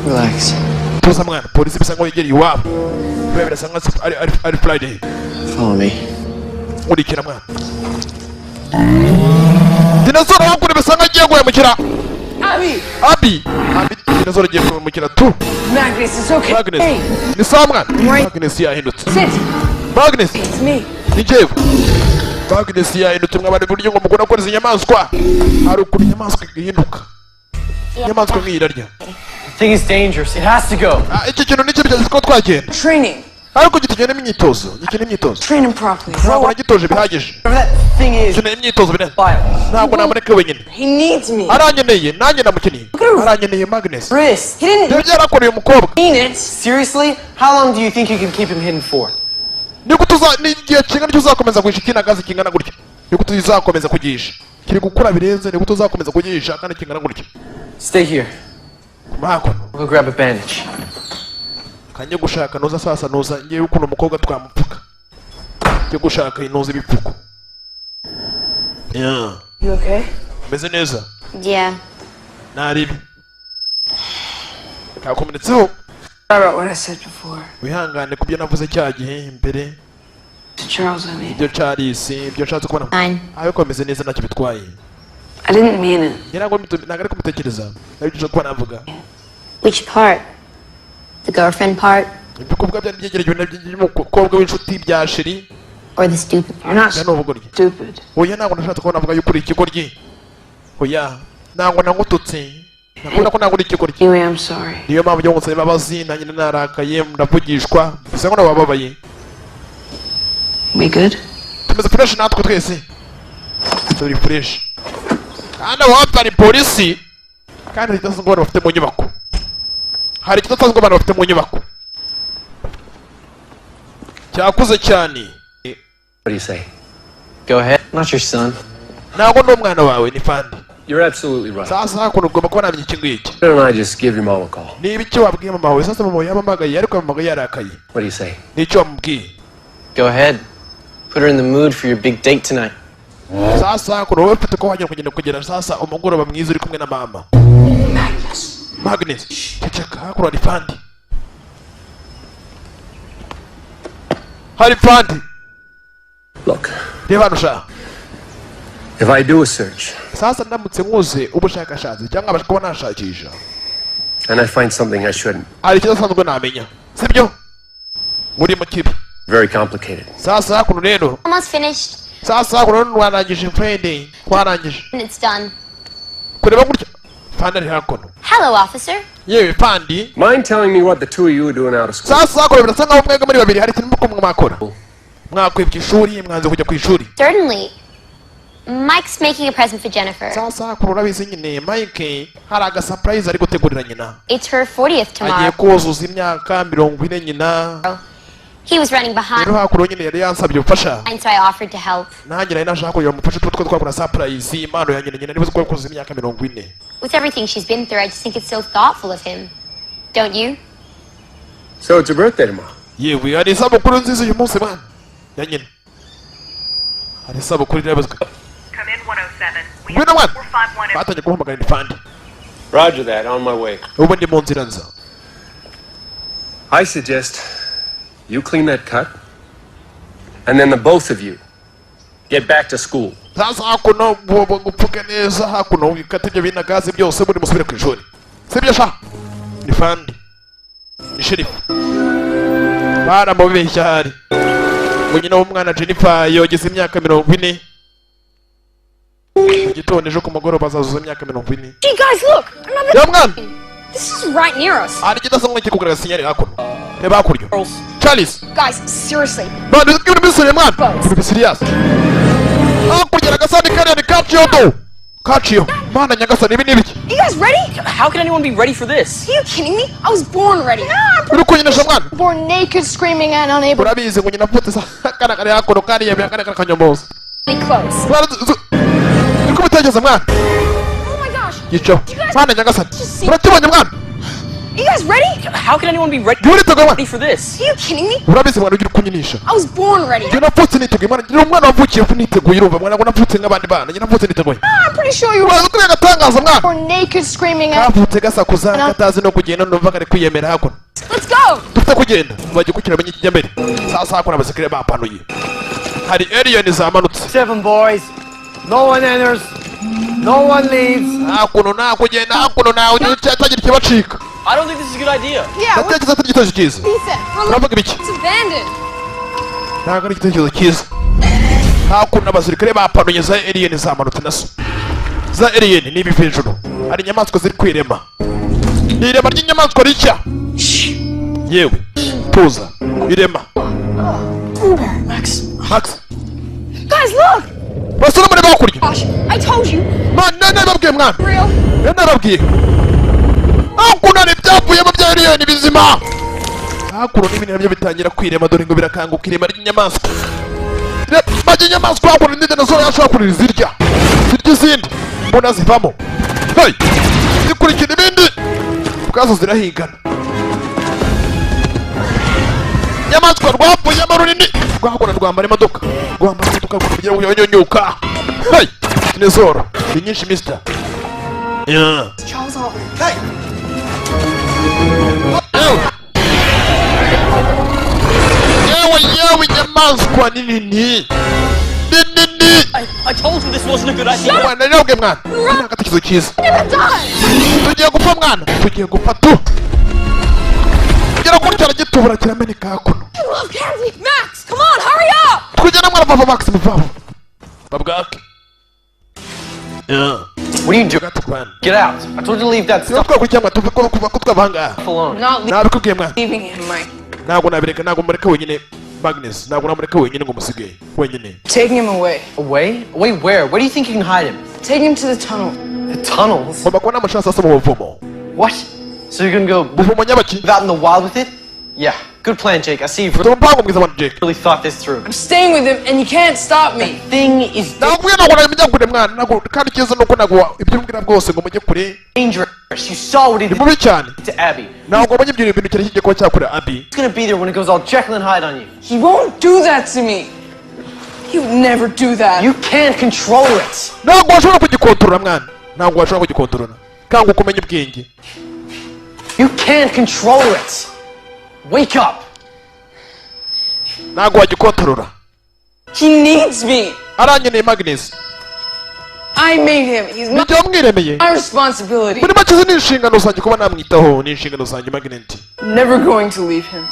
Relax. Tuza mwana, polisi bisa ngo yegera iwabo. Kubera sanga ari Friday. Follow me. Urikira mwana. Dinozoro hakuno bisa ngo agiye guhemukira. Abi. Dinozoro agiye guhemukira tu. Magnus, it's okay. Magnus. Ni sawa mwana. Magnus yahindutse. Magnus. It's me. Ni Jeff. Magnus yahindutse mwabari buryo ngo mugona ko inyamaswa. Hari ukuri inyamaswa ihinduka. Inyamaswa nk'irarya. The thing is dangerous. It has to go. Iki kintu nicyo byaje ko twagenda. Training. Ariko gitugenda imyitozo. Gikina imyitozo. Train him properly. Ntabwo nagitoje bihagije. Whatever that thing is. Gikina imyitozo bine. Ntabwo namureke wenyine. He needs me. Aranyeneye, nanjye namukiniye. Aranyeneye Magnus. Chris, he didn't Ibyo yarakoreye umukobwa. Mean it? Seriously? How long do you think you can keep him hidden for? Niko igihe kingana cyo uzakomeza kwisha kinagazi kingana gutya. Niko tuzakomeza kugisha. Kiri gukura birenze niko tuzakomeza kugisha kandi kingana gutya. Stay here. Mako. We'll grab a bandage. Kanye gushaka noza sasa noza ngiye ukuno umukobwa twamupfuka. Cyo gushaka inoze ibipfuko. Yeah. You okay? Meze neza. Yeah. Naribi. Kakomenetseho. Sorry about what I said before. Wihangane kubyo navuze cyagihe imbere. To Charles, I mean. Ibyo Charles, ibyo nshatse kubona. Ayo komeze neza ntacyo bitwaye. I didn't mean it. Nagari kumutekereza. Nabyo kuba navuga. Which part? The girlfriend part? Ibikubwa byari byegereje n'umukobwa w'inshuti bya sheri. Or the stupid part? You're not stupid. Oya ntabwo nashatse kubona avuga yuko uri ikigoryi. Oya ntabwo nangututse. Nakunda ko ntabwo uri ikigoryi. Anyway, I'm sorry. Niyo mpamvu yo gusaba imbabazi nanjye narakaye ndavugishwa. Bisa ngo nabababaye. We good? Tumeze fresh natwe twese. Turi fresh. Kandi wapfa ari polisi. Kandi itasanzwe abantu bafite mu nyubako. Hari kidasanzwe abantu bafite mu nyubako. Cyakuze cyane. What do you say? Go ahead. Not your son. Ntabwo ndi umwana wawe ni Fandi. You're absolutely right. Sasa hakuno ugomba kuba namenye iki ngiki. Why don't I just give your mom a call? Niba icyo wabwiye mama wawe sasa mama wawe yamamagaye ariko yamamagaye yarakaye. What do you say? Nicyo wamubwiye. Go ahead. Put her in the mood for your big date tonight. Sasa hakuno wowe ufite ko wajya kugera sasa umugoroba mwiza uri kumwe na mama. Magnus. Ceceka hakuno ari Fandi. Hari Fandi. Look. Reba hano sha. If I do a search, Sasa ndamutse nkuze ubushakashatsi cyangwa abashaka kuba nashakisha. and I find something I shouldn't. Ari kidasanzwe namenya. Sibyo? Muri mu kibi. Very complicated. Sasa hakuno rero. Almost finished. Sasa hakuno nwarangije Friday. Twarangije. And it's done. Kureba gutya. Fanda hakuno. Hello, officer. Yewe Fandi. Mind telling me what the two of you are doing out of school? Sasa hakuno birasa nkaho mwega muri babiri hari ikintu muko mwakora. Mwakwibye ishuri mwanze kujya ku ishuri. Certainly. Mike's making a present for Jennifer. Sasa hakuno urabizi nyine Mike hari aga surprise ari gutegurira nyina. It's her 40th tomorrow. Agiye kuzuza imyaka 40 nyina. He was running behind. Rero hakuno nyine yari yansabye ubufasha. And so I offered to help. Nanjye nari nashaka kugira umufasha two twakora surprise impano ya nyina niba ko kuzuza imyaka 40. With everything she's been through, I just think it's so thoughtful of him. Don't you? So it's her birthday tomorrow. Yewe hari isabukuru nziza uyu munsi bana. Ya nyina. Hari isabukuru irabazwe. Come in 107. We Ngwino mwana. 451. Batangiye guhamagara ni Fandi. Roger that, on my way. Ubu ndi mu nzira nza. I suggest you clean that cut, and then the both of you get back to school. Sasa hakuno gupfuke neza hakuno wikata ibyo binagazi byose muri musubire ku ishuri. Sibyo sha? Ni Fandi. Ni Sheriff. Baramubeshya hari. Nyina w'umwana Jennifer yogeze imyaka 40. Gitondo ejo ku mugoroba azazuza imyaka 40. Hey guys, look! Another. Ya mwana. This is right near us. Ari kidasanzwe kikugaragaza sinyari hakuno. Reba hakuryo. Charles. Guys, seriously. Bana ibintu bisore mwana. Ibintu serious. Hakurya Agasani kariya ni Gashya do. Gashya. Mana Nyagasani ibi nibiki? You guys ready? How can anyone be ready for this? Are you kidding me? I was born ready. Uri kunyesha mwana. Born naked, screaming, and unable. Urabizi ngo nyina mfute sa kana kare hakuno kandi yamya kana kanyomboza. Be close. Uko bitageza mwana. Oh my gosh. Yicho. Mana Nyagasani. Uratibonye mwana. You guys ready? How can anyone be ready for this? Are you kidding me? Urabizi mwana ugira kunyinisha. I was born ready. Nyina mfute niteguye mwana. Nyina umwana wavukiye kuniteguye urumva mwana ngo napfute nk'abandi bana. Nyina mfute niteguye. I'm pretty sure you were. Uko gatangaza mwana. Born naked, screaming, and. Kavute gasakuza katazi no kugenda numva kare kwiyemera hakuno. Let's go. Dufite kugenda. Bagiye gukira amenye kijya mbere. Sasa hakuno abasekere bapanuye. Hari alien zamanutse. 7 boys. No one enters. No one leaves. Hakuno na kugenda hakuno na utagira kibacika. I don't think this is a good idea. Yeah. Ndatekereza atari igitekerezo cyiza. Uravuga ibiki? It's abandoned. Ntabwo ari igitekerezo cyiza. Hakuno abasirikare bapanuye za alien zamanutse naso. Za alien ni ibi hejuru. Hari inyamaswa ziri kwirema. Ni irema ry'inyamaswa rishya. Yewe. Tuza. Irema. Max. Guys, look. Basura muri bakurya. Gosh, I told you. Man, nababwiye mwana. Real. Nababwiye. Hakuno ni byavuye mu bya alien bizima. Hakuno n'ibintu nabyo bitangira kwirema dore ngo birakanguka irema ry'inyamaswa. Bajya inyamaswa hakuno n'indi nazo yashobora kurira zirya. Zirya izindi. Mbona zivamo. Hey! Zikurikira ibindi. Ubwazo zirahingana. Inyamaswa rwapfuyemo runini. Rwahakuna rwambara imodoka. Rwambara imodoka kugira ngo yonyonyuka. Hey! Ni zoro. Ni nyinshi mister. Yeah. Charles Alton. Hey! Yewe inyamaswa ni nini. I told you this wasn't a good idea. Mwana nabwe mwana. Nta gatekerezo cyiza. Tugiye gupfa mwana. Tugiye gupfa tu. Kugera kuri cyara gitubura kirameneka hakuno. Max, come on, hurry up. Kugera mwana vava Max muvabo. Babwake. Yeah. What are you doing? Get out. I told you to leave that stuff alone. Not leaving him, Mike. Taking him away. Away? Away where? Where do you think you can hide him? Take him to the tunnel. The tunnels? What? So you're gonna go out in the wild with it? Yeah, good plan, Jake. I see you've really thought this through. I'm staying with him, and you can't stop me. The thing is dangerous. You saw what he did to Abby. He's gonna be there when it goes all Jekyll and Hyde on you. He won't do that to me. He would never do that. You can't control it. You can't control it. Wake up. He needs me. I made him. He's my responsibility. Muri make ni inshingano zanjye kuba namwitaho, ni inshingano zanjye Magnet. Never going to leave him.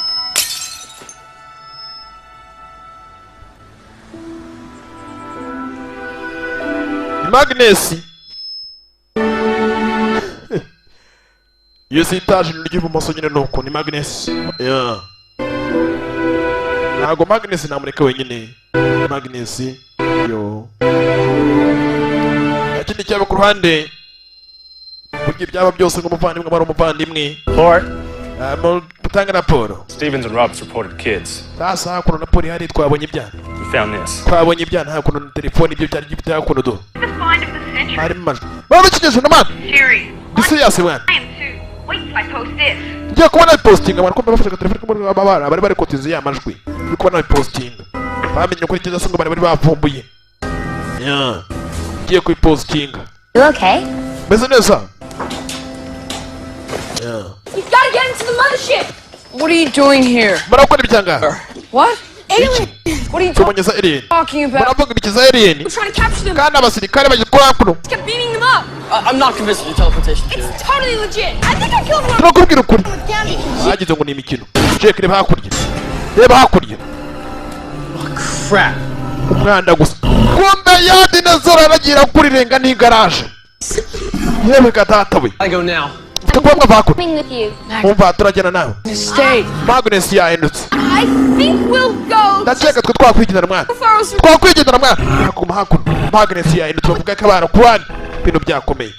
Magnesi. Iyo si itaje ry'ibumoso nyine nuko ni Magnesi. Yeah. Ntago Magnesi namureka wenyine. Magnesi yo. Ikindi cyaba ku ruhande. Kugira byaba byose nk'umuvandimwe bari umuvandimwe. Report. Gutanga raporo. Stevens and Roberts reported kids. Sasa hakuno na poli hari twabonye ibyana. We found this. Twabonye ibyana hakuno na telefone ibyo byari gifite hakuno do. Hari maje. Baba kigeje na man. Sherry. This is one. I am too. Wait till I post this. Ngiye kubona posting abantu ko bafashe telefone ko babara bari kotiza ya majwi. Ngiye kubona posting. Bamenye ko Keza ngo bari bavumbuye. Yeah. Ngiye ku posting. You okay? Meze neza. Yeah. You gotta get into the mothership! What are you doing here? Murakora ibyanga. What? Alien! What are you Tubonyeza alien. talking about? Muravuga ibikiza alien. We're trying to capture them! Kandi abasirikare baje kwa hakuno. Let's get beating them up! I'm not convinced of your teleportation theory. It's totally legit! I think I killed one! Turakubwira ukuri. With candy! Hagize ngo ni imikino. Check reba hakurya. Reba hakurya. Crap. Umwanda gusa. Kumbe ya dinozoro aragira kuri renga ni garage. Yewe gatata we. I go now. Tukwamwa bakuru. Coming with you. Umva turajyana nawe. Stay. Magnus yahindutse. I think we'll go! Ndakeka twe twakwigendera mwana. Twakwigendera mwana. Hakuma hakuno. Magnus yahindutse bavuga ko abana kubana. Ibintu byakomeye.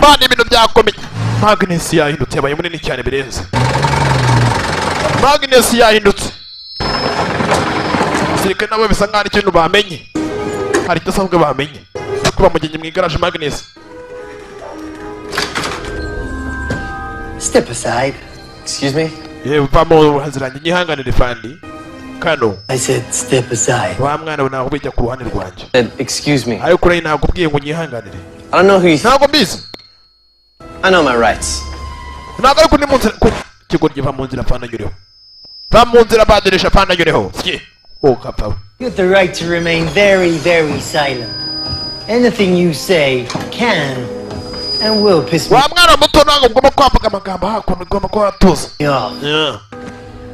Bana ibintu byakomeye. Magnus yahindutse yabaye munini cyane birenze. Magnus yahindutse. Sirike nabo bisa nk'ari ikintu bamenye. Hari idasanzwe bamenye. Kuba mugenye mu igaraje Magnus. Step aside. Excuse me? Yewe vamo haziranye nyihanganire fandi. Kano. I said step aside. Wa mwana naho bijya ku ruhande rwanjye. Excuse me. Ariko rero ntabwo ubwiye ngo nyihanganire. I don't know who you Ntabwo mbizi. I know my rights. Ntabwo ariko ni mu nzira kigo giva mu nzira fanda nyureho. Va mu nzira badirisha fanda nyureho. Sye. Oh kapao. You have the right to remain very, very silent. Anything you say can and will piss me Wa mwana muto ntabwo ugomba kwavuga amagambo hakuno ugomba kwatuza. off. Yeah.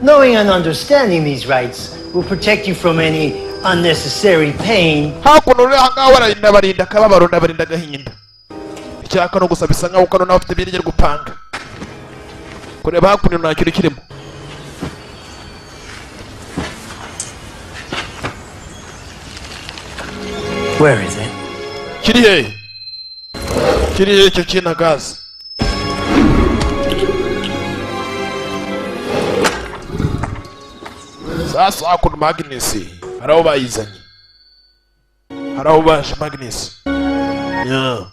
Knowing and understanding these rights will protect you from any unnecessary pain. Hakuno rero hangaho barinda akababaro ndabarinda agahinda. Icyaka no gusa bisa nkaho kano nawe ufite ibirenge gupanga. Kureba hakuno nta kintu kirimo. Where is it? Kiri he? Kiri he icyo kintu gazi? Sasa hakuno Magnus hari aho bayizanye. Hari aho baje Magnus. Yeah.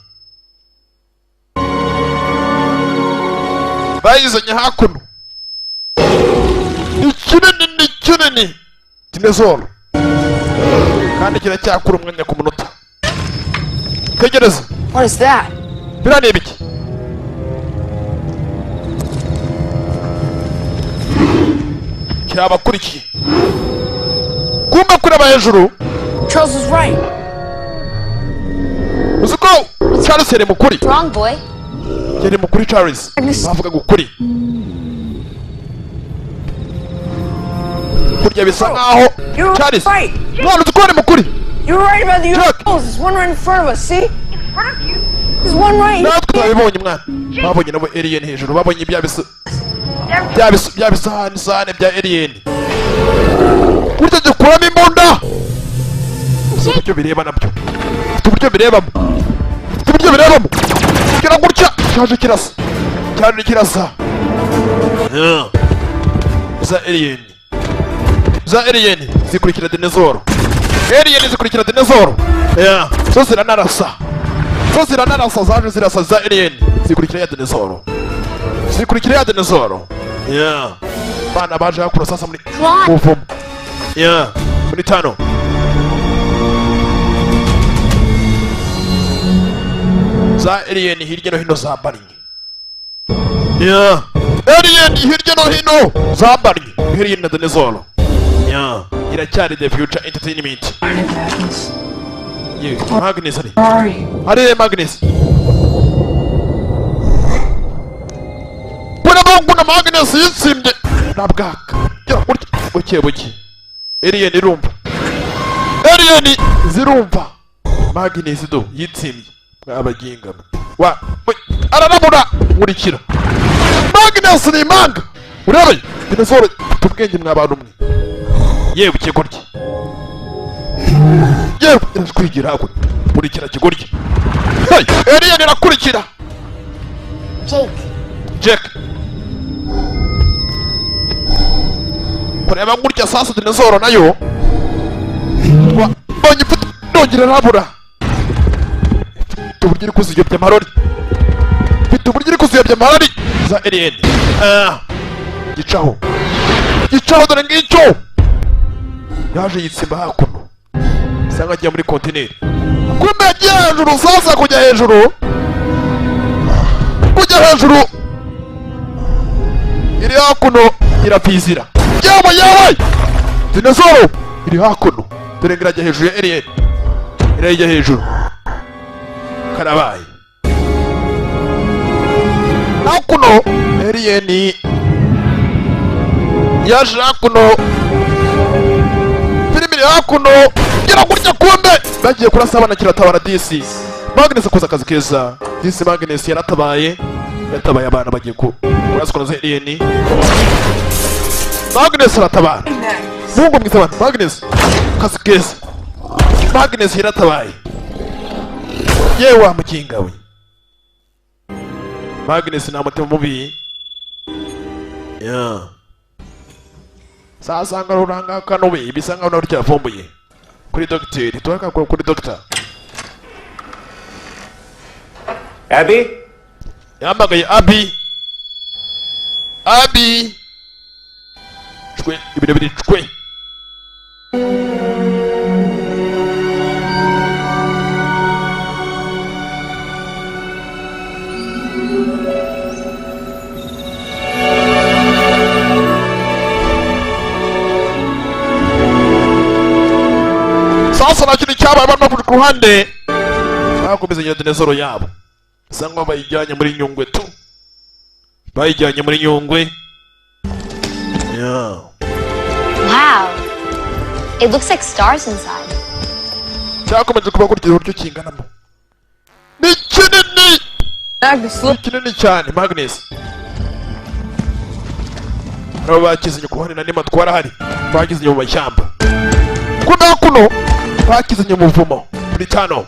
Bayizanye hakuno. Ni kinini. Dinozoro. Kandi kiracyakura umwanya ku munota. Tegereza. What is that? Birane biki? Kirabakurikiye. Kumba kureba hejuru. Charles was right. Uziko Charles yari mukuri. Wrong, boy. Yari mukuri Charles. Bavuga gukuri. Kurya bisa nkaho Charles. None uziko yari mukuri. You're right about the UFOs. There's one right in front of us, see? In front of you? There's one right here. Natwe twabibonye mwana. Babonye nabo alien hejuru. Babonye byabisahani bya alien. Kurya gikuramo imbunda. Uburyo bireba nabyo. Uburyo birebamo. Uburyo birebamo. Kira gutya. Cyaje kirasa. Cyane kirasa. Za alien. Za alien zikurikira dinozoro. Alien zikurikira dinozoro. Yeah. So ziranarasa. So ziranarasa zaje zirasa za alien zikurikira ya dinozoro. Zikurikira ya dinozoro. Yeah. Bana baje hakura sasa muri. Uvumo. Yeah. Muri tano. Za alien hirya no hino zabanye. Yeah. Alien hirya no hino zabanye. Alien na dinozoro. Yeah. Iracyari the future entertainment. Ye, Magnus ari. Ari Magnus. Kuna Magnus yitsimye. Nabwaka. Ya buke. Alien irumva. Alien zirumva. Magnus do yitsimye. Abaginga. Wa aranabura nkurikira. Magnus ni manga. Urebe. Dinozoro tubwenge mwabantu mwe. Ye buke gorye. Ye kwigira ako. Nkurikira kigorye. Hey, Alien irakurikira. Jake. Kureba gutya sasa dinozoro nayo. Bonye mfite nongera nabura. Tuburyo kuziyobya marori. Tuburyo kuziyobya marori za Alien. Gicaho. Gicaho dore ngicyo. Yaje yitsimba hakuno. Sanga agiye muri kontineri. Kumbe agiye hejuru sasa kujya hejuru. Kujya hejuru. Iri hakuno irapizira. Yawe! Dinozoro iri hakuno. Dore ngira hejuru ya Alien. Irajya hejuru. Karabaye. Hakuno Alien yaje hakuno. Filimi hakuno. Gira gutya kumbe. Bagiye kurasabana kiratabara DC. Magnus akoze akazi keza. DC Magnus yaratabaye. Yatabaye abana bagiye ku. Urasukona za Alien. Magnus aratabara. Mungu mwiza abantu. Magnus kazi keza. Magnus yaratabaye. Yewe amukinga we. Magnus na mutima mubi. Sasa ngaruranga kanobe ibisanga na urya vumbuye. Kuri doctor, twaka kuri doctor. Abby? Yamagaye Abby. Abby. Chwe, ibire chwe. Sasa na kiri cyaba barimo ku ruhande. Bakomeza iyo dinozoro yabo. Sangwa bayijyanye muri Nyungwe tu. Bayijyanye muri Nyungwe. Yeah. Wow. It looks like stars inside. Cyakomeje kuba gutya uburyo kinganamo. Ni kinini. Ni kinini cyane Magnus. Nabo bakizinye ku hari na nima twara bakizinye mu mashyamba. Kuno bakizinye mu buvumo muri tano.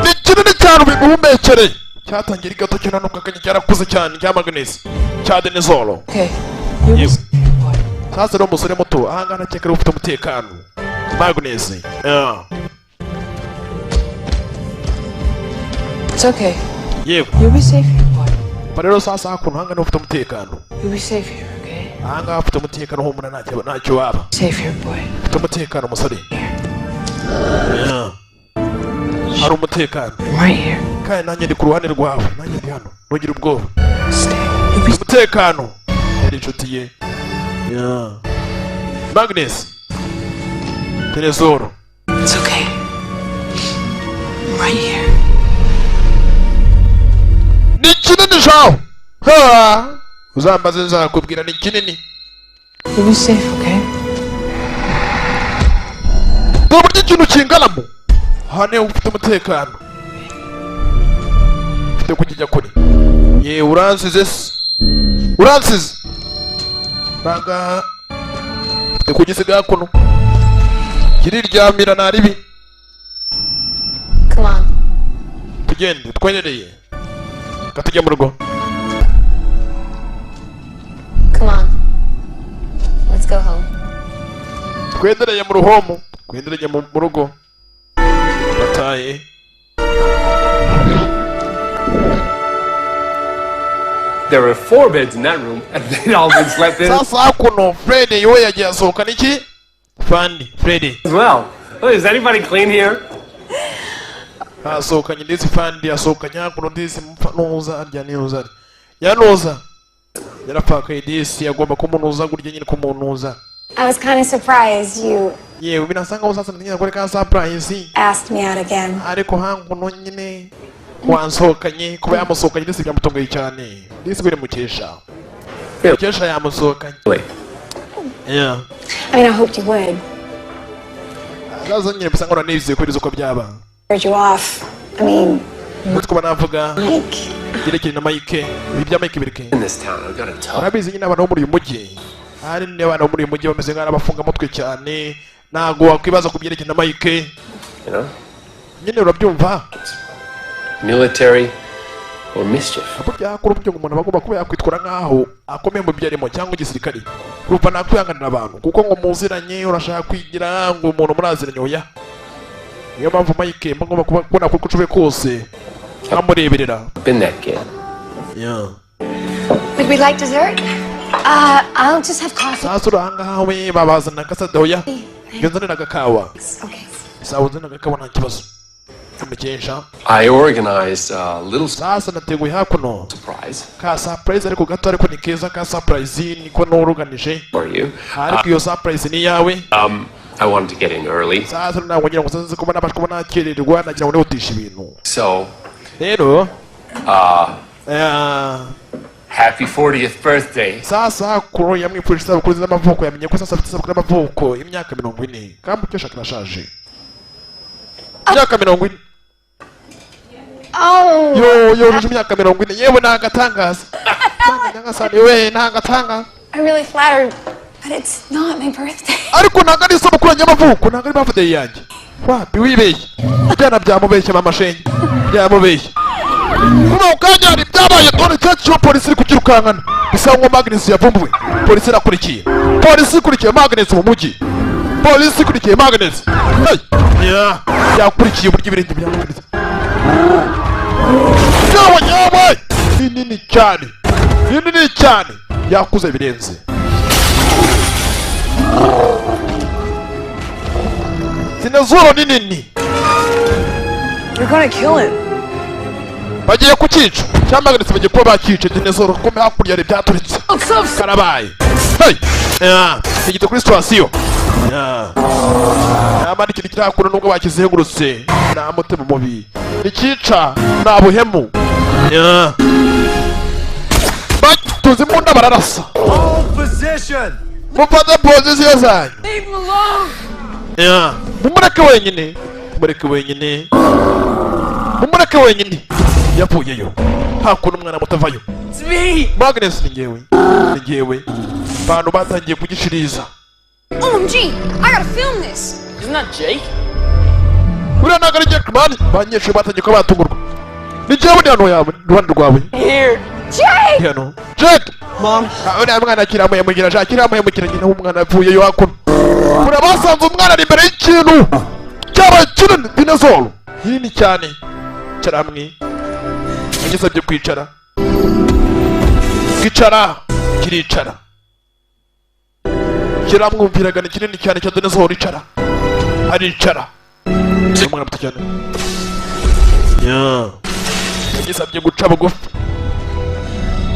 Ni kinini cyane biguhumekere. Cyatangira gato cyane no kakanye cyarakuze cyane cya Magnus. Cya dinozoro. Okay. Sasa no musore muto ahangana cyekera ufite umutekano. Magnus. It's okay. Yewe. You'll be safe here, boy. Parero sasa hakuno hangana ufite umutekano. You'll be safe here, okay? Ahanga ufite umutekano humura ntacyo waba. Safe here, boy. Ufite umutekano musore. Hari umutekano. Right here. Kandi nanjye ndi ku ruhande rwawe. Nanjye ndi hano. Ntugire ubwoba. Umutekano. Ndi inshuti ye. Magnus. Dinozoro. It's okay. I'm right here. Ni kinini shaho. Ha! Uzambaze nzakubwira ni kinini. You'll be safe, okay? Burya ikintu kinganamo. Hane ufite umutekano. Ufite kujya kuri. Ye uransize. Uransize. Banga. Ufite kugisiga kuno. Kiriryamira naribi. Come on. Tugende twenyereye. Katujya mu rugo. Come on. Let's go home. Twendereye mu ruhomo. Twendereye mu rugo. Bataye. There were 4 beds in that room, and they'd all been slept in. Sasa kuno Freddy yowe yagiye asohoka niki? Freddy. As well. Oh, is anybody clean here? Asohokanye ndetse Fandi asohokanye hakuno ndetse mfanuza arya niyoza. Yanoza. Yarapaka idisi yagomba kumunuza gurya nyine kumunuza. I was kind of surprised you yewe binasa nkaho sasa ntinya kuri ka surprise asked me out again. ariko hangu nyine wansohokanye kuba yamusohokanye ndetse byamutunguye cyane ndetse biri mukesha mukesha yamusohokanye yeah I mean, I hoped you would. Zaza nyine bisa nkora nizeye ko uko byaba Heard you off. I mean, kuba navuga Mike. Yerekeye na Mike ibi bya Mike bireke In this town, I've got to tell. Arabizi nyine abantu bo muri uyu mujyi hari n'abantu bo muri uyu mujyi bameze nk'abafunga mutwe cyane ntago wakwibaza ku byerekeye na Mike You know? nyine urabyumva Military or mischief. burya kuri uburyo umuntu bagomba kuba yakwitwara nk'aho akomeye mu byarimo cyangwa igisirikare kuva nakwihanganira abantu kuko ngo muziranye urashaka kwigira ngo umuntu muraziranye oya niyo mpamvu Mike mbagomba kubona ko ucuwe kose amureberera Been that kid. yeah Would we like dessert? I'll just have coffee. sasa uranga hawe babazana kasada oya ngenzanira agakawa Okay. sawa uzana agakawa nta kibazo umukesha I organized a little sasa nateguye hakuno surprise ka surprise ariko gato ariko ni keza ka surprise niko n'uruganije for you. ariko iyo surprise ni yawe I wanted to get in early. sasa ntabwo ngira ngo saza kuba nabasha kuba nakererwa nagira ngo nihutishe ibintu So, rero happy 40th birthday. sasa kuro yamwifurije isabukuru z'amavuko yamenye ko sasa afite isabukuru y'amavuko imyaka 40 kandi mukesha kirashaje imyaka 40 Oh. yo imyaka 40 yewe nagatangaza nagasanze we nagatangaza I'm really flattered, but it's not my birthday. ariko ntago ari isabukuru y'amavuko ntago ari birthday yanjye wapi wibeshye byana byamubeshye mama shenge byamubeshye kuba ukanya hari byabaye dore cyo polisi iri kukirukankana bisa ngo Magnus yavumbuwe polisi irakurikiye polisi ikurikiye Magnus mu mujyi polisi ikurikiye Magnus yakurikiye uburyo ibirenge bya Magnus yawe ni nini cyane yakuze birenze Dinozoro ni nini You're gonna kill him. bagiye kukica cyangwa Magnus bagiye kuba bakica dinozoro ko hakurya ari byaturitse karabaye igite kuri sitasiyo nta ikintu kirakura nubwo bakizengurutse nta mutima mubi ikica nta buhemu batuze mu nda bararasa mufate pozisiyo zanyu mumureke wenyine yavuyeyo hakuno umwana mutavayo Magnus ni ngewe bantu batangiye kugishiriza OMG, I gotta film this. Isn't that Jake? uriya ntabwo ari Jake man abanyeshuri batangiye kuba batungurwa ni njyewe ni hano yawe iruhande rwawe Here. Jake! hano Jake Mom. uriya mwana akiramuhemukira nyina w'umwana yavuyeyo hakuno urabasanze umwana ari imbere y'ikintu cyabaye kinini dinozoro kinini cyane icara hamwe nagisabye kwicara kiricara kiramwumviraga ni kinini cyane cya dinozoro aricara umwana muto cyane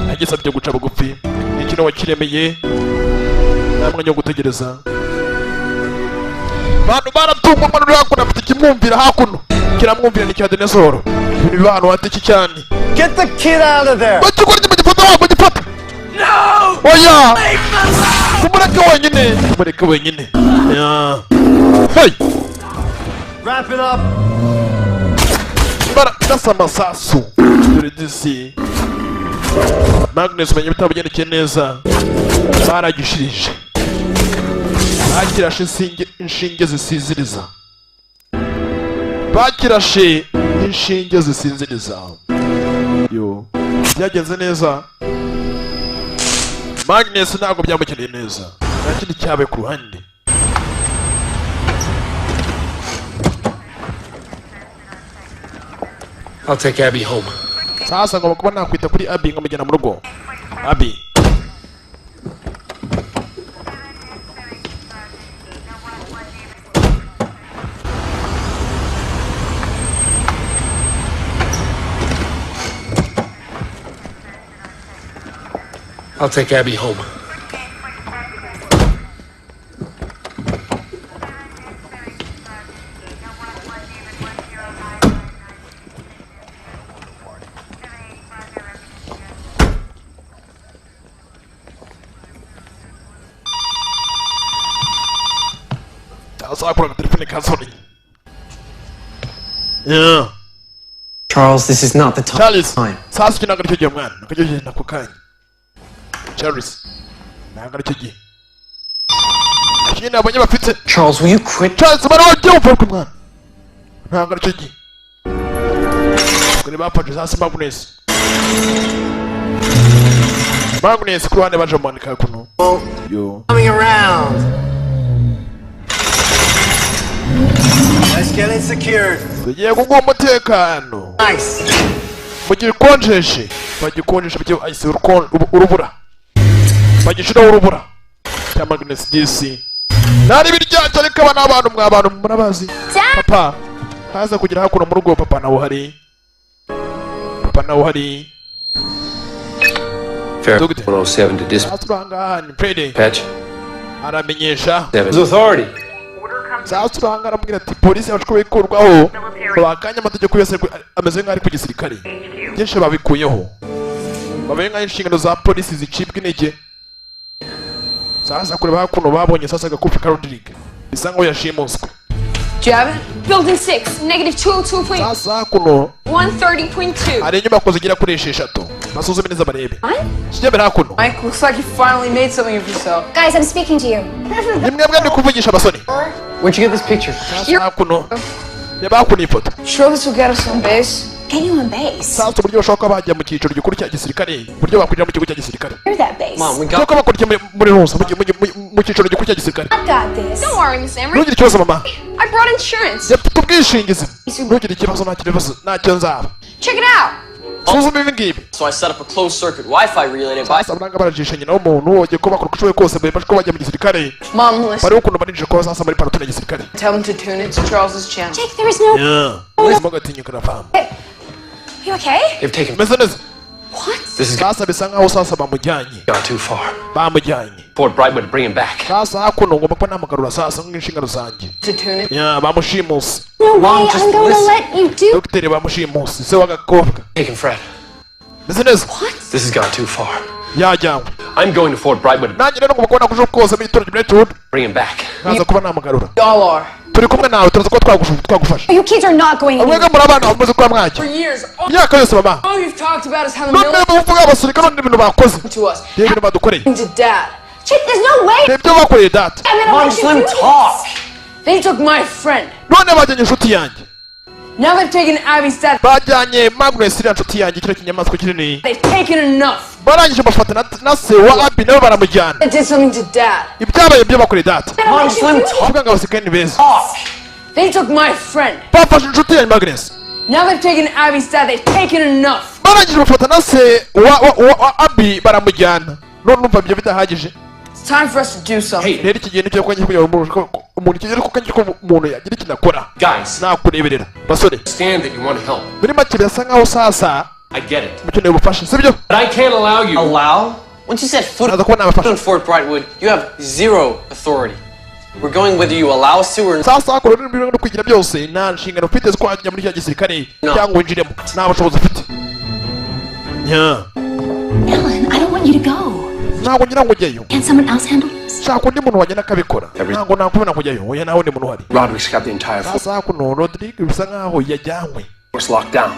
nagisabye guca bugufi ni ikintu wakiremeye nta mwanya wo gutegereza bantu baratumva umwana uri hakuno afite ikimwumvira hakuno kiramwumvira ni cya dinozoro ibintu biba ahantu hatiki cyane Get the kid out of there! bakikora mu gifata wako gifata oya kumureke wenyine hey Wrap it up! barasa amasasu dore disi Magnus menye bitabugendekeye neza baragishirije bakirashe inshinge zisiziriza yo byagenze neza Magnus ntabwo byamukeneye neza nta kindi cyabaye ku ruhande I'll take Abby home. sasa ngomba kuba nakwita kuri Abby nkamujyana mu rugo Abby I'll take Abby home. sasa akora telefone kasoni. Yeah. Charles, this is not the time. Sasa kinaga cyo gihe mwana. Nakajyo nako kanya. Charles. Naga cyo gihe. Kina abanye bafite. Charles, will you quit? Charles, bari wajye uvuka mwana. Naga cyo gihe. Kuri bapanje sasa Magnus. Magnus kuruhande baje manika kuno. Yo. Coming around. Let's get it secured. Tugiye kuguha umutekano. Nice. Mugikonjeshe. Bagikonjesha byo ice urubura. Bagishiraho urubura. Ya Magnus DC. Nari biryaje ariko abana abantu mwabantu murabazi. Papa. Haza kugira hakuno mu rugo papa nawo hari. Papa nawo hari. Fair 107 to dispatch. Aturanga ni Friday. Patch. Aramenyesha. His authority. Aturanga aramubwira ati polisi yashwe ikurwaho. Bakanya amategeko yose ameze nk'ari ku gisirikare. Byinshi babikuyeho. Babaye nka inshingano za polisi zicibwa intege. Sasa kureba hakuno babonye sasa gakufi ka Rodrigue. Bisa nkaho yashimuswe. Do you have it? Building 6, -202. Sasa hakuno 130.2. hari inyubako zigira kuri 6. Basuzume neza barebe. Kijyabera hakuno. Mike, looks like you finally made something of yourself. Guys, I'm speaking to you. Nimwe ndi kuvugisha basoni. Where'd you get this picture? Sasa hakuno. Reba hakuno ifoto. Sure this will get us on base? Get you on base. Sasa uburyo bashaka bajya mu cyiciro gikuru cya gisirikare. Uburyo bakwinjira mu kigo cya gisirikare. You're that base. Mom, we got. Cyoko bakurikiye muri Rusa mu cyiciro gikuru cya gisirikare. I got this. Don't worry, Miss Emery. Ntugire ikibazo mama. I brought insurance. Yafite ubwishingizi. Ntugire ikibazo ntacyo nzaba. Check it out. Suzuma ibi ngibi. So I set up a closed circuit Wi-Fi relay to Sasa baranga barajisha nyina w'umuntu wogiye ko bakora kushoboye kose bari ko bajya mu gisirikare. Mom, listen. Bari ukuntu barinjije ko sasa muri parotone ya gisirikare. Tell them to tune into Charles's channel. Jake, there is no. Yeah. Mogatinyuka na famu. You okay? They've taken. Meze neza. What? This is Sasa bisa nkaho sasa bamujyanye. gone too far. Bamujyanye. Fort Brightwood to bring him back. Sasa hakuno ngomba kuba namugarura sasa nk'inshingano zanjye. To tune it. Yeah, bamushimusi. No Mom, way, just I'm going to listen. let you do. Dogiteri bamushimusi. Se w'agakobwa. Taken Fred. Meze neza. This has gone too far. Yajyanywe. I'm going to Fort Brightwood to Nanjye rero ngomba kubona kushoboka kose mu itorero Brightwood. bring him back. Naza kuba namugarura. Y'all are. Turi kumwe nawe turaza ko twagufasha. You kids are not going anywhere. Mwega muri abana bamaze kuba mwajya. For years, Myaka yose mama. all you've talked about is how the None military muvuga abasirikare n'ibintu bakoze. to us. Reba ibintu badukoreye. Happened to Dad. Jake, there's no way. Reba ibyo bakoreye data. I'm gonna Mom, let just you let him do talk. this. They took my friend. None bajyanye inshuti yanjye. Now they've taken Abby's dad. Bajyanye Magnus iriya nshuti yanjye kino kinyamaswa kinini. They've taken enough. Barangije bafata na se wa Abi nabo baramujyana. They did something to Dad. Ibyabaye byo bakoreye data. Mom, just let him talk. Kuvuga ngo abasirikare ni beza. They took my friend. Bafashe inshuti yanjye Magnus. Now they've taken Abby's dad. They've taken enough. Barangije bafata na se wa Abi baramujyana. None numva ibyo bidahagije. It's time for us to do something. Rero iki gihe nicyo kwanye kugira umuntu kigere ko kanye ko umuntu yagira ikintu akora. Guys, Nakureberera. Basore. understand that you want to help. Muri make birasa nkaho sasa I get it. mukeneye ubufasha sibyo? But I can't allow you. Allow? Once you set foot Naza kuba nabafasha. on Fort Brightwood, you have zero authority. We're going whether you allow us to or not. Sasa hakora n'ibintu no kwigira byose nta nshingano ufite zo kwajya muri cya gisirikare cyangwa winjiremo nta bushobozi ufite. Yeah. Ellen, I don't want you to go. Ntabwo ngira ngo ujyeyo. Can someone else handle this? Shaka undi muntu wagenda akabikora. Ntabwo nakubona kujyayo. Oya naho ni muntu uhari. Roderick's got the entire fort Sasa hakuno Rodrigue bisa nkaho yajyanywe. locked down.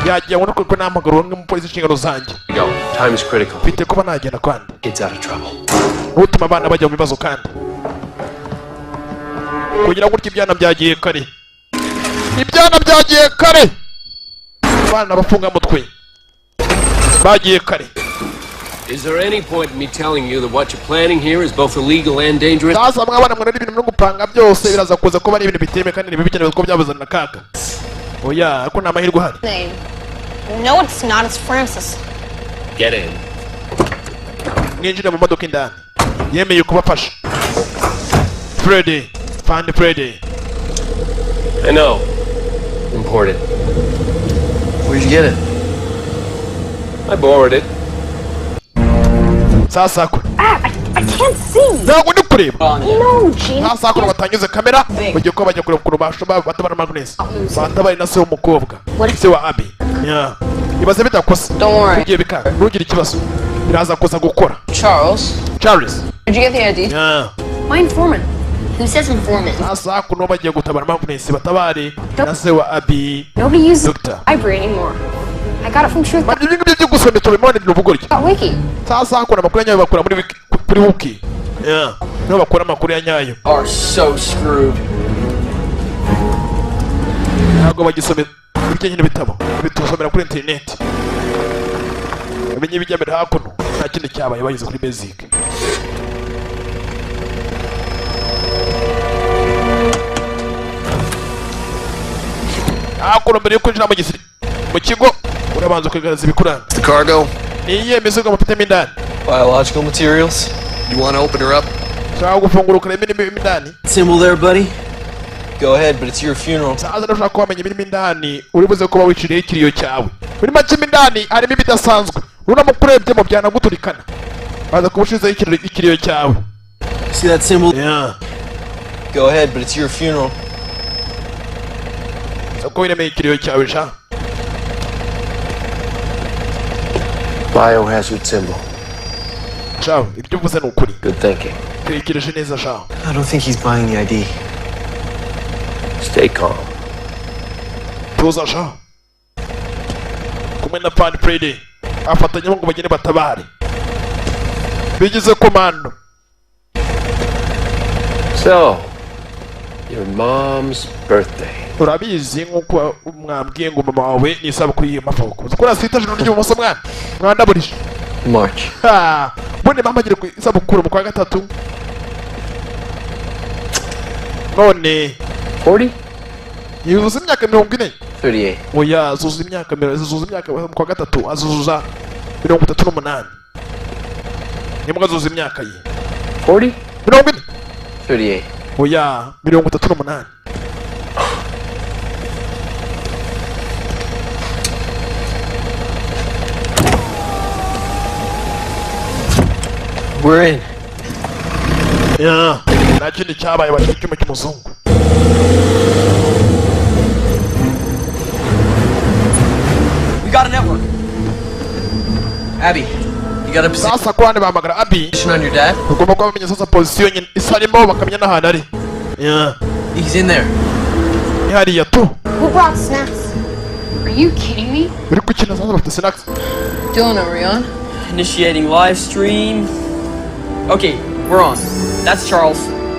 Yajyanywe no kuko namagaro nk'umupolisi inshingano zanjye. Go. Time is critical. Mfite kuba nagenda kandi. Kid's out of trouble. Utuma abana bajya mu bibazo kandi. Kugira ngo ibyana byagiye kare. Ibyana byagiye kare. Abana bafunga mutwe. Bagiye kare. Is there any point in me telling you that what you're planning here is both illegal and dangerous? Sasa mwabana mwana ibintu byo gupanga byose biraza kuza kuba ari ibintu biteme kandi nibikenewe ko byabuzana kaga. Oya, ako namahirwe uhari. Name. No, it's not. It's Francis. Get in. Mwinjire mu modoka indani. Yemeye kubafasha. Freddy, find Freddy. I know. Imported. Where'd you get it? I borrowed it. Sasa ako. I can't see. Ntabwo ndi kureba. No, Jake. Sasa ako batanyuze kamera. Bagiye ko bajya kureba kurubasha batabara Magnus. Batabari na se w'umukobwa. Se wa Abi. Yeah. Ibaze bitakoze. Don't worry. Ugiye bikanga. Ntugire ikibazo. Biraza kuza gukora. Charles. Charles. Did you get the ID? Yeah. My informant. Who says informant? Sasa hakuno bagiye gutabara Magnus batabare na se wa Abi. Nobody uses Doctor. library anymore. I got it from Truth. Ibintu byo gusoma tubimone n'ubugoryi. Wiki. Sasa hakuna amakuru yanyayo bakura muri wiki. Yeah. No bakora amakuru yanyayo. Are so screwed. Ntabwo bagisome burya nyine bitabo. Bitusomera kuri internet. Amenye bijyamira hakuno. Nta kindi cyabaye bayize kuri basic. Hakuno mbere yo kwinjira mu kigo urabanza ukagaragaza ibikuranga. The cargo? Niye mizigo mufitemo indani. Biological materials? You want to open her up? Shaka gufungura ukareba ibirimo indani. Symbol there, buddy? Go ahead, but it's your funeral. Sasa ndashaka ko wamenya ibirimo indani uribuze kuba wiciriye ikiriyo cyawe. Muri make indani harimo ibidasanzwe. Urunamo kurebye mu byana guturikana. Baza kubushizeho ikiriyo cyawe. See that symbol? Yeah. Go ahead, but it's your funeral. Sako wiremeye ikiriyo cyawe sha. Biohazard symbol. Ciao, ibyo uvuze ni ukuri. Good thinking. Tekereje neza sha. I don't think he's buying the ID. Stay calm. Tuza sha. Kumwe na Fan Friday. Afatanya ngo bagene batabare. Bigize komando. So, your mom's birthday. Urabizi nkuko mwambwiye ngo mama wawe ni isabukuru y'amavuko. Ukora sita joro ry'ubumoso mwana. Mwandaburisha. March. Ha. Bone mama agire ku isabukuru mu kwa gatatu. None 40? yuzuza imyaka 40. 38. Oya, azuzuza imyaka mu kwa gatatu azuzuza 38. Nimwe azuzuza imyaka ye. 40? 40. 38. Oya, 38. We're in. Yeah. Nta kindi cyabaye bashaka icyuma cy'umuzungu. We got a network. Abby, you got a position Sasa kwa nde bahamagara Abi. on your dad? Ugomba kuba bamenye sasa position nyine isarimo bakamenya n'ahantu ari. Yeah. He's in there. Ni hariya tu. Who brought snacks? Are you kidding me? Uri gukina sasa bafite snacks. Dylan, are we on? Initiating live stream. Okay, we're on. That's Charles.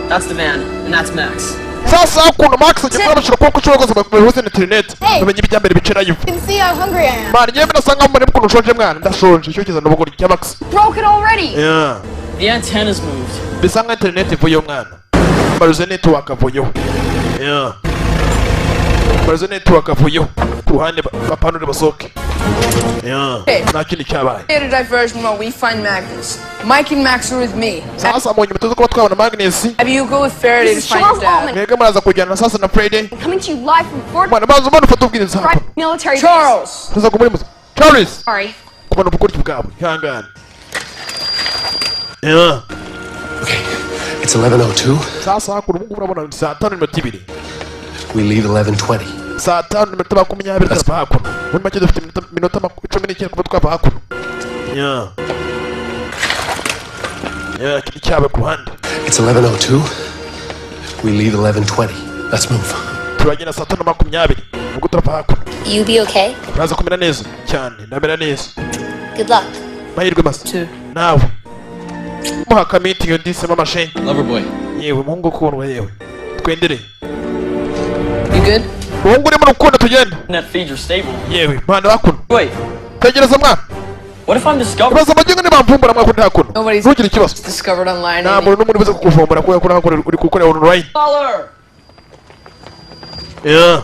That's the van. And that's Max. Sasa ukuntu Max agiye bashira ko kucyo rwose bakubihuze internet. Bamenye ibijyambere bicira yivu. You can see how hungry I am. Mani yemwe nasanga muri mukuru ushonje mwana ndashonje cyo kiza n'ubugori cya Max. Broke it already. Yeah. The antenna's moved. Bisanga internet ivuye mwana. Baruze network avuyo. Yeah. Baruze network avuyo. Ku ruhande bapanure basoke. Yeah. Nta kindi cyabaye. Here to diversion while we find Magnus. Mike and Max are with me. Sasa mu nyuma tuzo kuba twabona Magnus. Abby, you go with Faraday to find your dad. Mwege muraza kujyana sasa na Friday. Coming to you live from Fort Mwana bazo mbona ufata ubwiriza hapa. Military Charles. Tuza kumuri muzo. Charles. Sorry. Kubona ubukuri bwabo. Ihangane. Yeah. Okay, it's 11:02. Sasa hakuru mungu urabona saa 5:2. We leave 11:20. Saa 5:20 turava hakuno. Muri make dufite minota 19 kuba twava hakuno. Yeah. Yeah, kindi cyabe ku ruhande. It's 11:02. We leave 11:20. Let's move. Turagenda saa 5:20. Ubwo turava hakuno. You be okay? Uraza kumera neza cyane. Ndamera neza. Good luck. Mahirwe masa. Nawe. Muhaka meeting yo ndisema amashenyi. Loverboy. Yewe muhungu ukundwa yewe. Twendere. You good? Muhungu uri mu rukundo tugenda. That feeds your stable. Yewe, mwana hakuno. Wait, Tegereza mwana. what if I'm discovered? Baza magingo nibamvumbura mwakundi hakuno. Nobody's Ntugire ikibazo. discovered online. Nta muntu n'umwe ubuze kukuvumbura kubera ko nawe uri gukorera online. Caller! Yeah.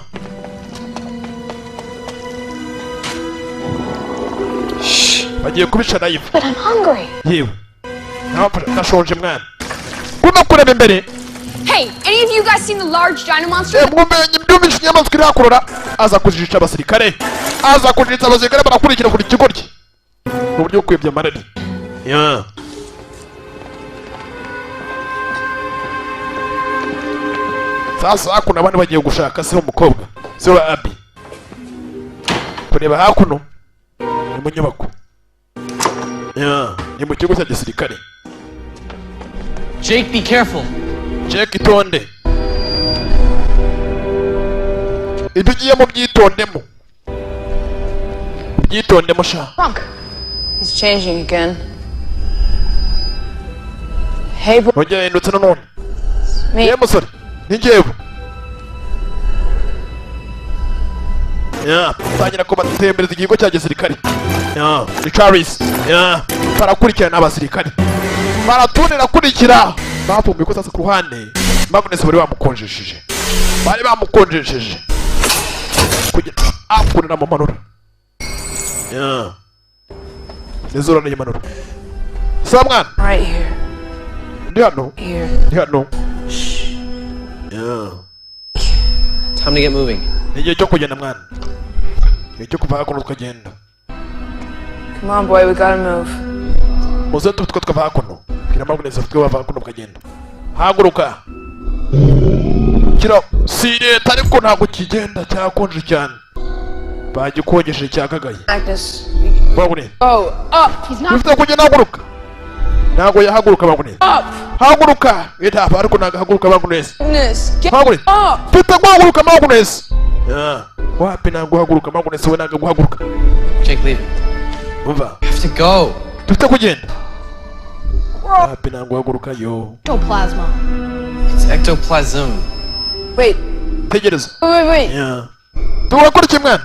Bagiye kubisha live. But I'm hungry. Yewe. Nashonje mwana. Kuma kureba imbere. Hey, any of you guys seen the large dino monster? Mwumenye mbyumvishe inyamaswa iri hakurora. Aza kujijisha abasirikare. Aza kujijisha abasirikare barakurikira kuri kigo rye. Mu buryo kwibya marari. Yeah. Sasa hakuna abandi bagiye gushaka se umukobwa. Se wa Abi. Kureba hakuno. Ni mu nyubako. Yeah, ni mu kigo cya gisirikare. Jake, be careful. Check itonde. Ibyo ugiye mu byitondemo. Byitondemo sha. Drunk. He's changing again. Hey, boy. Ongera yindutse nanone. Ye musore. Ni njyewe. Tangira ko batembereza igihugu cya gisirikare. Ni Charles. Barakurikirana abasirikare. Baratunira kurikira. Bapumbuye ko sasa ku ruhande. Magnus bari bamukonjesheje. Bari bamukonjesheje. Kugira akurira mu manura. Nizora ni manura. Samwan. Right here. Ndi hano. Here. Ndi hano. Time to get moving. Nigiye cyo kugenda mwana. Nigiye kuva hakuno tukagenda. Come on, boy, we gotta move. Muze tukava hakuno. Kira Magnus tukava hakuno tukagenda. Haguruka. Kira si leta ariko ntabwo kigenda cyakonje cyane. Bagikongeshe cyakagaye. Magnus. Magnus. Oh, up. He's not. Ufite kugenda haguruka. Ntabwo yahaguruka Magnus. Up. Haguruka. Ita ariko ntabwo haguruka Magnus. Magnus. Get Magnus. up. Pita guhaguruka Magnus. Wapi ntabwo guhaguruka Magnus we ntabwo guhaguruka. Jake, leave. Uva. You have to go. Dufite kugenda. Wapi ntabwo guhaguruka yo. Ectoplasma. It's ectoplasm. Wait. Tegereza. Wait. Turakora iki mwana?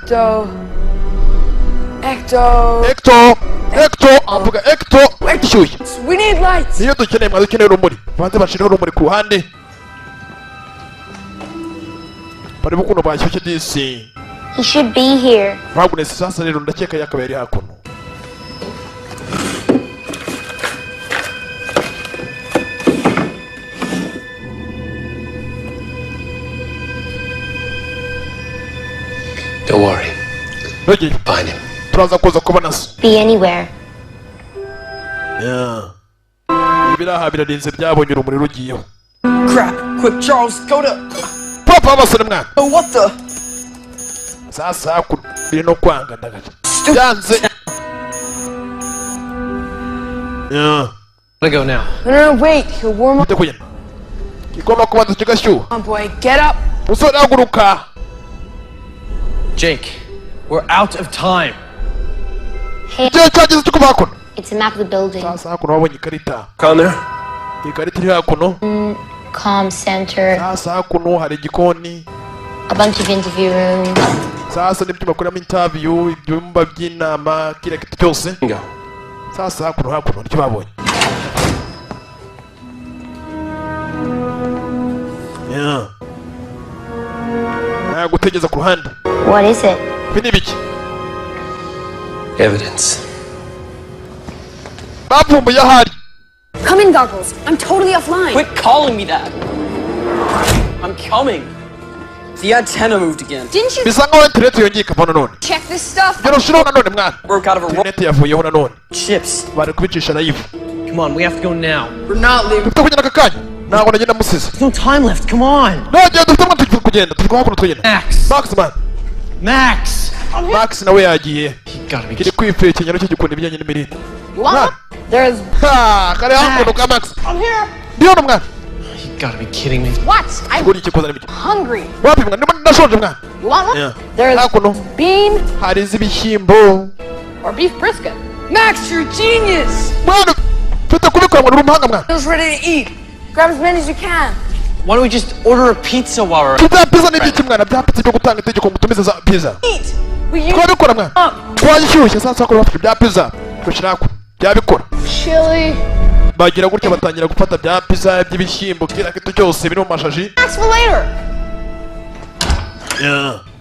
Ecto. Avuga ecto. Ishyushye. We need lights. Niyo dukeneye mwazo ukeneye urumuri. Banze bashiraho urumuri ku ruhande. Bari bukuno bashyushye disi. He should be here. Magnus sasa rero ndakeka yakaba yari hakuno. Don't worry. Ready? Find him. Turaza kuza kubona so. Be anywhere. Ibiraha birarinze byabonye urumuri rugiyeho. Crap! Quick, Charles, go to. Papa abasore mwana. Oh, what the? Sasa kuri no kwanga ndagaje. Yanze. Let go now. No, wait. He'll warm up. Kugenda. Kigomba kubanza kigashyuha. Come on, boy. Get up. Musore haguruka. Jake, we're out of time. Hey, Igihe cyageze cyo kuva hakuno. it's a map of the building. Sasa hakuno wabonye ikarita. Down there? Ikarita iri hakuno. Comm center. Sasa hakuno hari igikoni. A bunch of interview rooms. Sasa nibyo bakoramo interview, ibyumba by'inama, kira kitu cyose. Go. Sasa hakuno nicyo babonye. Gutegeza ku ruhande. What is it? Ibi ni ibiki? Evidence. Bavumbuye ahari. Come in, Goggles. I'm totally offline. Quit calling me that. I'm coming. The antenna moved again. Didn't you Bisa nkaho internet yongeye ikava nanone. check this stuff? Yarushijeho nanone mwana. Broke out of a roll. Internet yavuyeho nanone. Chips. Bari kubicisha live. Come on, we have to go now. We're not leaving. Dufite kugenda aka kanya. Ntabwo nagenda musize. There's no time left. Come on. Nogenda dufite mwana turi kugenda. Turi hakuno tugenda. Max man. Max. Max nawe yagiye. You gotta be Kiri kwifira ikinyaro cyo gikunda ibijyanye n'imirire. What? There's. Kare hakuno ka Max. I'm here. Ndiyo mwana. You gotta be kidding me. What? I'm Kuri iki kozana ibiki. hungry. Wapi mwana? Ndashonje mwana. You want one? Yeah. There's Hakuno. bean Hari iz'ibishyimbo. or beef brisket. Max, you're a genius. Mwana. Mfite kubikora mwana urumuhanga mwana. Feels ready to eat. Grab as many as you can. Why don't we just order a pizza while we're Bya pizza ni ibiki mwana? Bya pizza byo gutanga itegeko ngo tumize za pizza. Eat. We use Twabikora mwana. Twashyushye sasa ko bafite bya pizza. Kushirako. Byabikora. Chili. Bagira gutya batangira gufata bya pizza by'ibishyimbo kira kitu cyose biri mu mashashi. Max for later.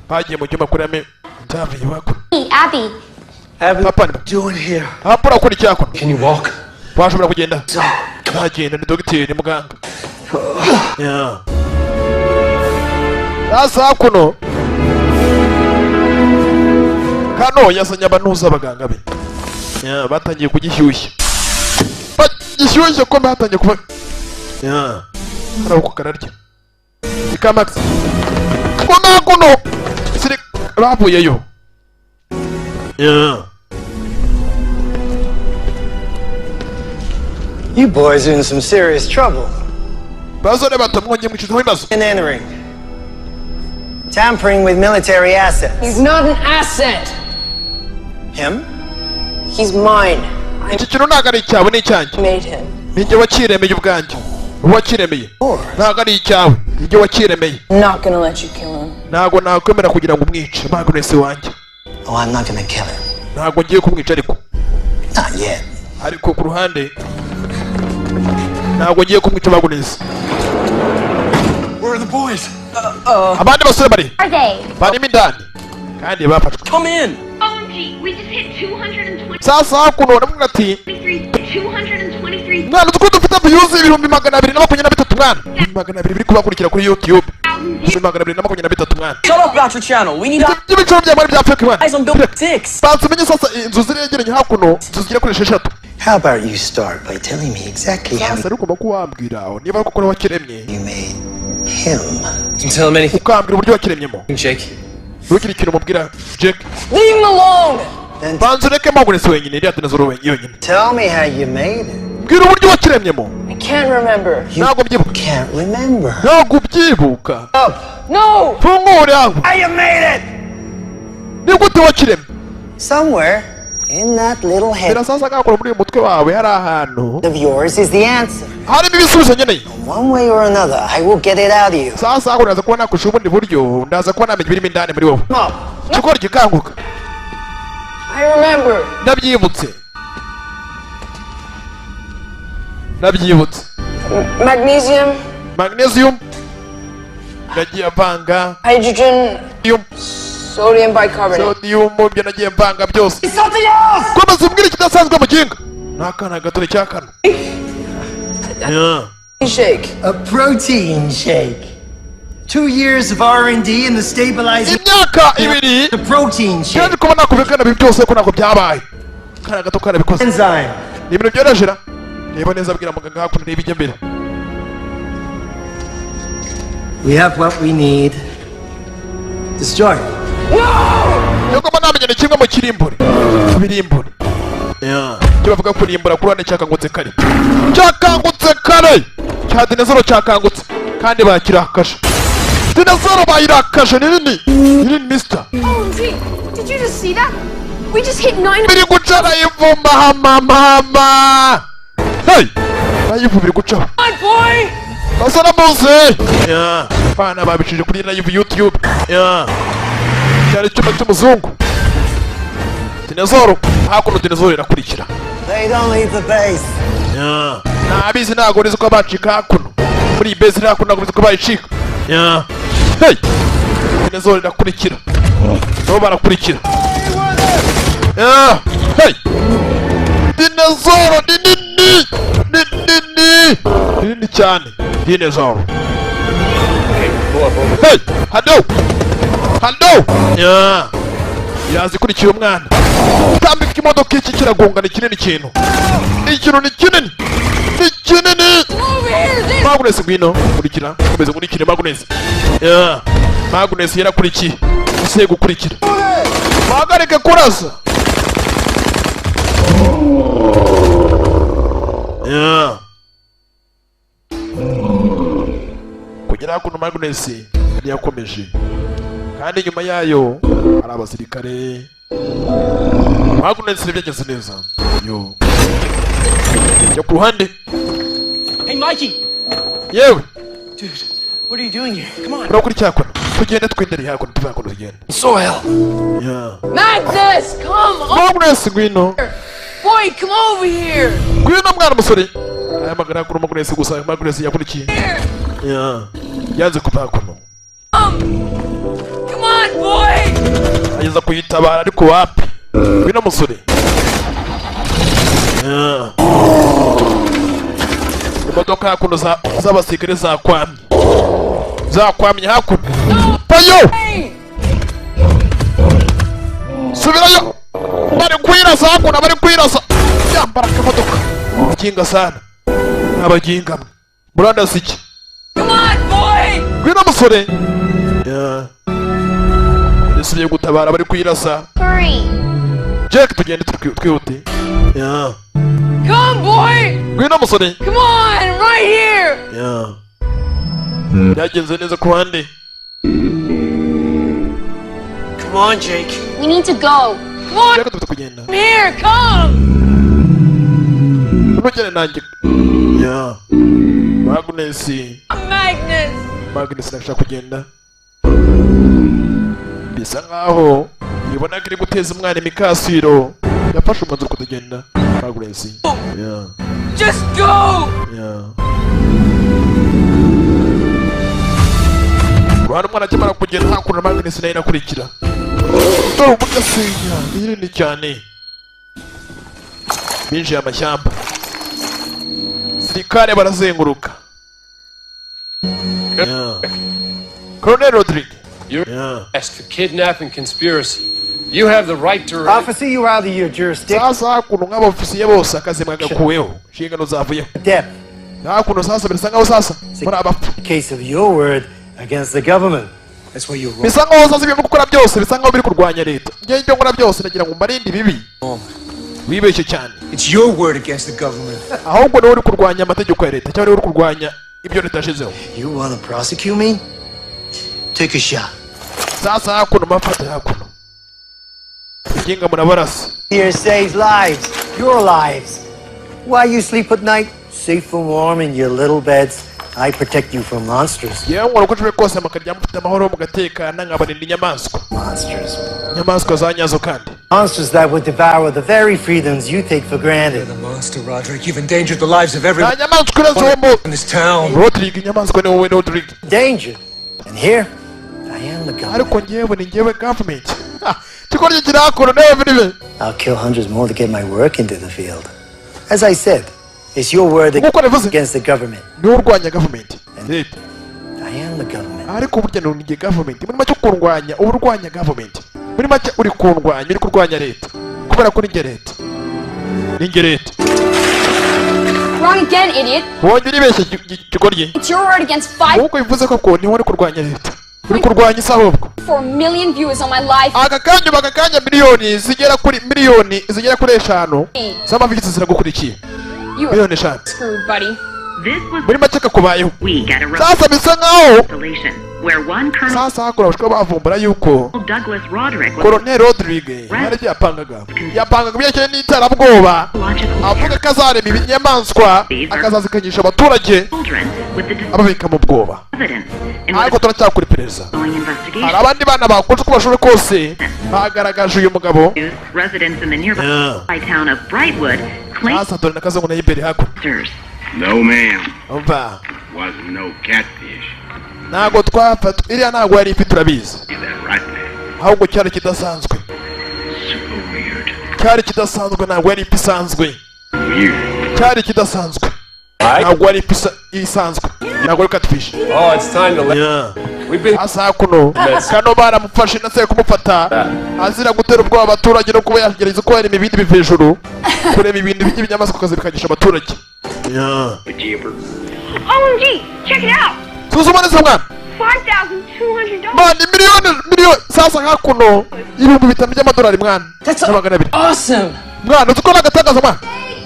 Bagiye mu cyumba kurame ndavuye bakora. Hey, Abby. Papa ni Doing here. hapura kuri cyakora. Can you walk? Washobora kugenda. Ntagenda ni dogiteri ni muganga. Sasa kuno kano yazanye abantuza abaganga be. Batangiye kugishyushya. Gishyushye ko batangiye kuba. Arako kararya. Ika Max. Kuno. Siri bavuyeyo. You boys are in some serious trouble. Basore batamwonye mwishizeho ibibazo. Entering. Tampering with military assets. He's not an asset. Him? He's mine. Iki kintu ntabwo ari icyawe, ni icyanjye. Made him. Ninjye wakiremeye ubwanjye. Uwakiremeye. Ntabwo ari icyawe. Ninjye wakiremeye. Not gonna let you kill him. Ntabwo nakwemera kugira ngo umwice. Magnus wanjye. Oh, I'm not gonna kill him. Ntabwo ngiye kumwica ariko. Not yet. Ariko ku ruhande ntabwo ngiye kumwica Magnus. Where are the boys? Abandi basore bari. Are they? Barimo indani. Kandi bafashwe. Come in. OMG, we just hit 220. Sasa hakuno namwe ati 223. mwana tuko dufite views ibihumbi 223 mwana. 200 biri kubakurikira kuri YouTube. 223 mwana. Shut up about your channel. We need Ibiciro bya bari bya fake mwana. eyes on Bill 6. Bantu menye sasa inzu ziregeranye hakuno zizigera kuri 6. How about you start by telling me exactly how Sasa ruko bakuambwira niba koko wakiremye. you made him? You tell him anything, Ukambira uburyo wakiremyemo. Jake. Ntukiri ikintu mubwira Jake. Leave him alone. Then Bantu reke Magnus wenyine iriya dinozoro wenyine. tell me how you made it. Mbwira uburyo wakiremyemo. I can't remember. Ntabwo byibuka. Can't remember. Ntabwo byibuka. No. Fungura aho. How you made it? Ni gute wakiremye? Somewhere in that little head Bira sasa gakora muri mutwe wawe hari ahantu. of yours is the answer. Harimo ibisubizo nkeneye. One way or another, I will get it out of you. Sasa aho ndaza kubona kushuba ubundi buryo ndaza kubona amenye birimo indani muri wowe. Cyukora gikanguka. I remember. Ndabyibutse. Ndabyibutse. Magnesium, Magnesium. Nagiye avanga. hydrogen, sodium bicarbonate. Sodium byo nagiye mvanga byose. Something else. Komeza umbwire ikidasanzwe mu kinga. Nakana gato cyakana. Yeah. Shake. A protein shake. 2 years of R&D in the stabilizer. Imyaka ibiri. The protein shake. Kandi kuba nakubekana ibi byose ko nako byabaye. Kana gato kana bikoze. Enzyme. Ni ibintu byoroshera. Niba neza abwira muganga hakuno n'ibijya mbere. We have what we need to start. Yuko banamenye ni kimwe mu kirimbure. Birimbure. Yeah. Cyo bavuga kurimbura kurane cyakangutse kare. Cyakangutse kare. Cya dinozoro cyakangutse. Kandi bakirakasha. Dinozoro bayirakaje ni nini? Ni mister. OMG, did you just see that? We just hit 9. Biri gucara ivumba mama. Hey! Nayivu biri gucaho. My boy. Basana bose. Yeah. Fana babishije kuri live YouTube. Yeah. Cyari cyuma cy'umuzungu. Dinozoro hakuno dinozoro irakurikira. They don't leave the base. Yeah. Nabizi ntago nizo ko bacika hakuno. Muri base hakuno ntago nizo ko bayicika. Yeah. Hey. Dinozoro irakurikira. No barakurikira. Yeah. Hey. Dinozoro nini. Nini cyane. Dinozoro. Hey. Hado. Hado. Yeah. Yazi kurikira umwana. Tambika imodoka iki kiragonga ni kinini kintu. Ikintu ni kinini. Ni kinini. Magnus ngwino kurikira. Komeza kurikira Magnus. Yeah. Magnus yarakurikiye. Use gukurikira. Magareke kurasa. Yeah. Kugera kuno Magnus yakomeje. Kandi nyuma yayo hari abasirikare. Magnus byageze neza. Yo. Yo ku ruhande. Hey, Mikey. Yewe. Dude, what are you doing here? Come on. Urakuri cyakora. Tugende twendere hakuno tuvako tugende. Soil. Yeah. Magnus, come on. Magnus ngwino. Boy, come over here. Ngwino mwana musore. Aya magara kuri Magnus gusa Magnus yakurikiye. Yeah. Yanze kuva kuno. Come on, boy. Ageza kuyitabara ariko wapi? Ngwino musore. Yeah. Imodoka hakuno z'abasirikare zakwamye. Zakwamye hakuno. Payo! Subirayo! Bari kwirasa hakuno, bari kwirasa. Yambara akamodoka. Kinga sana. Abaginga. Muranda siki. Come on, boy. Ngwino musore. Yeah. Nisubiye gutabara bari kwirasa. Hurry. Jack tugende twihute. Yeah. Come, boy. Ngwino musore. Come on, right here. Yeah. byagenze neza ku bandi. Come on, Jake. We need to go. Come on. Come here, come. Yeah. Magnus. Magnus nashaka kugenda. Bisa nkaho ibona kiri guteza umwana imikasiro. Yafashe umwanzuro kutagenda. Magnus. Yeah. Just go. Yeah. Rwanda umwana akimara kugenda hakura Magnus nayo inakurikira. Dore uburyo asenya irindi cyane. Binjiye amashyamba. Sirikare barazenguruka. Yeah. Colonel Rodriguez. You're asked for kidnapping conspiracy. You have the right to... Officer, you out of your jurisdiction. Sasa kuno nk'abofisiye bose akazi mwagakuweho. Nshingano zavuyeho. Hakuno sasa birasa nkaho sasa muri abapfu. Case of your word against the government. That's where you're wrong. Bisa nkaho sasa ibyo gukora byose bisa nkaho biri kurwanya leta. Ngiye ibyo nkora byose nagira ngo mbarinde bibi. Wibeshye cyane. It's your word against the government. Ahubwo niwe uri kurwanya amategeko ya leta cyangwa uri kurwanya ibyo leta yashizeho. You want to prosecute me? Take a shot. Sasa hakuno mafata hakuno. Ikinga munabarasa. Here saves lives, your lives. While you sleep at night, safe and warm in your little beds, I protect you from monsters. Yeah, ngora ko tube kose makarya mufite amahoro mu gatekana nkabarinda inyamaswa. Monsters. Inyamaswa zanyazo kandi. Monsters that would devour the very freedoms you take for granted. You're the monster, Roderick. You've endangered the lives of everyone in this town. Roderick, inyamaswa ni wowe Roderick. Danger. And here, I am the government. Ariko ngewe ni ngewe government. Chikorye kirakoro newe biribe. I'll kill hundreds more to get my work into the field. As I said, it's your word against the government. Ni urwanya government. I am the government. Ariko burya no ni government. Muri make kurwanya urwanya government. Muri make uri kurwanya uri kurwanya leta. Kubera ko ni leta. Ni leta. Wrong again, idiot. Wonye uribeshye Chikorye. It's your word against 5. Uko bivuze ko ni wari kurwanya leta. Uri kurwanya isahubwo. 4 million viewers on my live. Akakanya miliyoni zigera kuri 5 z'amavisi ziragukurikiye. Miliyoni 5. Screwed, buddy. Muri make kakubayeho. Sasa bisa nkaho sasa hakora bashobora bavumbura yuko Colonel Rodriguez yari yapangaga ibyerekeye n'iterabwoba avuga ko azarema ibinyamaswa akazazikanyisha abaturage ababika mu bwoba. Ariko turacyakora iperereza. Hari abandi bana bakunze uko bashoboye kose bagaragaje uyu mugabo. Sasa dore nakaze ngo nayo imbere hako. No, ma'am. Umva. Wasn't no catfish. Nago twafata iriya ntago yari ifi turabizi. Ahubwo cyari kidasanzwe. Cyari kidasanzwe ntago yari ifi isanzwe. Cyari kidasanzwe. Ntago yari ifi isanzwe. Ntago ari catfish. Oh, it's time to let. Asa kuno kano baramufashe nase kumufata azira gutera ubwoba abaturage no kuba yagereza ko hari ibindi bivejuru kureba ibintu by'ibinyamaswa kazibikagisha abaturage. Yeah. OMG, check it out. Susumane samwana. $5,200. Man, miliyoni sasa hakuno ibihumbi 5 by'amadolari mwana. That's awesome. Mwana uko nagatangaza mwana.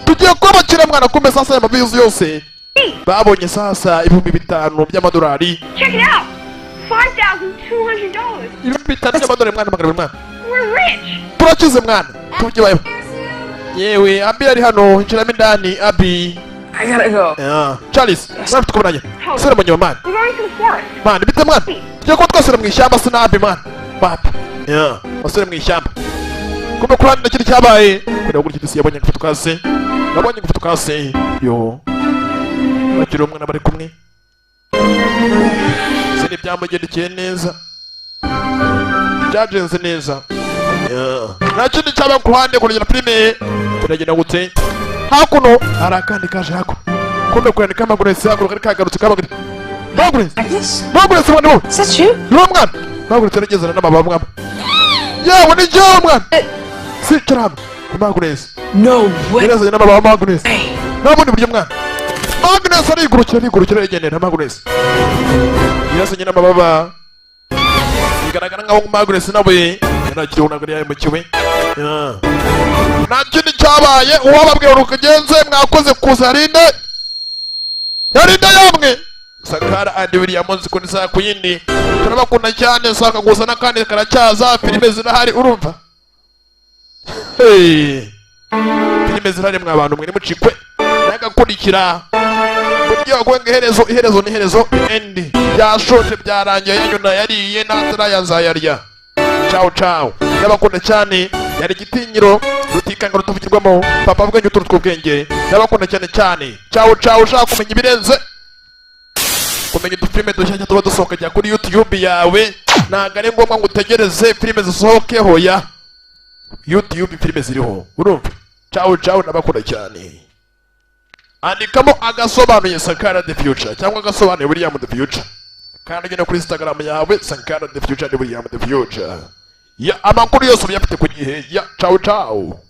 Tugiye kwabakira mwana kumbe sasa ya mabizi yose. Babonye sasa ibihumbi 5 by'amadolari. Check it out. $5,200. Ibihumbi 5 by'amadolari mwana mwana. We're rich. Turakize mwana. Tugiye yewe Abi ari hano injiramo indani Abi. I gotta go. Yeah. Charles, nafite kubonanya. Sura munyo man. We're going to the forest. Man, bite mwana. Tugiye ko twasura mu ishyamba sinabi man. Papa. Yeah. Wasura mu ishyamba. Kumbe kurani na kiri cyabaye. Kwenda gukira kisi yabonye gufuta kase. Nabonye gufuta kase. Yo. Bakiri umwana bari kumwe. Sini byamugendekeye neza. Byagenze neza. Yeah. Nakindi cyaba kuhande kurigera filime. Turagenda gute? Hakuno harakandi kaje hako. Kumbe kwandika amaguresi hako kari kagarutse kabagire. Maguresi wano. Is that you? Yo mwana. Maguresi regezana n'amababa mwana. Yewe ni jewe mwana. Si kiraba. Maguresi. No way. Regezana n'amababa Maguresi. Nabone buryo mwana. Maguresi ari igurukira yegenera Maguresi. Yasanye n'amababa. Bigaragara nkaho Maguresi nawe yanakiri unagari yaye mu kiwe. Yeah. Nakindi cyabaye uwababwiye urukagenze mwakoze kuza yarinde yamwe Sankara and William kuri saa ku yindi turabakunda cyane saka gusa nakandi karacyaza filime zirahari urumva filime zirahari mwa bantu mwe nimucikwe nagakurikira buryo gwenga iherezo ni iherezo end yashoshe byarangiye yanyuna yariye natarayanzayarya ciao yabakunda cyane yari igitinyiro rutikanga rutavugirwamo papa bwenye uturu tw'ubwenge yabakunda cyane ciao ushaka kumenya ibirenze kumenya udufilime dushyashya tuba dusohoka jya kuri YouTube yawe ntabwo ari ngombwa ngo utegereze filime zisohoke hoya YouTube filime ziriho urumva ciao nabakunda cyane andikamo agasobanuye Sankara the Future cyangwa agasobanuye William the Future kandi ugenda kuri Instagram yawe Sankara the Future and William the Future ya amakuru yose uyafite ku gihe ya ciao